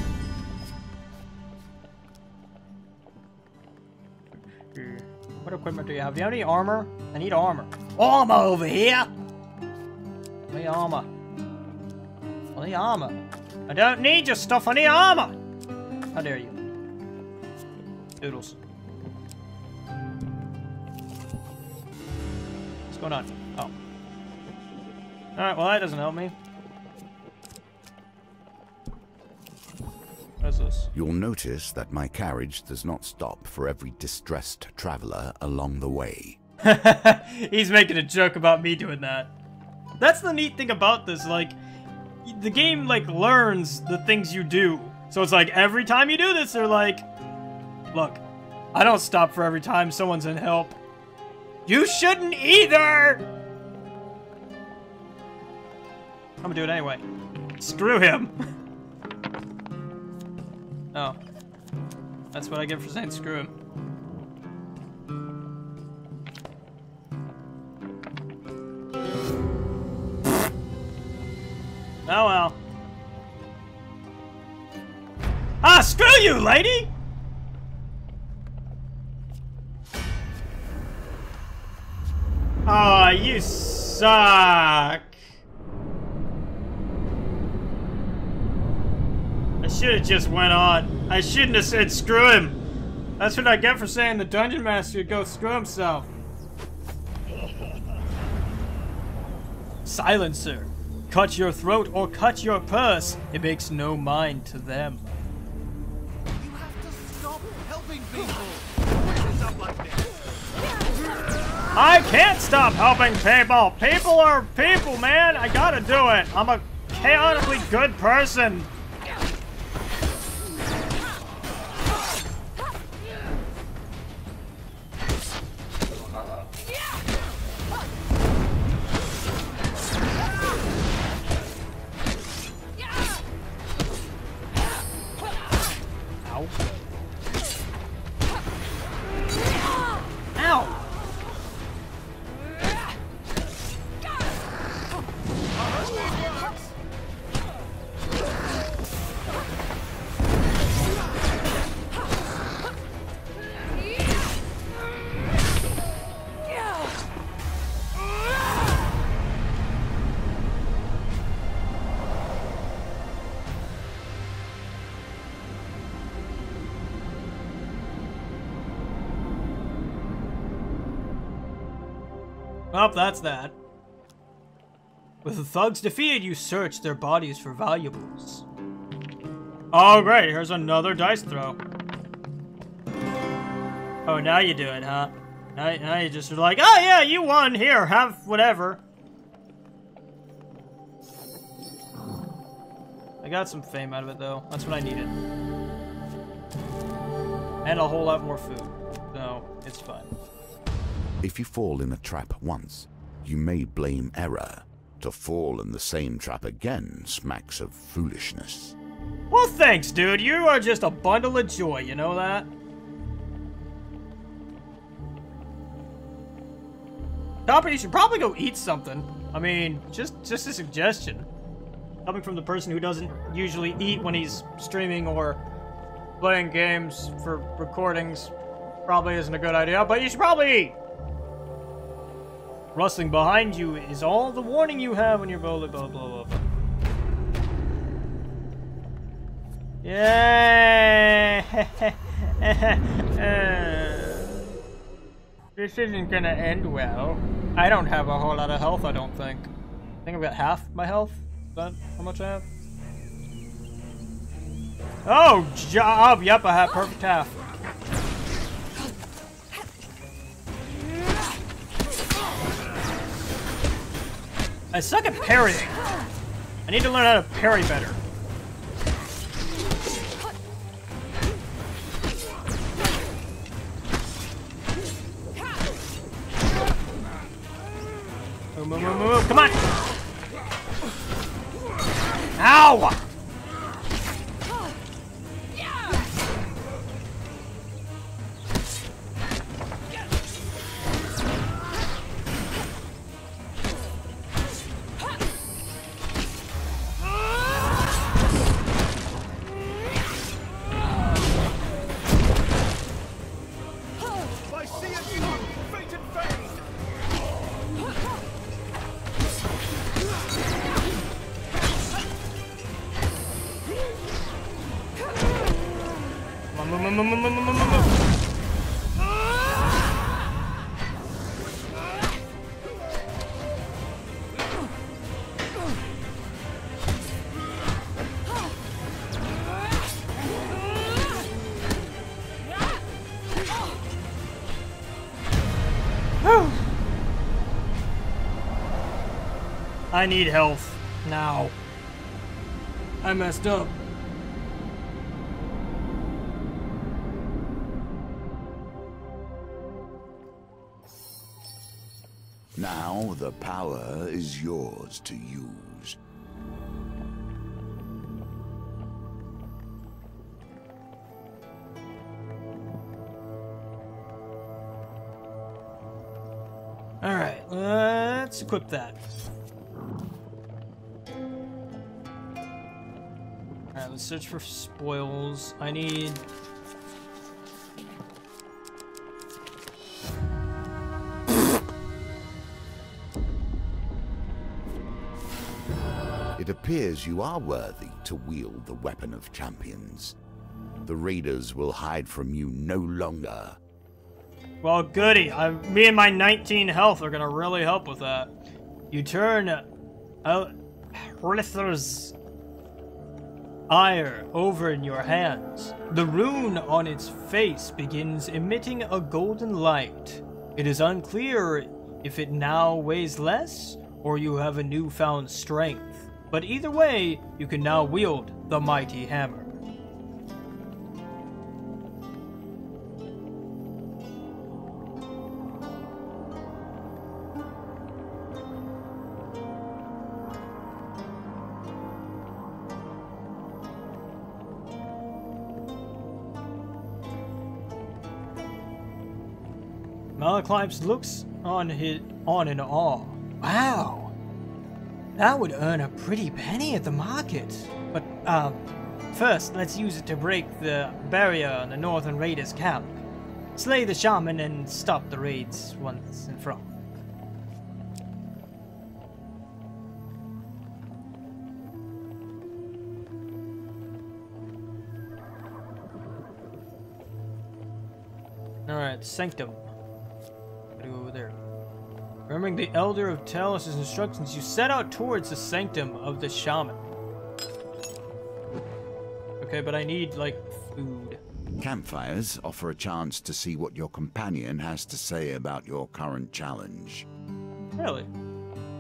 What equipment do you have? Do you have any armor? I need armor. Armor over here! I need armor. I need armor. I don't need your stuff, I need armor! How dare you? Doodles. What's going on? Oh. Alright, well that doesn't help me. was.
You'll notice that my carriage does not stop for every distressed traveler along the way.
He's making a joke about me doing that. That's the neat thing about this, like, the game, like, learns the things you do. So it's like, every time you do this, they're like, look, I don't stop for every time someone's in help. You shouldn't either! I'm gonna do it anyway. Screw him. Oh. That's what I get for saying screw him. Oh well. Ah, screw you, lady! Oh, you suck. I should have just went on. I shouldn't have said screw him. That's what I get for saying the Dungeon Master would go screw himself. Silencer. Cut your throat or cut your purse. It makes no mind to them.
You have to stop helping people. What is up like this?
I can't stop helping people. People are people, man. I gotta do it. I'm a chaotically good person. Well, that's that. With the thugs defeated, you search their bodies for valuables. Oh, great. Here's another dice throw. Oh, now you do it, huh? Now you just are like, oh, yeah, you won. Here, have whatever. I got some fame out of it, though. That's what I needed. And a whole lot more food. So, it's fine.
If you fall in a trap once, you may blame error. To fall in the same trap again smacks of foolishness.
Well, thanks, dude. You are just a bundle of joy, you know that? Topper, you should probably go eat something. I mean, just a suggestion. Coming from the person who doesn't usually eat when he's streaming or playing games for recordings probably isn't a good idea, but you should probably eat. Rustling behind you is all the warning you have when you're blah blah blah blah blah. Yeah. This isn't gonna end well. I don't have a whole lot of health, I don't think. I think I've got half my health. Is that how much I have? Oh, job! Yep, I have perfect half. I suck at parrying. I need to learn how to parry better. Move, come on! Ow!
I see a new fate and fade.
Move. I need health now. I messed up.
Now the power is yours to use.
Alright, let's equip that. Alright, let's search for spoils. I need...
It appears you are worthy to wield the weapon of champions. The raiders will hide from you no longer.
Well, goody. Me and my 19 health are gonna really help with that. You turn Rither's ire over in your hands. The rune on its face begins emitting a golden light. It is unclear if it now weighs less or you have a newfound strength. But either way, you can now wield the mighty hammer. Malachlypse looks on in awe. Wow! That would earn a pretty penny at the market. But, first, let's use it to break the barrier on the northern raiders' camp. Slay the shaman and stop the raids once and for all. Alright, Sanctum. Gotta go over there. Remembering the Elder of Talos' instructions, you set out towards the Sanctum of the Shaman. Okay, but I need, like, food.
Campfires offer a chance to see what your companion has to say about your current challenge.
Really?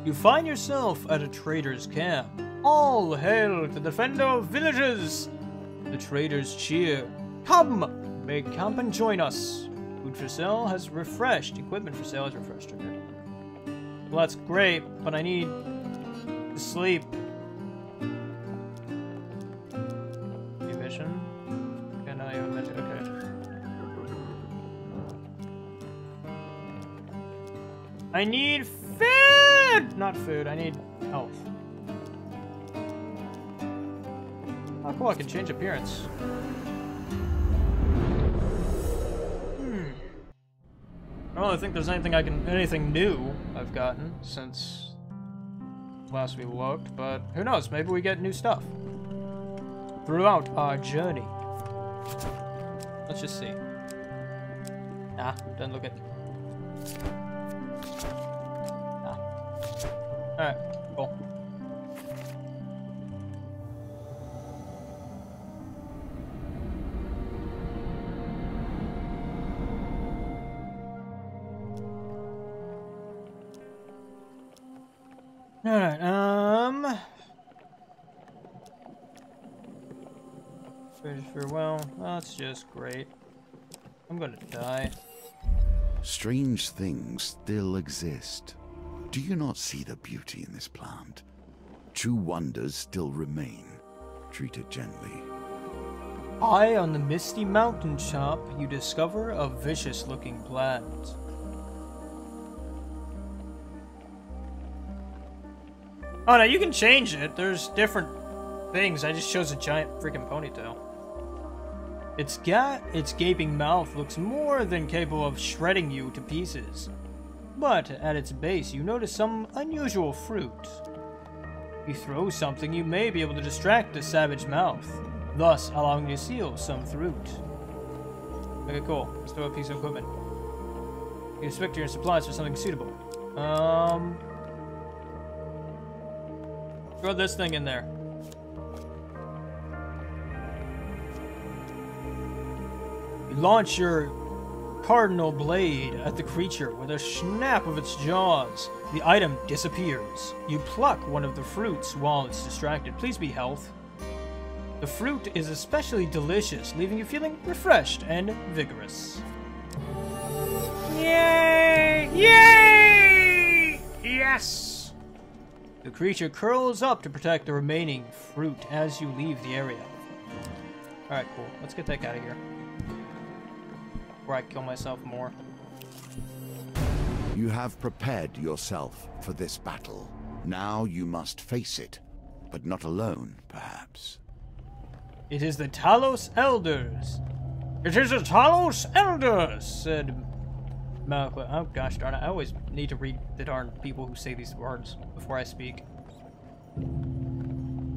You find yourself at a trader's camp. All hail to the defender of villages! The traders cheer. Come! Make camp and join us. Food for sale has refreshed. Equipment for sale has refreshed. Okay. Well, that's great, but I need to sleep. New mission? Okay, no, you haven't mentioned. Okay. I need food! Not food, I need health. Oh, cool, I can change appearance. I don't really think there's anything new I've gotten since last we looked, but who knows, maybe we get new stuff throughout our journey. Let's just see. Nah, doesn't look it. Nah. Alright, cool. Alright, farewell. That's just great. I'm gonna die.
Strange things still exist. Do you not see the beauty in this plant? True wonders still remain. Treat it gently.
High on the misty mountain top, you discover a vicious-looking plant. Oh no, you can change it. There's different things. I just chose a giant freaking ponytail. Its gaping mouth looks more than capable of shredding you to pieces. But at its base, you notice some unusual fruit. If you throw something, you may be able to distract the savage mouth, thus allowing you to steal some fruit. Okay, cool. Let's throw a piece of equipment. You inspect your supplies for something suitable. Throw this thing in there. You launch your
cardinal blade at the creature with a snap of its jaws. The item disappears. You pluck one of the fruits while it's distracted. Please be health. The fruit is especially delicious, leaving you feeling refreshed and vigorous. Yay! Yay! Yes! The creature curls up to protect the remaining fruit as you leave the area. Alright, cool. Let's get that guy out of here. Before I kill myself more.
You have prepared yourself for this battle. Now you must face it, but not alone, perhaps.
It is the Talos Elders. It is the Talos Elders, said Malcolm. Oh gosh darn it, I always need to read the darn people who say these words before I speak.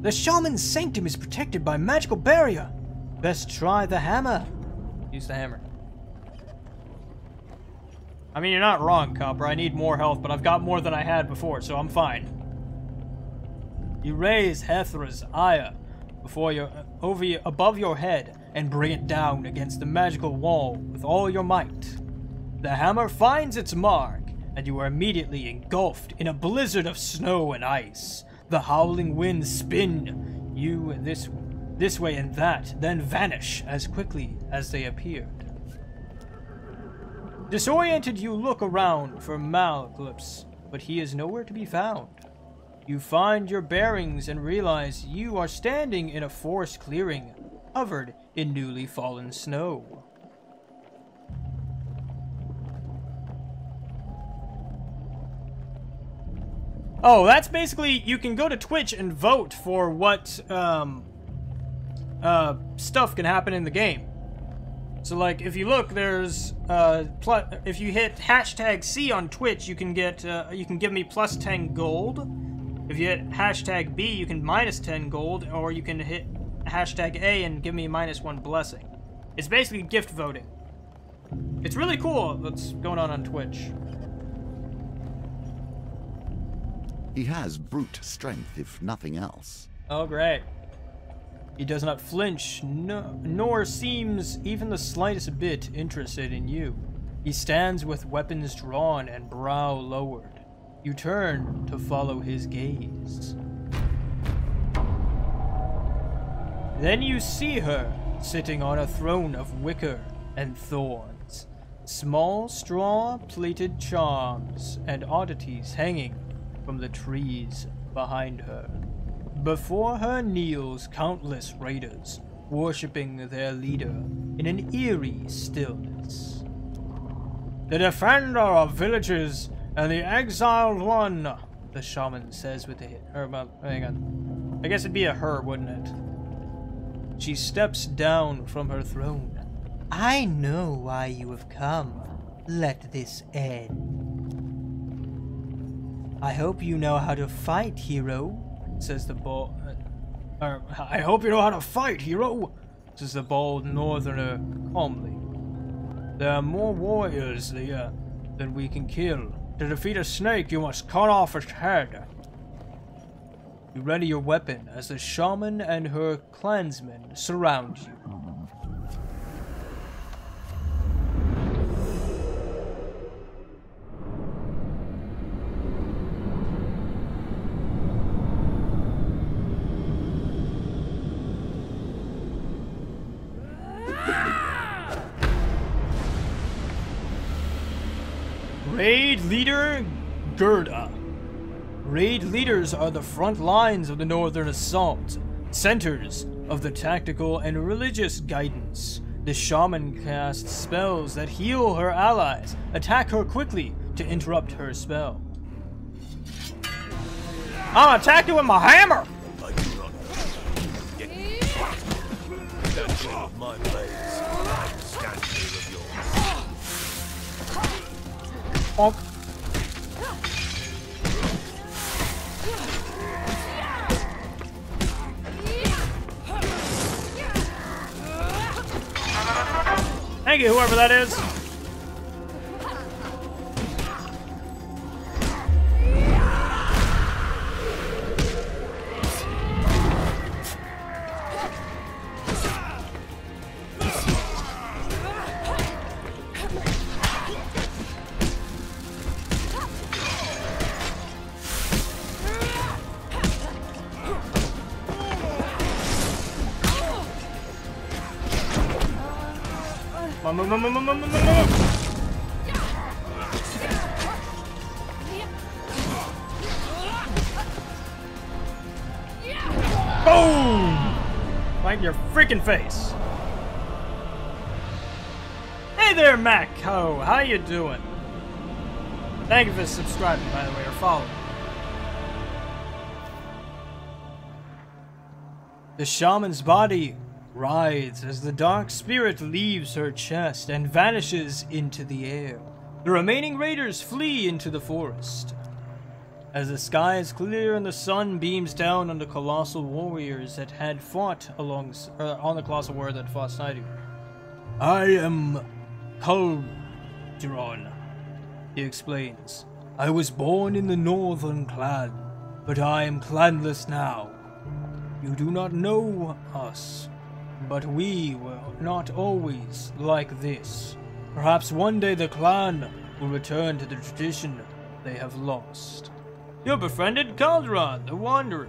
The shaman's sanctum is protected by magical barrier. Best try the hammer. Use the hammer. I mean, you're not wrong, Copper. I need more health, but I've got more than I had before, so I'm fine. You raise Hethra's ire above your head and bring it down against the magical wall with all your might. The hammer finds its mark, and you are immediately engulfed in a blizzard of snow and ice. The howling winds spin you this way and that, then vanish as quickly as they appeared. Disoriented, you look around for Malclips, but he is nowhere to be found. You find your bearings and realize you are standing in a forest clearing, covered in newly fallen snow. Oh, that's basically, you can go to Twitch and vote for what stuff can happen in the game. So like, if you look, there's if you hit hashtag C on Twitch, you can get you can give me plus 10 gold. If you hit hashtag B, you can minus 10 gold, or you can hit hashtag A and give me minus 1 blessing. It's basically gift voting. It's really cool what's going on Twitch.
He has brute strength, if nothing else.
Oh, great. He does not flinch, nor seems even the slightest bit interested in you. He stands with weapons drawn and brow lowered. You turn to follow his gaze. Then you see her, sitting on a throne of wicker and thorns. Small straw-plated charms and oddities hanging from the trees behind her. Before her kneels countless raiders, worshipping their leader in an eerie stillness. The defender of villages and the exiled one, the shaman says with a hit. Hang on. I guess it'd be a her, wouldn't it? She steps down from her throne. I know why you have come. Let this end. I hope you know how to fight, hero, says the bald... I hope you know how to fight, hero, says the bald northerner calmly. There are more warriors here than we can kill. To defeat a snake, you must cut off its head. You ready your weapon as the shaman and her clansmen surround you. Raid Leader Gerda. Raid leaders are the front lines of the Northern Assault, centers of the tactical and religious guidance. The shaman casts spells that heal her allies, attack her quickly to interrupt her spell. I'm attacking with my hammer!
My blades, scantily of yours.
Bonk. Thank you, whoever that is.
Come on, move. Boom! Right in your freaking face. Hey there, Mac Ho. How you doing? Thank you for subscribing, by the way, or following. The shaman's body writhes as the dark spirit leaves her chest and vanishes into the air. The remaining raiders flee into the forest. As the sky is clear and the sun beams down on the colossal warriors that had fought on the colossal warrior that fought Snyder. I am Calderon, he explains. I was born in the northern clan, but I am clanless now. You do not know us, but we were not always like this. Perhaps one day the clan will return to the tradition they have lost. You befriended Calderon, the Wanderer.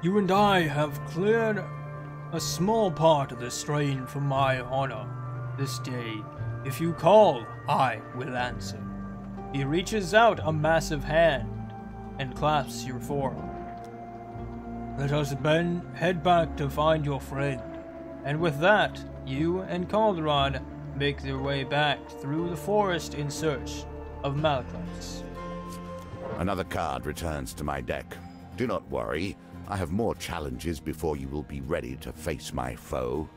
You and I have cleared a small part of the strain for my honor this day. If you call, I will answer. He reaches out a massive hand and clasps your forearm. Let us head back to find your friend. And with that, you and Calderon make their way back through the forest in search of Malachite.
Another card returns to my deck. Do not worry, I have more challenges before you will be ready to face my foe.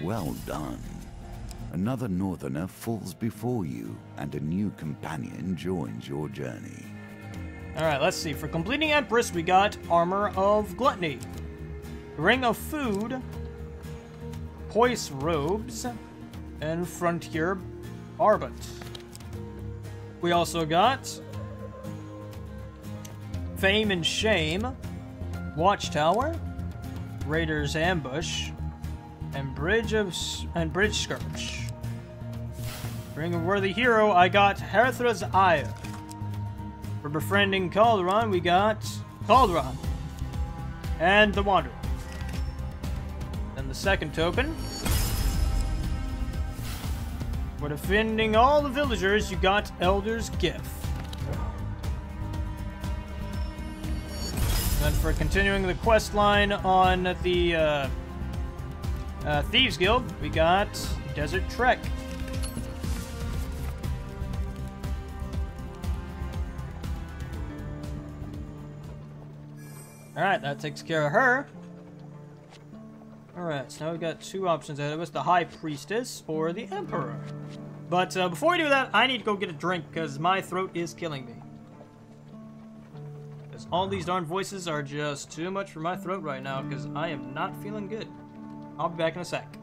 Well done. Another northerner falls before you, and a new companion joins your journey.
Alright, let's see. For completing Empress, we got Armor of Gluttony, Ring of Food, Poise Robes, and Frontier Barbant. We also got Fame and Shame, Watchtower, Raider's Ambush, and Bridge Skirmish. Ring of Worthy Hero, I got Herthra's Ire. For befriending Calderon, we got Calderon and the Wanderer. Then the second token. For defending all the villagers, you got Elder's Gift. And for continuing the quest line on the Thieves Guild, we got Desert Trek. Alright, that takes care of her. Alright, so now we've got two options ahead of us, the High Priestess or the Emperor. But before we do that, I need to go get a drink because my throat is killing me. Because all these darn voices are just too much for my throat right now because I am not feeling good. I'll be back in a sec.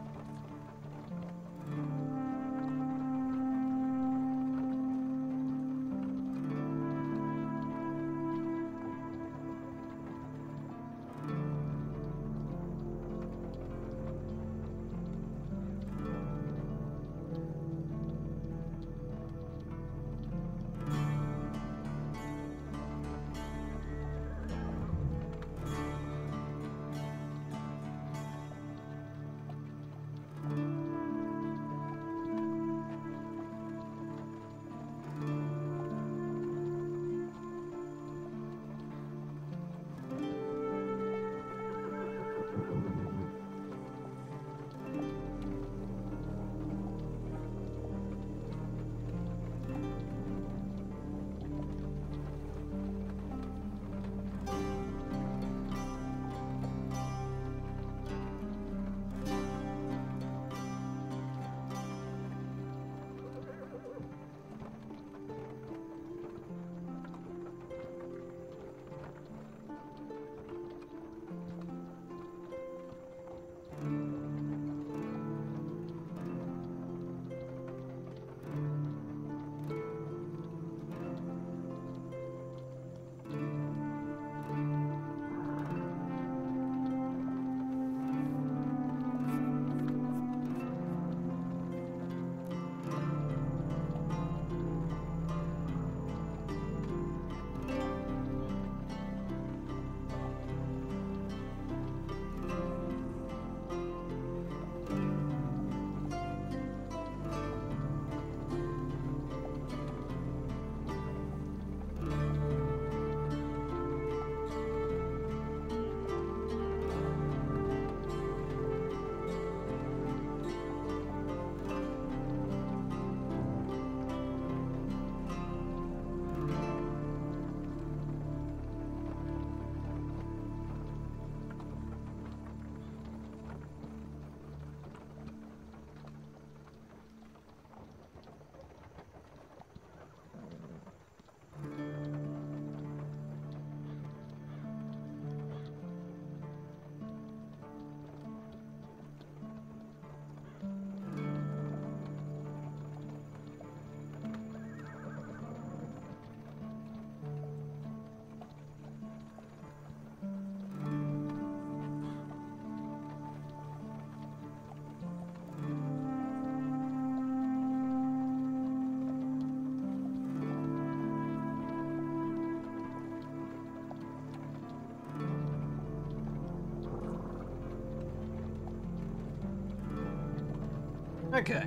Okay.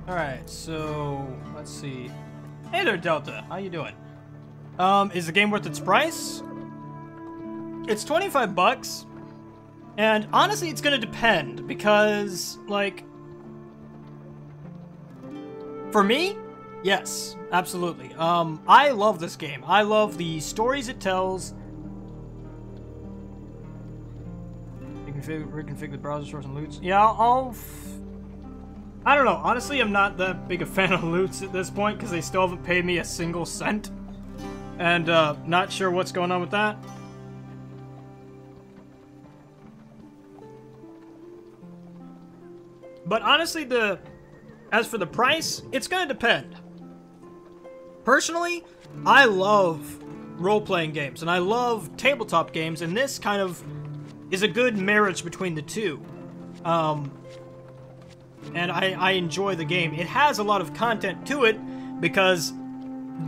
Alright, so let's see. Hey there, Delta. How you doing? Is the game worth its price? It's 25 bucks. And honestly, it's gonna depend because, like, for me, yes, absolutely. I love this game. I love the stories it tells. You can reconfigure the browser source and loots. Yeah, I don't know. Honestly, I'm not that big a fan of loots at this point because they still haven't paid me a single cent. And, not sure what's going on with that. But honestly, as for the price, it's gonna depend. Personally, I love role-playing games, and I love tabletop games, and this kind of is a good marriage between the two. And I enjoy the game. It has a lot of content to it, because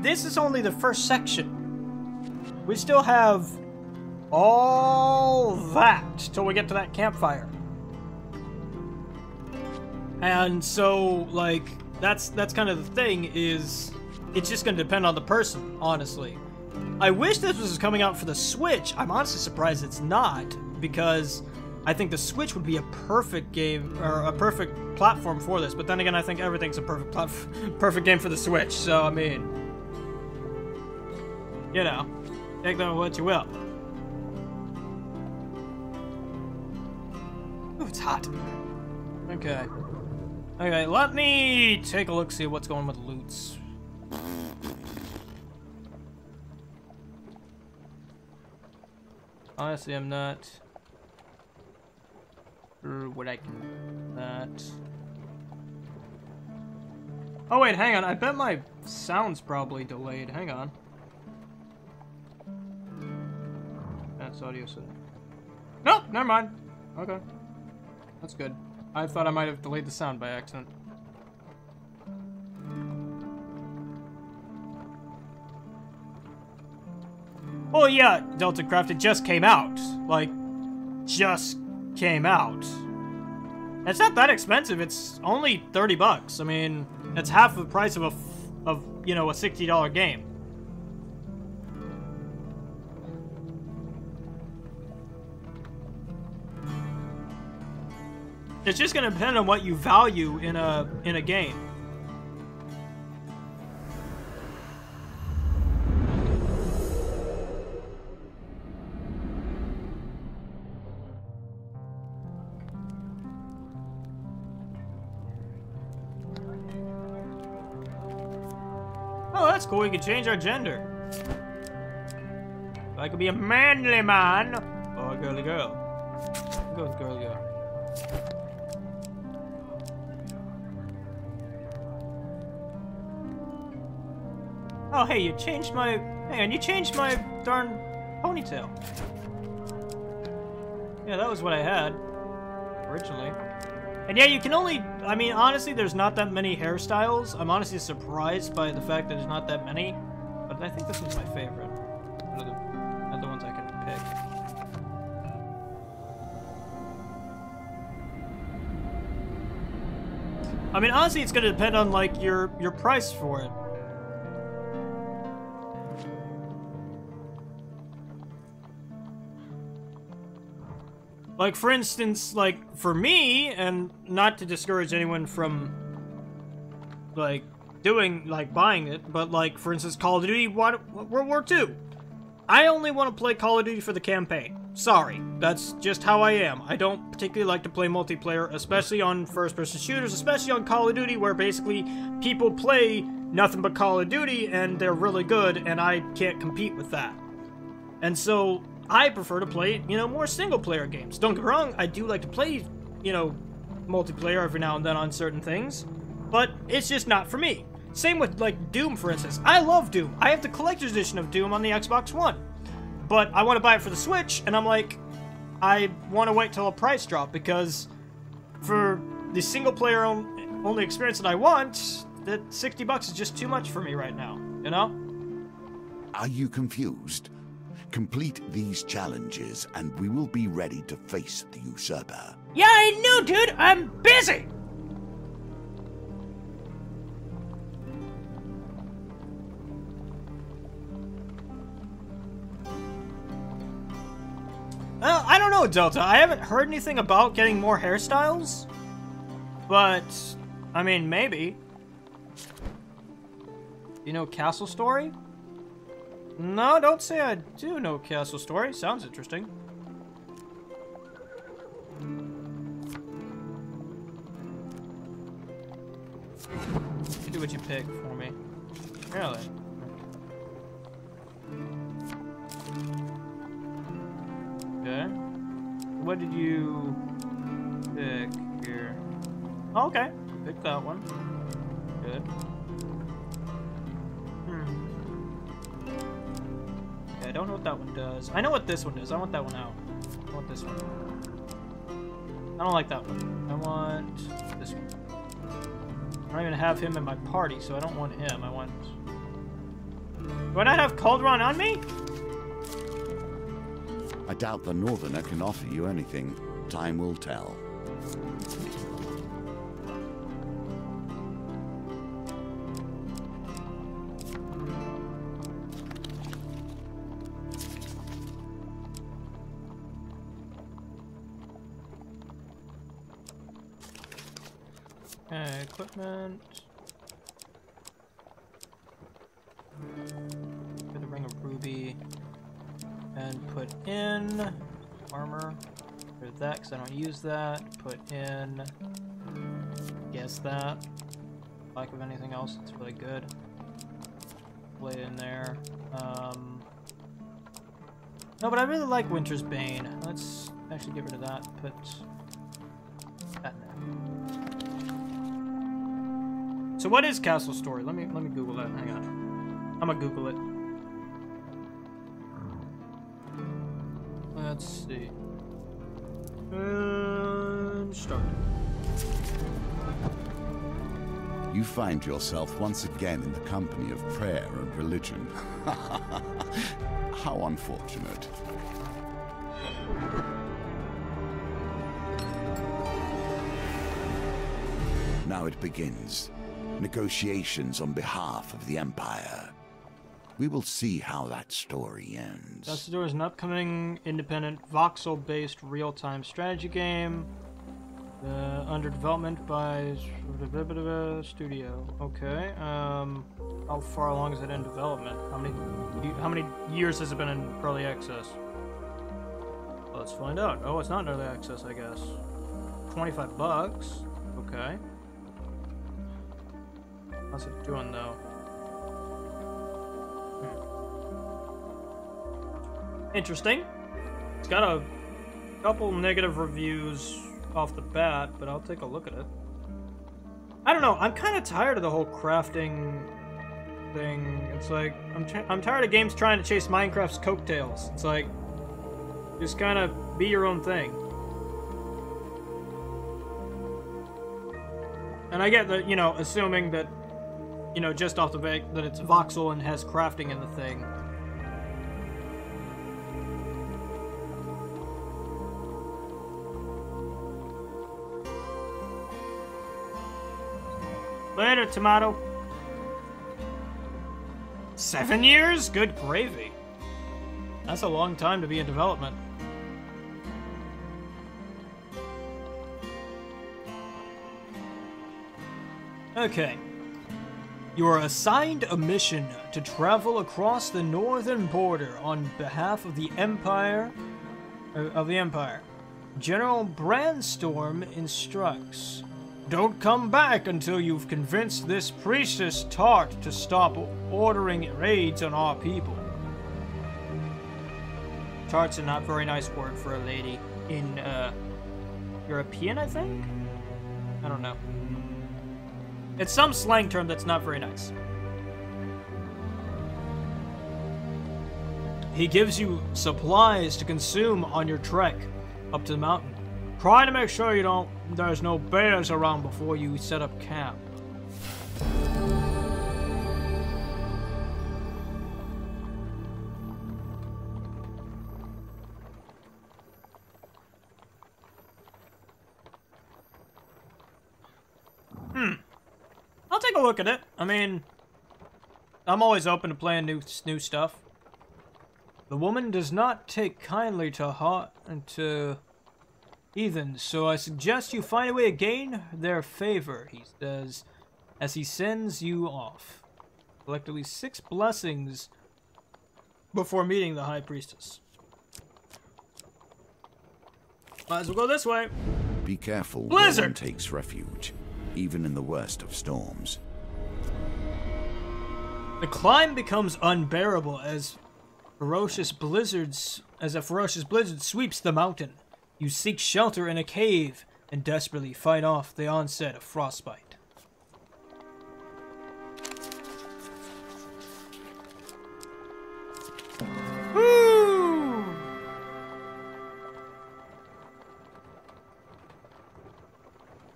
this is only the first section. We still have all that till we get to that campfire. And so, like, that's kind of the thing, is it's just going to depend on the person, honestly. I wish this was coming out for the Switch. I'm honestly surprised it's not, because I think the Switch would be a perfect game, or a perfect platform for this. But then again, I think everything's a perfect game for the Switch, so, I mean, you know, take that with what you will. Ooh, it's hot. Okay. Okay, let me take a look, see what's going on with loots. Honestly, I'm not sure what I can do that. Oh wait, hang on. I bet my sound's probably delayed. Hang on. That's audio setting. Nope, never mind. Okay. That's good. I thought I might have delayed the sound by accident. Oh yeah, Delta Craft, it just came out. Like, just came out. It's not that expensive, it's only 30 bucks. I mean, it's half the price of you know, a $60 game. It's just gonna depend on what you value in a game. Oh, that's cool. We can change our gender. I could be a manly man or a girly girl. I'll go with girly girl. Oh, hey, you changed my... Hang on, you changed my darn ponytail. Yeah, that was what I had originally. And yeah, you can only... I mean, honestly, there's not that many hairstyles. I'm honestly surprised by the fact that there's not that many. But I think this one's my favorite. One of the other ones I can pick. I mean, honestly, it's gonna depend on, like, your price for it. Like, for instance, like, for me, and not to discourage anyone from, like, buying it, but, like, for instance, Call of Duty World War II. I only want to play Call of Duty for the campaign. Sorry, that's just how I am. I don't particularly like to play multiplayer, especially on first-person shooters, especially on Call of Duty, where basically people play nothing but Call of Duty, and they're really good, and I can't compete with that. And so I prefer to play, you know, more single-player games. Don't get me wrong, I do like to play, you know, multiplayer every now and then on certain things, but it's just not for me. Same with, like, Doom, for instance. I love Doom. I have the collector's edition of Doom on the Xbox One, but I want to buy it for the Switch, and I'm like, I want to wait till a price drop, because for the single-player only experience that I want, that 60 bucks is just too much for me right now, you know?
Are you confused? Complete these challenges, and we will be ready to face the usurper.
Yeah, I know, dude. I'm busy.
I don't know, Delta. I haven't heard anything about getting more hairstyles. But, I mean, maybe. You know Castle Story? No, don't say I do know Castle Story. Sounds interesting. You do what you pick for me. Really? Okay. What did you pick here? Oh, okay. Pick that one. Good. Okay, I don't know what that one does. I know what this one does. I want that one out. I want this one. I don't like that one. I want this one. I don't even have him in my party, so I don't want him. I want... Do I not have Cauldron on me?
I doubt the Northerner can offer you anything. Time will tell.
Equipment. Gonna bring a ruby and put in armor for that because I don't use that. Put in, guess that. Lack of anything else, it's really good. Play it in there. No, but I really like Winter's Bane. Let's actually get rid of that. Put that in there. So what is Castle Story? Let me Google that. Hang on. I'm gonna Google it. Let's see. Start.
You find yourself once again in the company of prayer and religion. How unfortunate. Now it begins. Negotiations on behalf of the Empire. We will see how that story ends.
Castle Story is an upcoming independent voxel-based real-time strategy game under development by studio. Okay. How far along is it in development? How many years has it been in early access? Well, let's find out. Oh, it's not in early access, I guess. $25. Okay. How's it doing though? Interesting. It's got a couple negative reviews off the bat, but I'll take a look at it. I don't know. I'm kind of tired of the whole crafting thing. It's like I'm tired of games trying to chase Minecraft's coattails. It's like just kind of be your own thing. And I get that, you know, assuming that, you know, just off the bat that it's voxel and has crafting in the thing. Later, tomato. 7 years? Good gravy. That's a long time to be in development. Okay. You are assigned a mission to travel across the northern border on behalf of the Empire. General Brandstorm instructs. Don't come back until you've convinced this priestess Tart to stop ordering raids on our people. Tart's a not very nice word for a lady in, European, I think? I don't know. It's some slang term that's not very nice. He gives you supplies to consume on your trek up to the mountain. Try to make sure there's no bears around before you set up camp. take a look at it. I mean, I'm always open to playing new stuff. The woman does not take kindly to heathens, so I suggest you find a way to gain their favor, he says, as he sends you off. Collect at least 6 blessings before meeting the High Priestess. Might as well go this way.
Be careful
Blizzard!
where one takes refuge, even in the worst of storms.
The climb becomes unbearable as a ferocious blizzard sweeps the mountain. You seek shelter in a cave and desperately fight off the onset of frostbite. Woo!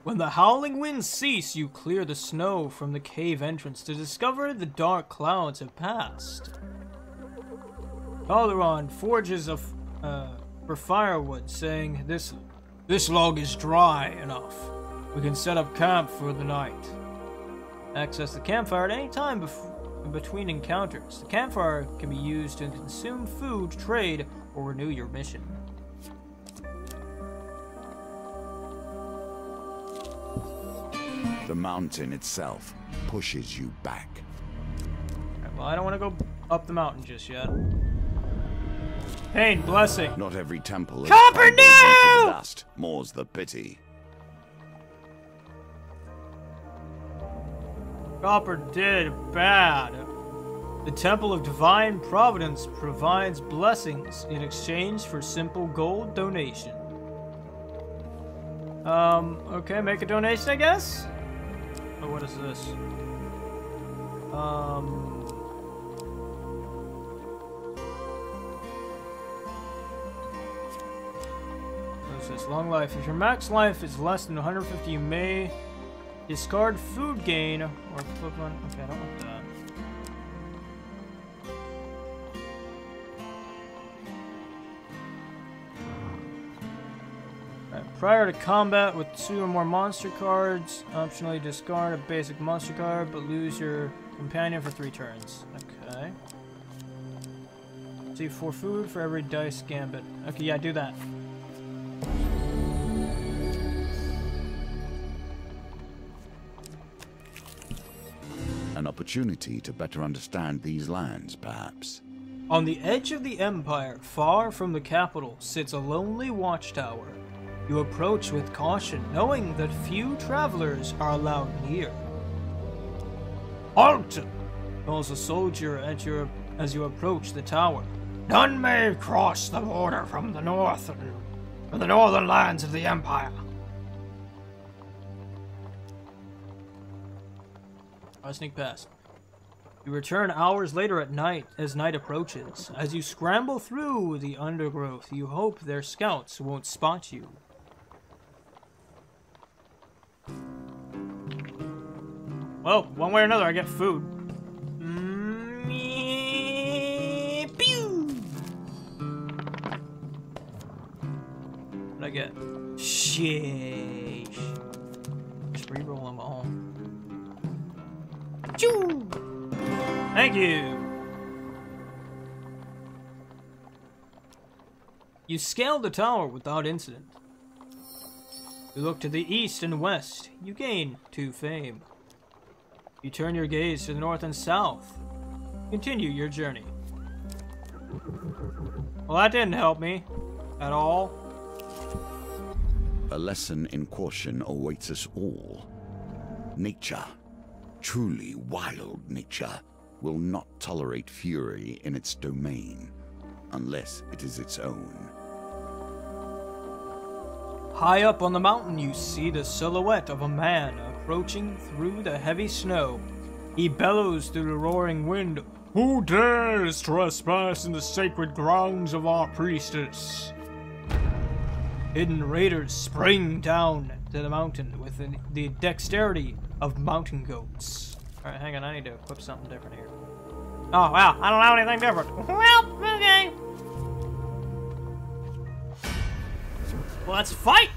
When the howling winds cease, you clear the snow from the cave entrance to discover the dark clouds have passed. Calderon forges for firewood, saying, This log is dry enough. We can set up camp for the night. Access the campfire at any time between encounters. The campfire can be used to consume food, trade, or renew your mission.
The mountain itself pushes you back.
Right, well, I don't want to go up the mountain just yet. Pain, blessing.
Not every temple is
Copper,
crumbled
no!
into the dust. More's the pity.
Copper did bad. The Temple of Divine Providence provides blessings in exchange for simple gold donation. Okay, make a donation, I guess? Oh, what is this? What is this? Long life. If your max life is less than 150, you may discard food gain or equivalent. Okay, I don't want that. Prior to combat with 2 or more monster cards, optionally discard a basic monster card, but lose your companion for 3 turns. Okay. See 4 food for every dice gambit. Okay, yeah, do that.
An opportunity to better understand these lands, perhaps.
On the edge of the Empire, far from the capital, sits a lonely watchtower. You approach with caution, knowing that few travelers are allowed near. "Halt!" calls a soldier as you approach the tower. "None may cross the border from the north from the northern lands of the Empire." I sneak past. You return hours later at night as night approaches. As you scramble through the undergrowth, you hope their scouts won't spot you. Well, one way or another, I get food. Pew! What'd I get? Sheesh. Just reroll them all. Choo! Thank you! You scaled the tower without incident. You look to the east and west. You gain 2 fame. You turn your gaze to the north and south. Continue your journey. Well, that didn't help me. At all.
A lesson in caution awaits us all. Nature, truly wild nature, will not tolerate fury in its domain, unless it is its own.
High up on the mountain, you see the silhouette of a man approaching through the heavy snow. He bellows through the roaring wind, "Who dares trespass in the sacred grounds of our priestess?" Hidden raiders spring down to the mountain with the dexterity of mountain goats. Alright, hang on, I need to equip something different here. Oh, wow, I don't have anything different. Well, okay. Let's fight!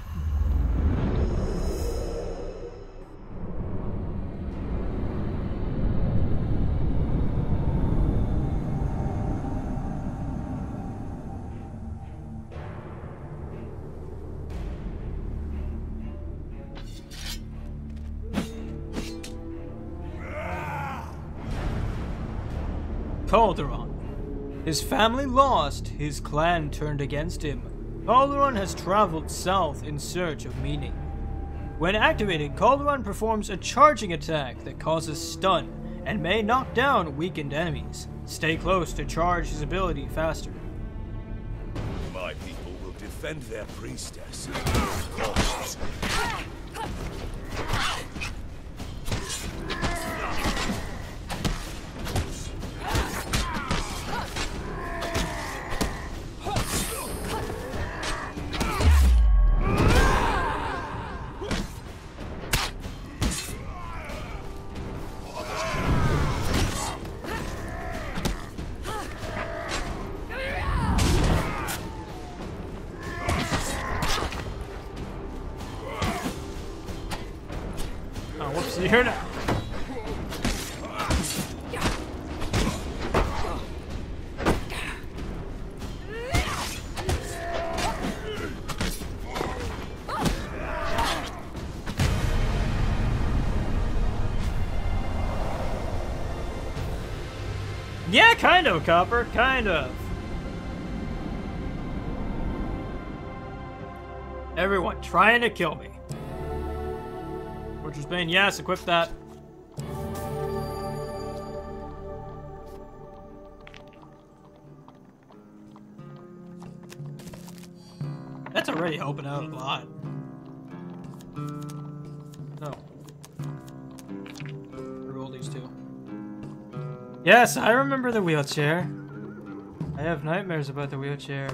Calderon. His family lost, his clan turned against him. Calderon has traveled south in search of meaning. When activated, Calderon performs a charging attack that causes stun and may knock down weakened enemies. Stay close to charge his ability faster.
My people will defend their priestess.
Here now. Yeah, kind of, Copper, kind of. Everyone trying to kill me. Fortress Bane, yes, equip that. That's already helping out a lot. No. Roll these two. Yes, I remember the wheelchair. I have nightmares about the wheelchair.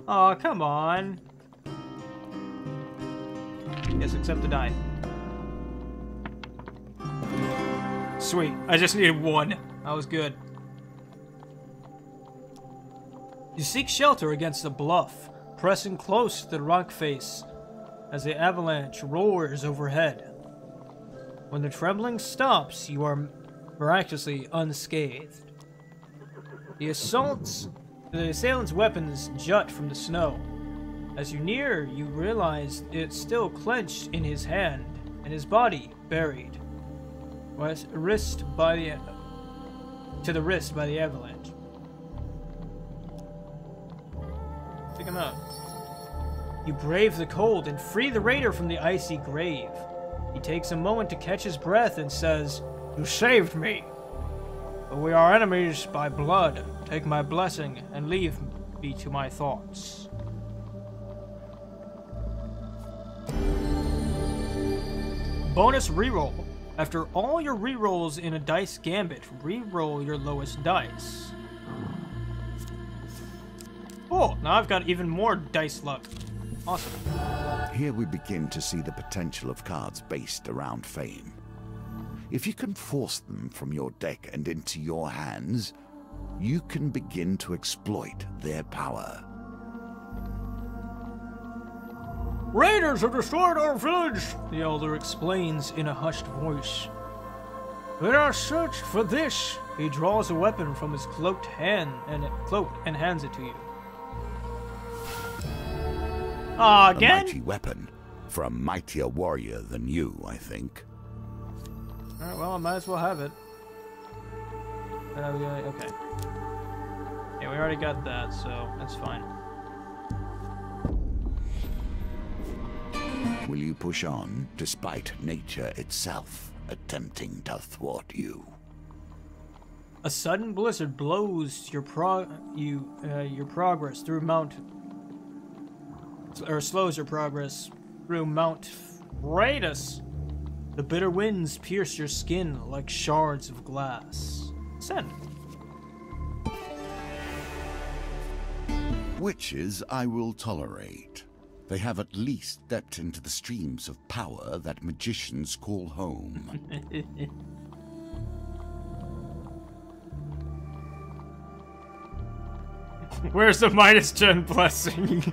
Oh, come on. Yes, accept the die. Sweet. I just needed one. That was good. You seek shelter against the bluff, pressing close to the rock face as the avalanche roars overhead. When the trembling stops, you are miraculously unscathed. The assailant's weapons jut from the snow. As you near, you realize it's still clenched in his hand, and his body buried. Wrist by the wrist by the avalanche. Take him out. You brave the cold and free the raider from the icy grave. He takes a moment to catch his breath and says, "You saved me. But we are enemies by blood. Take my blessing and leave me to my thoughts." Bonus reroll. After all your rerolls in a dice gambit, reroll your lowest dice. Oh, now I've got even more dice luck. Awesome.
Here we begin to see the potential of cards based around fame. If you can force them from your deck and into your hands, you can begin to exploit their power.
Raiders have destroyed our village, the elder explains in a hushed voice. In our search for this, he draws a weapon from his cloaked hand and hands it to you. Again?
A mighty weapon for a mightier warrior than you, I think.
Alright, well, I might as well have it. Okay. Yeah, we already got that, so that's fine.
Will you push on, despite nature itself attempting to thwart you?
A sudden blizzard blows your progress through slows your progress through Mount Raidus. The bitter winds pierce your skin like shards of glass. Send.
Witches I will tolerate. They have at least stepped into the streams of power that magicians call home.
Where's the -10 blessing?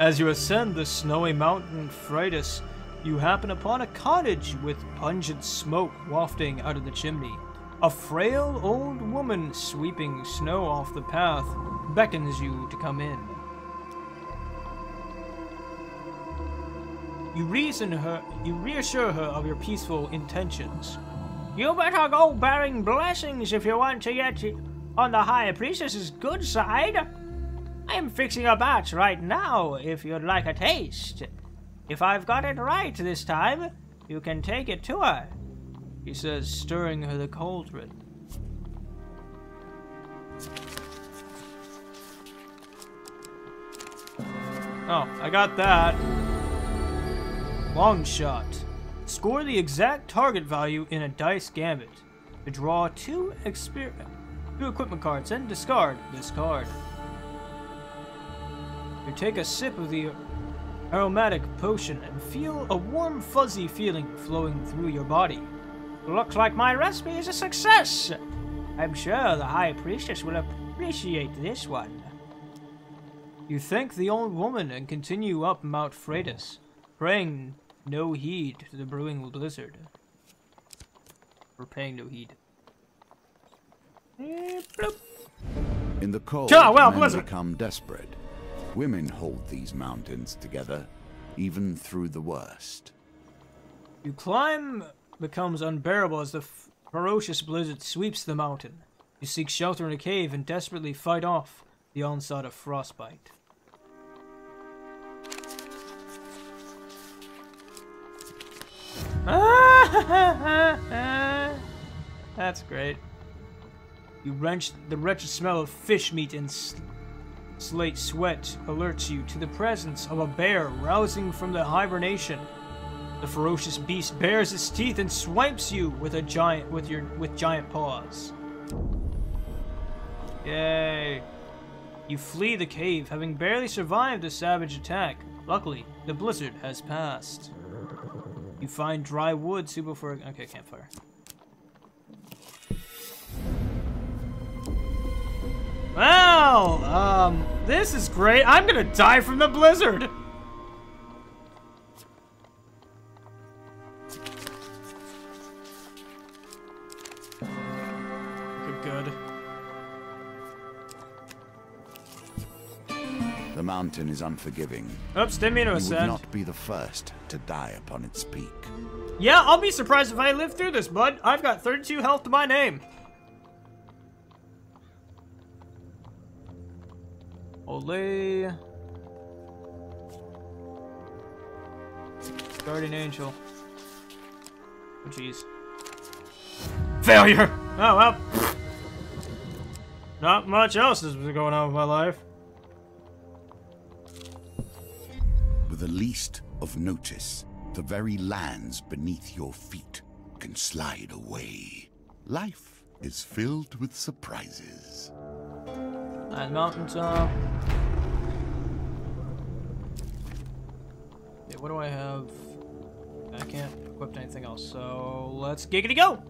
As you ascend the snowy mountain Freitas, you happen upon a cottage with pungent smoke wafting out of the chimney. A frail old woman sweeping snow off the path beckons you to come in. You reassure her of your peaceful intentions.
You better go bearing blessings if you want to get on the High Priestess's good side. I am fixing a batch right now if you'd like a taste. If I've got it right this time, you can take it to her, he says, stirring her the cauldron. Oh, I got that. Long shot. Score the exact target value in a dice gambit. To draw two equipment cards and discard this card. You take a sip of the aromatic potion and feel a warm, fuzzy feeling flowing through your body. Looks like my recipe is a success. I'm sure the High Priestess will appreciate this one. You thank the old woman and continue up Mount Freitas, praying no heed to the brewing blizzard. Or paying no heed.
In the cold,
well,
men
blizzard.
become desperate. Women hold these mountains together, even through the worst.
You climb becomes unbearable as the ferocious blizzard sweeps the mountain. You seek shelter in a cave and desperately fight off the onslaught of frostbite. That's great. You wrench the wretched smell of fish meat and slate sweat alerts you to the presence of a bear rousing from the hibernation. The ferocious beast bares its teeth and swipes you with giant paws. Yay! You flee the cave, having barely survived the savage attack. Luckily, the blizzard has passed. You find dry wood suitable for okay, campfire. Well, this is great. I'm gonna die from the blizzard. Good.
The mountain is unforgiving.
Oops, didn't mean to
You would
ascend.
not be the first to die upon its peak.
Yeah, I'll be surprised if I live through this, bud. I've got 32 health to my name. Ole. Guardian Angel. Oh, jeez. Failure! Oh, well. Not much else has been going on with my life.
With the least of notice, the very lands beneath your feet can slide away. Life is filled with surprises.
And mountaintop. Okay, what do I have? I can't equip anything else, so let's giggity go!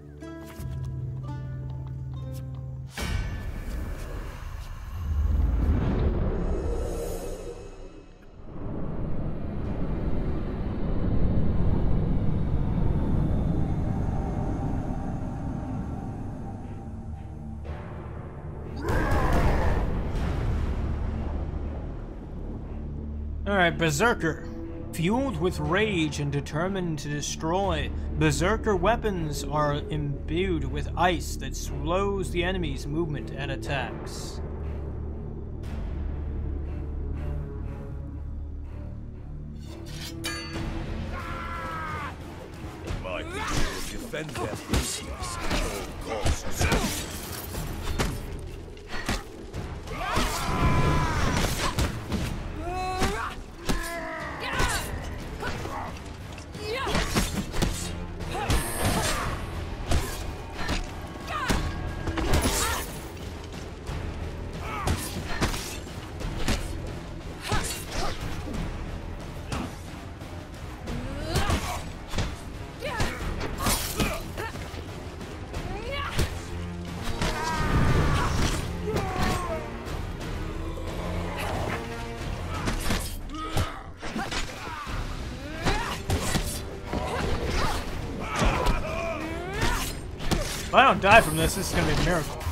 Alright, Berserker. Fueled with rage and determined to destroy, Berserker weapons are imbued with ice that slows the enemy's movement and attacks.
My people will defend their business at all costs.
If I don't die from this is gonna be a miracle.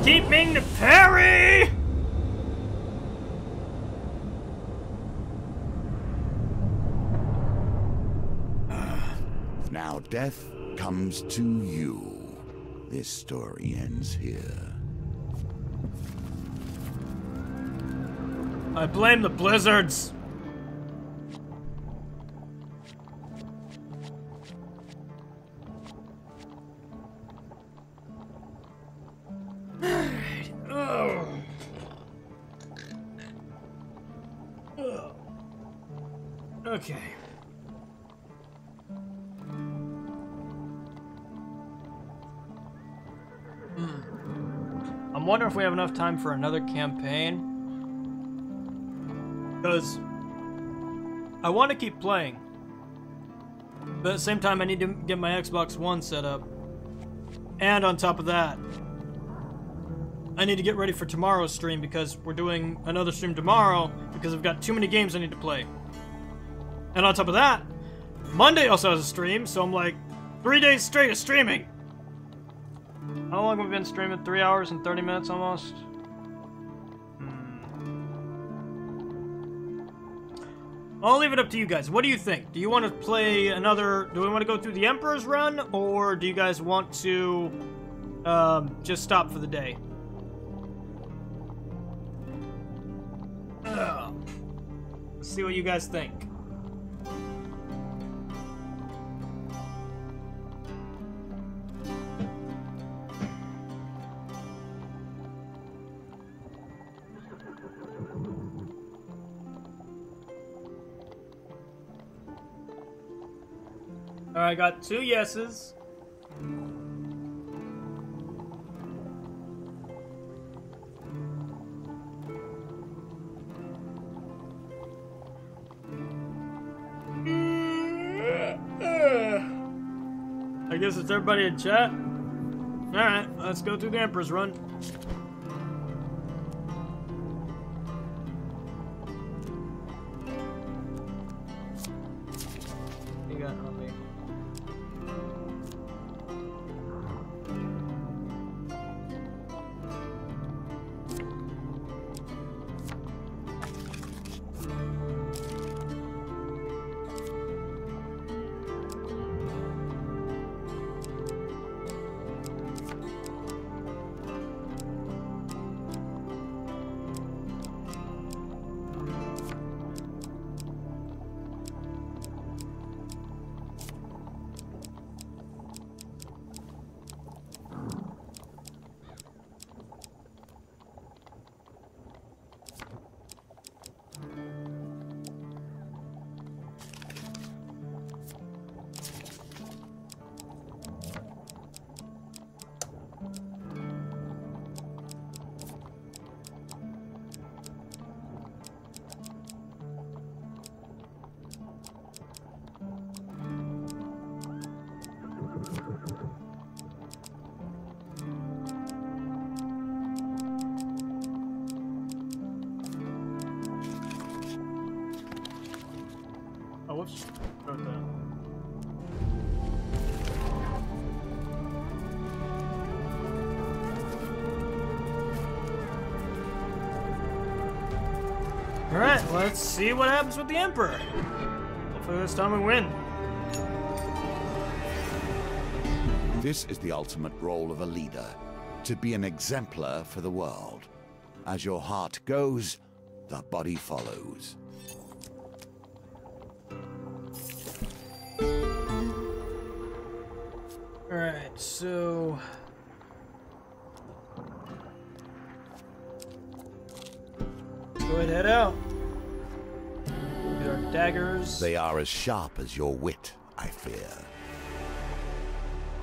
keep meaning to parry!
Now death comes to you. This story ends here.
I blame the blizzards. Okay. I'm wondering if we have enough time for another campaign. Because I want to keep playing. But at the same time, I need to get my Xbox One set up. And on top of that, I need to get ready for tomorrow's stream because we're doing another stream tomorrow because I've got too many games I need to play. And on top of that, Monday also has a stream, so I'm like 3 days straight of streaming. How long have we been streaming? 3 hours and 30 minutes almost? I'll leave it up to you guys. What do you think? Do you want to play another... Do we want to go through the Emperor's Run? Or do you guys want to just stop for the day? Let's see what you guys think. Alright, I got 2 yeses. I guess it's everybody in chat. Alright, let's go through the Emperor's Run. You got on me. Oh, whoops. Wrote that. Alright, let's see what happens with the Emperor. Hopefully this time we win.
This is the ultimate role of a leader, to be an exemplar for the world. As your heart goes, the body follows.
Alright, so... go ahead, head out. Get our daggers.
They are as sharp as your wit, I fear.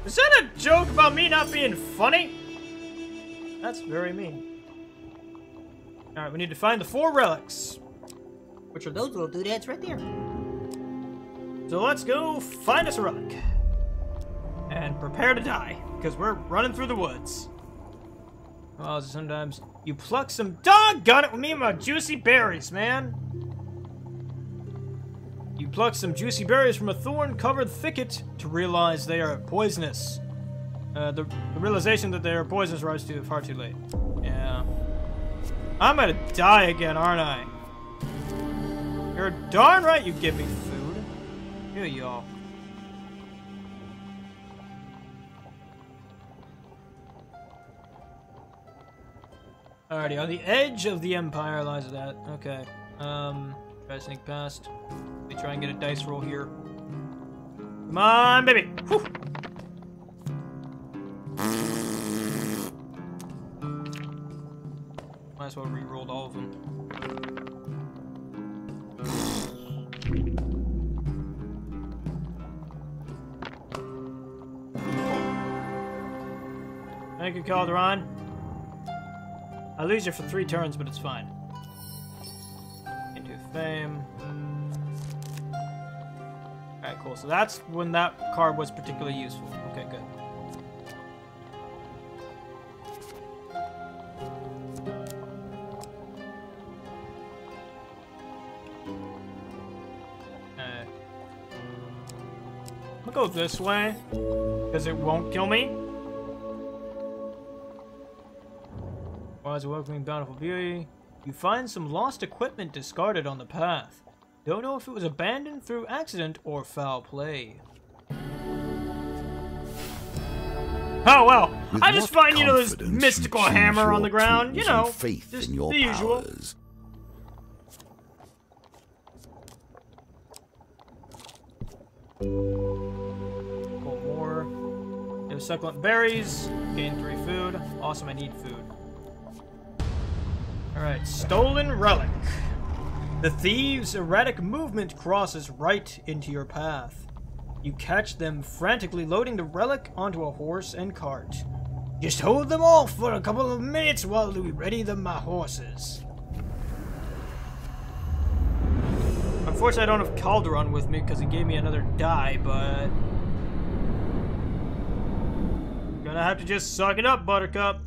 Is that a joke about me not being funny? That's very mean. Alright, we need to find the 4 relics. Which are those little doodads right there. So let's go find us a relic. And prepare to die, because we're running through the woods. Well, sometimes you pluck some doggone it with me and my juicy berries, man. You pluck some juicy berries from a thorn-covered thicket to realize they are poisonous. The realization that they are poisonous arrives far too late. Yeah. I'm gonna die again, aren't I? You're darn right you give me food. Here y'all. Alrighty, on the edge of the Empire lies that. Okay. Try to sneak past. We try and get a dice roll here. Come on, baby! Whew. Might as well re-rolled all of them. Thank you, Calderon. I lose you for 3 turns, but it's fine. Into fame. Alright, cool. So that's when that card was particularly useful. Okay, good. I'll go this way, because it won't kill me. As a welcoming bountiful beauty, you find some lost equipment discarded on the path. Don't know if it was abandoned through accident or foul play. Oh well, I just find, you know, this mystical hammer on the ground, you know,
faith
just
in your
the usual.
powers.
Pull more. There's succulent berries. Gain 3 food. Awesome, I need food. Alright, stolen relic. The thieves' erratic movement crosses right into your path. You catch them frantically loading the relic onto a horse and cart. Just hold them off for a couple of minutes while we ready them my horses. Unfortunately, I don't have Calderon with me because he gave me another die, but... gonna have to just suck it up, Buttercup.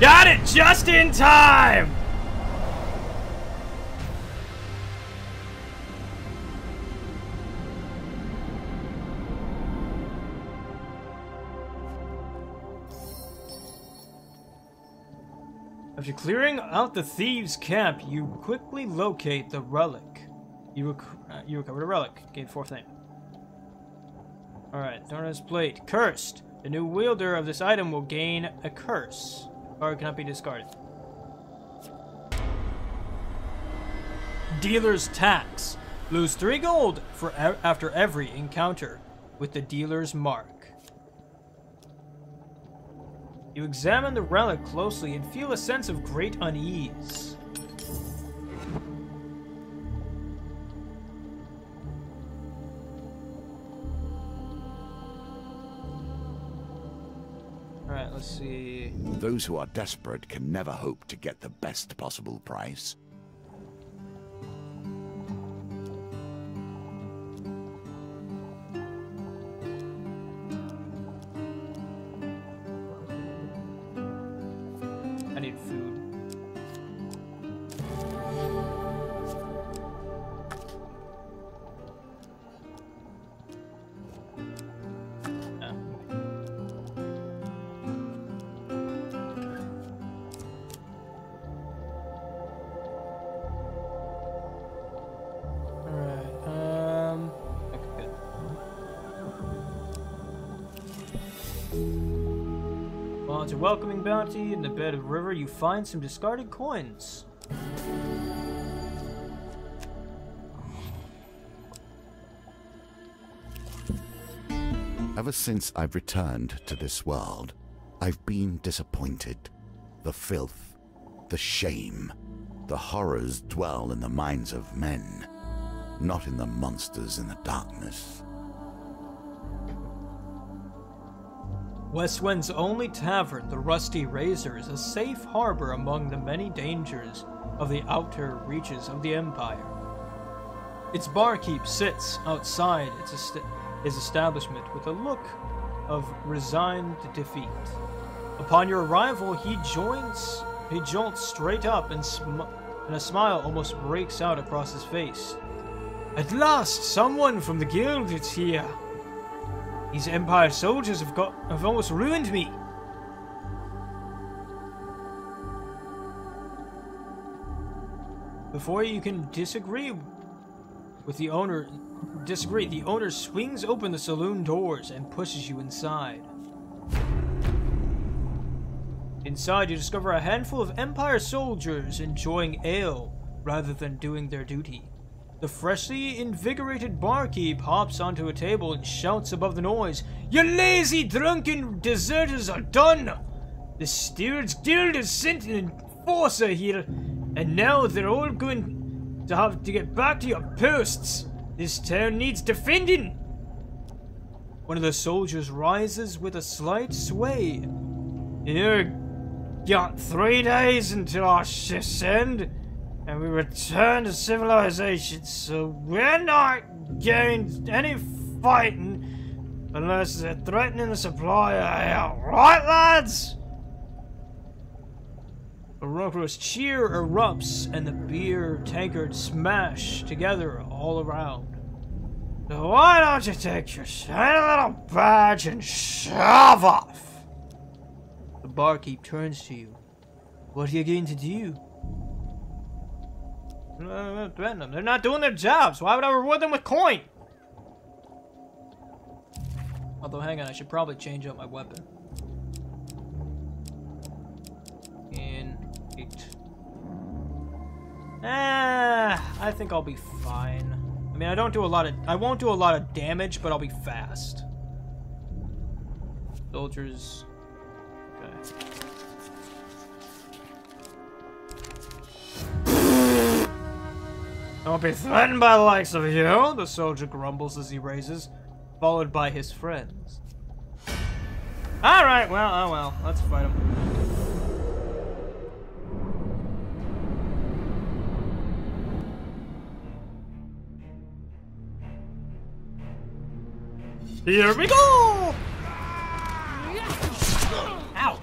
Got it just in time! After clearing out the thieves' camp, you quickly locate the relic. You recover the relic. Gain 4th name. Alright, Thorna's Plate. Cursed. The new wielder of this item will gain a curse. Card cannot be discarded. Dealer's Tax. Lose 3 gold for after every encounter with the dealer's mark. You examine the relic closely and feel a sense of great unease. Alright, let's see.
Those who are desperate can never hope to get the best possible price.
I need food. It's a welcoming bounty. In the bed of the river, you find some discarded coins.
Ever since I've returned to this world, I've been disappointed. The filth, the shame, the horrors dwell in the minds of men, not in the monsters in the darkness.
Westwind's only tavern, the Rusty Razor, is a safe harbor among the many dangers of the outer reaches of the Empire. Its barkeep sits outside his establishment with a look of resigned defeat. Upon your arrival, he jolts straight up, and a smile almost breaks out across his face. At last, someone from the guild is here. These Empire soldiers have almost ruined me. Before you can disagree, the owner swings open the saloon doors and pushes you inside. Inside, you discover a handful of Empire soldiers enjoying ale rather than doing their duty. The freshly invigorated barkeep hops onto a table and shouts above the noise, "You lazy, drunken deserters are done! The Stewards Guild has sent an enforcer here, and now they're all going to have to get back to your posts. This town needs defending!" One of the soldiers rises with a slight sway. "You got 3 days until our shifts end, and we return to civilization, so we're not going any fighting unless they're threatening the supply of ale. Right, lads?" A raucous cheer erupts, and the beer tankards smash together all around. "So why don't you take your shiny little badge and shove off?" The barkeep turns to you. "What are you going to do?" "They're not doing their jobs. Why would I reward them with coin?" Although, hang on, I should probably change out my weapon. I think I'll be fine. I mean, I won't do a lot of damage, but I'll be fast. Soldiers. Okay. "Don't be threatened by the likes of you," the soldier grumbles as he raises, followed by his friends. "Alright, well, oh well, let's fight him." Here we go! Ow!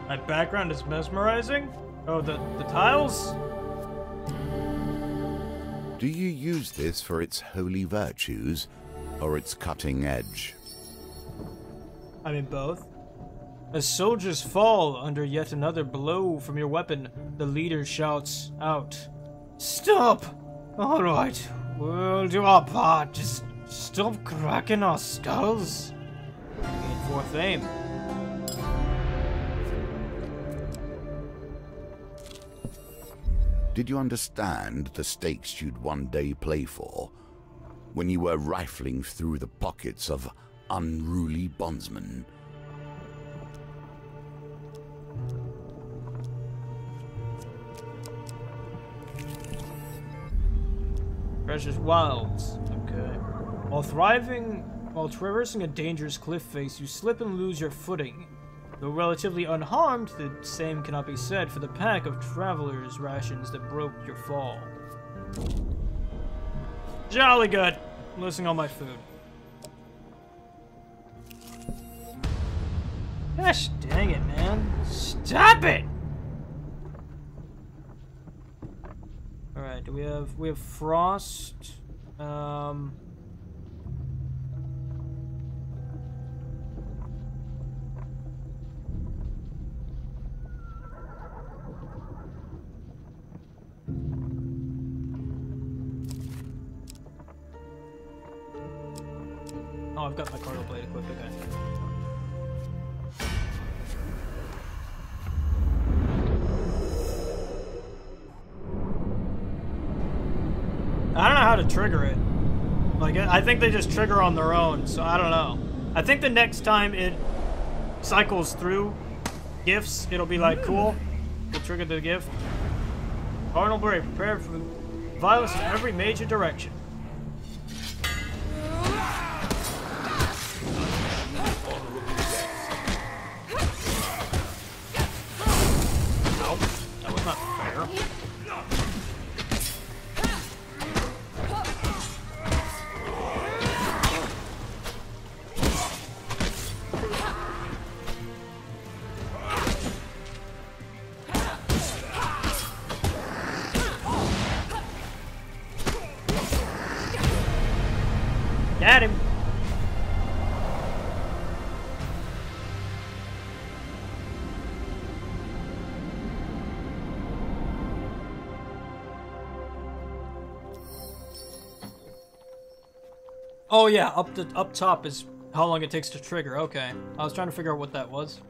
My background is mesmerizing? Oh, the tiles?
Do you use this for its holy virtues, or its cutting edge?
I mean both. As soldiers fall under yet another blow from your weapon, the leader shouts out, "Stop! Alright, we'll do our part. Just stop cracking our skulls." Gain 4th aim.
Did you understand the stakes you'd one day play for, when you were rifling through the pockets of unruly bondsmen?
Precious wilds. Okay. While thriving While traversing a dangerous cliff face, you slip and lose your footing. Though relatively unharmed, the same cannot be said for the pack of traveler's rations that broke your fall. Jolly good. I'm losing all my food. Gosh dang it, man. Stop it! Alright, do we have frost? Oh, I've got my cargo blade equipped, okay. I don't know how to trigger it. Like, I think they just trigger on their own, so I don't know. I think the next time it cycles through gifts, it'll be like, cool, we'll trigger the gift. Cardinal Brave, prepare for violence in every major direction. Got him. Oh yeah, up top is how long it takes to trigger. Okay, I was trying to figure out what that was.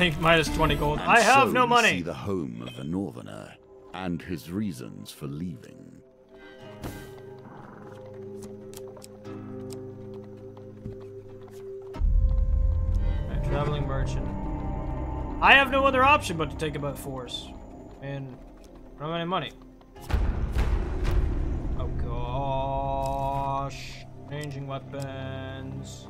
-20 gold.
And
I have
so
no
we
money.
See the home of the Northerner and his reasons for leaving.
Right, traveling merchant. I have no other option but to take it by force, and I don't have any money. Oh gosh, changing weapons.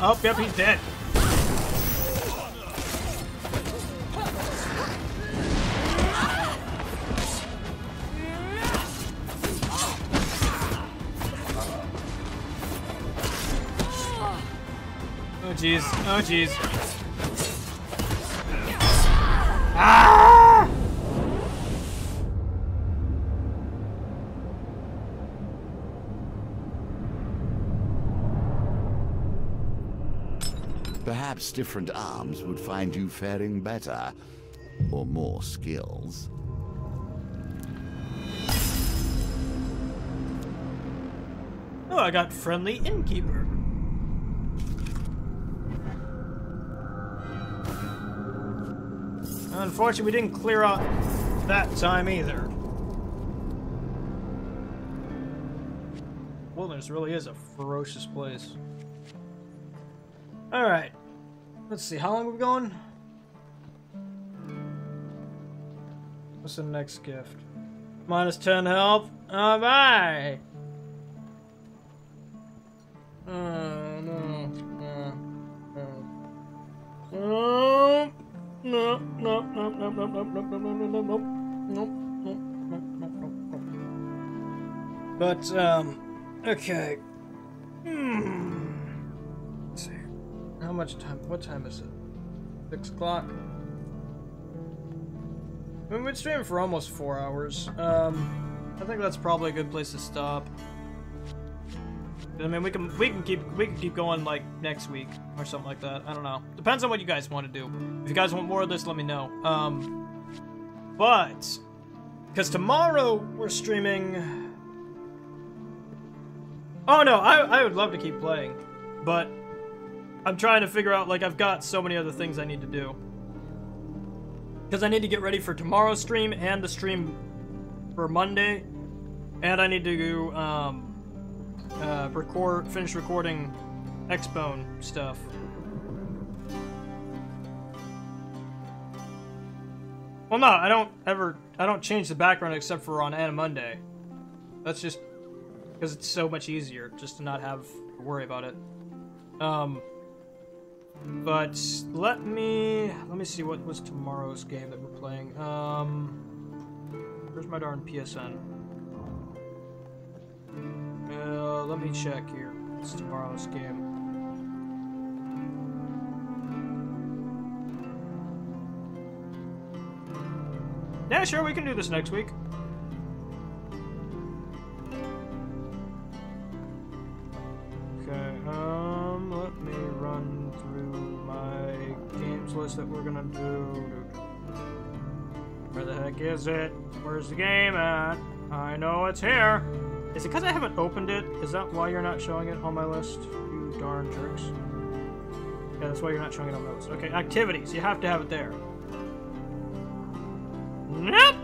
Oh, yep, he's dead. Oh, jeez. Oh, jeez. Ah!
Perhaps different arms would find you faring better, or more skills.
Oh, I got friendly innkeeper. Unfortunately, we didn't clear out that time either. Wilderness really is a ferocious place. Alright. Let's see, how long are we going? What's the next gift? -10 health. Alright. Oh no.
No, no, no, no, no, no, no, no, no, no, no, no, no, no, no, no, no. But, okay. Let's see. How much time? What time is it? 6 o'clock? We've been streaming for almost 4 hours. I think that's probably a good place to stop. I mean, we can keep going like next week or something like that. I don't know. Depends on what you guys want to do. If you guys want more of this, let me know. But because tomorrow we're streaming. Oh no, I would love to keep playing, but I'm trying to figure out, like, I've got so many other things I need to do. Because I need to get ready for tomorrow's stream and the stream for Monday, and I need to do finish recording Xbone stuff. Well, no, I don't change the background except for on Monday. That's just because it's so much easier just to not have to worry about it. But let me see what was tomorrow's game that we're playing. Where's my darn PSN? Let me check here. It's tomorrow's game. Yeah, sure, we can do this next week. Okay, let me run through my games list that we're gonna do. Where the heck is it? Where's the game at? I know it's here. Is it because I haven't opened it? Is that why you're not showing it on my list? You darn jerks. Yeah, that's why you're not showing it on my list. Okay, activities. You have to have it there. Nope!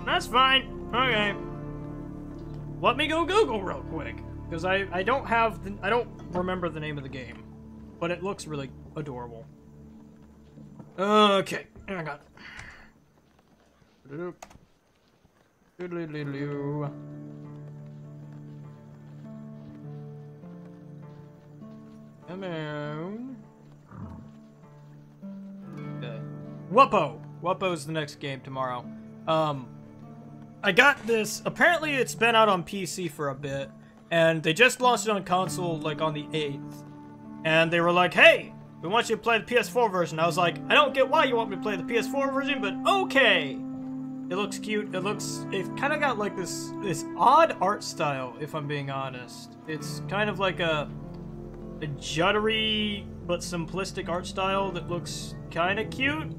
That's fine. Okay. Let me go Google real quick. Because I don't remember the name of the game. But it looks really adorable. Okay. Hang on. Doodly-doodly-doo. Come on. Okay. Wuppo! Wuppo's the next game tomorrow. I got this. Apparently it's been out on PC for a bit. And they just launched it on console, like, on the 8th. And they were like, hey, we want you to play the PS4 version. I was like, I don't get why you want me to play the PS4 version, but okay! It looks cute. It kind of got, like, this odd art style, if I'm being honest. It's kind of like a juddery, but simplistic art style that looks kind of cute.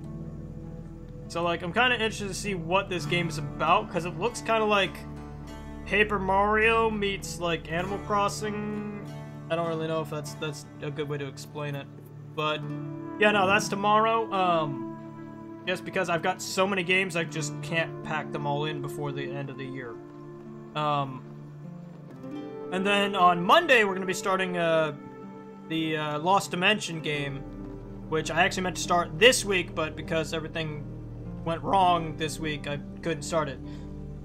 So, like, I'm kind of interested to see what this game is about, because it looks kind of like Paper Mario meets, like, Animal Crossing. I don't really know if that's a good way to explain it. But, yeah, no, that's tomorrow. Just because I've got so many games, I just can't pack them all in before the end of the year. And then on Monday, we're going to be starting the Lost Dimension game, which I actually meant to start this week, but because everything went wrong this week, I couldn't start it.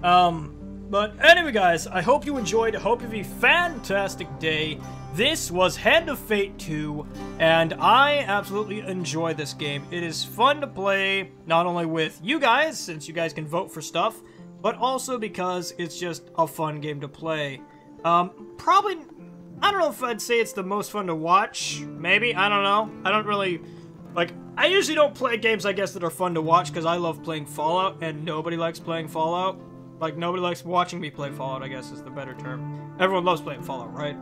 But anyway, guys, I hope you enjoyed. I hope you have a fantastic day. This was Hand of Fate 2, and I absolutely enjoy this game. It is fun to play, not only with you guys, since you guys can vote for stuff, but also because it's just a fun game to play. Probably, I don't know if I'd say it's the most fun to watch. Maybe, I don't know. I don't really, like, I usually don't play games, I guess, that are fun to watch, because I love playing Fallout, and nobody likes playing Fallout. Like, nobody likes watching me play Fallout, I guess is the better term. Everyone loves playing Fallout, right?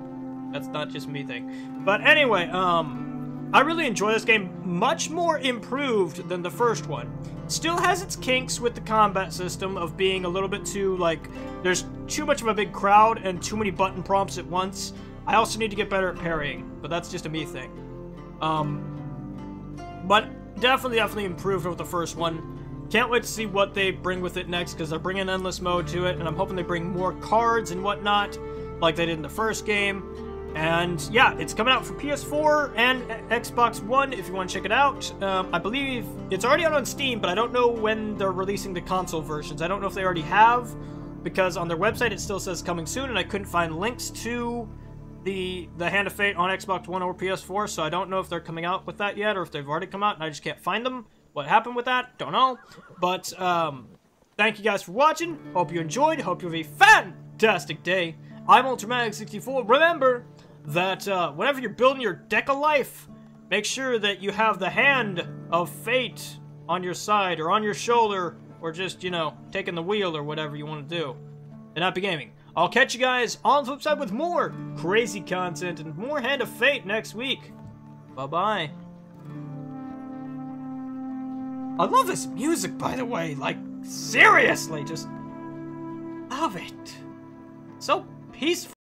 That's not just me thing. But anyway, I really enjoy this game. Much more improved than the first one. Still has its kinks with the combat system of being a little bit too, like, there's too much of a big crowd and too many button prompts at once. I also need to get better at parrying, but that's just a me thing. But definitely improved over the first one. Can't wait to see what they bring with it next, because they're bringing endless mode to it, and I'm hoping they bring more cards and whatnot, like they did in the first game. And yeah, it's coming out for PS4 and Xbox One if you want to check it out. I believe it's already out on Steam, but I don't know when they're releasing the console versions. I don't know if they already have, because on their website it still says coming soon, and I couldn't find links to the Hand of Fate on Xbox One or PS4, so I don't know if they're coming out with that yet or if they've already come out and I just can't find them. What happened with that? Don't know. But thank you guys for watching. Hope you enjoyed. Hope you have a fantastic day. I'm Ultramatic64. Remember that whenever you're building your deck of life, make sure that you have the Hand of Fate on your side or on your shoulder, or just, you know, taking the wheel or whatever you want to do. And Happy Gaming. I'll catch you guys on the flip side with more crazy content and more Hand of Fate next week. Bye-bye. I love this music, by the way. Like, seriously, just love it. So peaceful.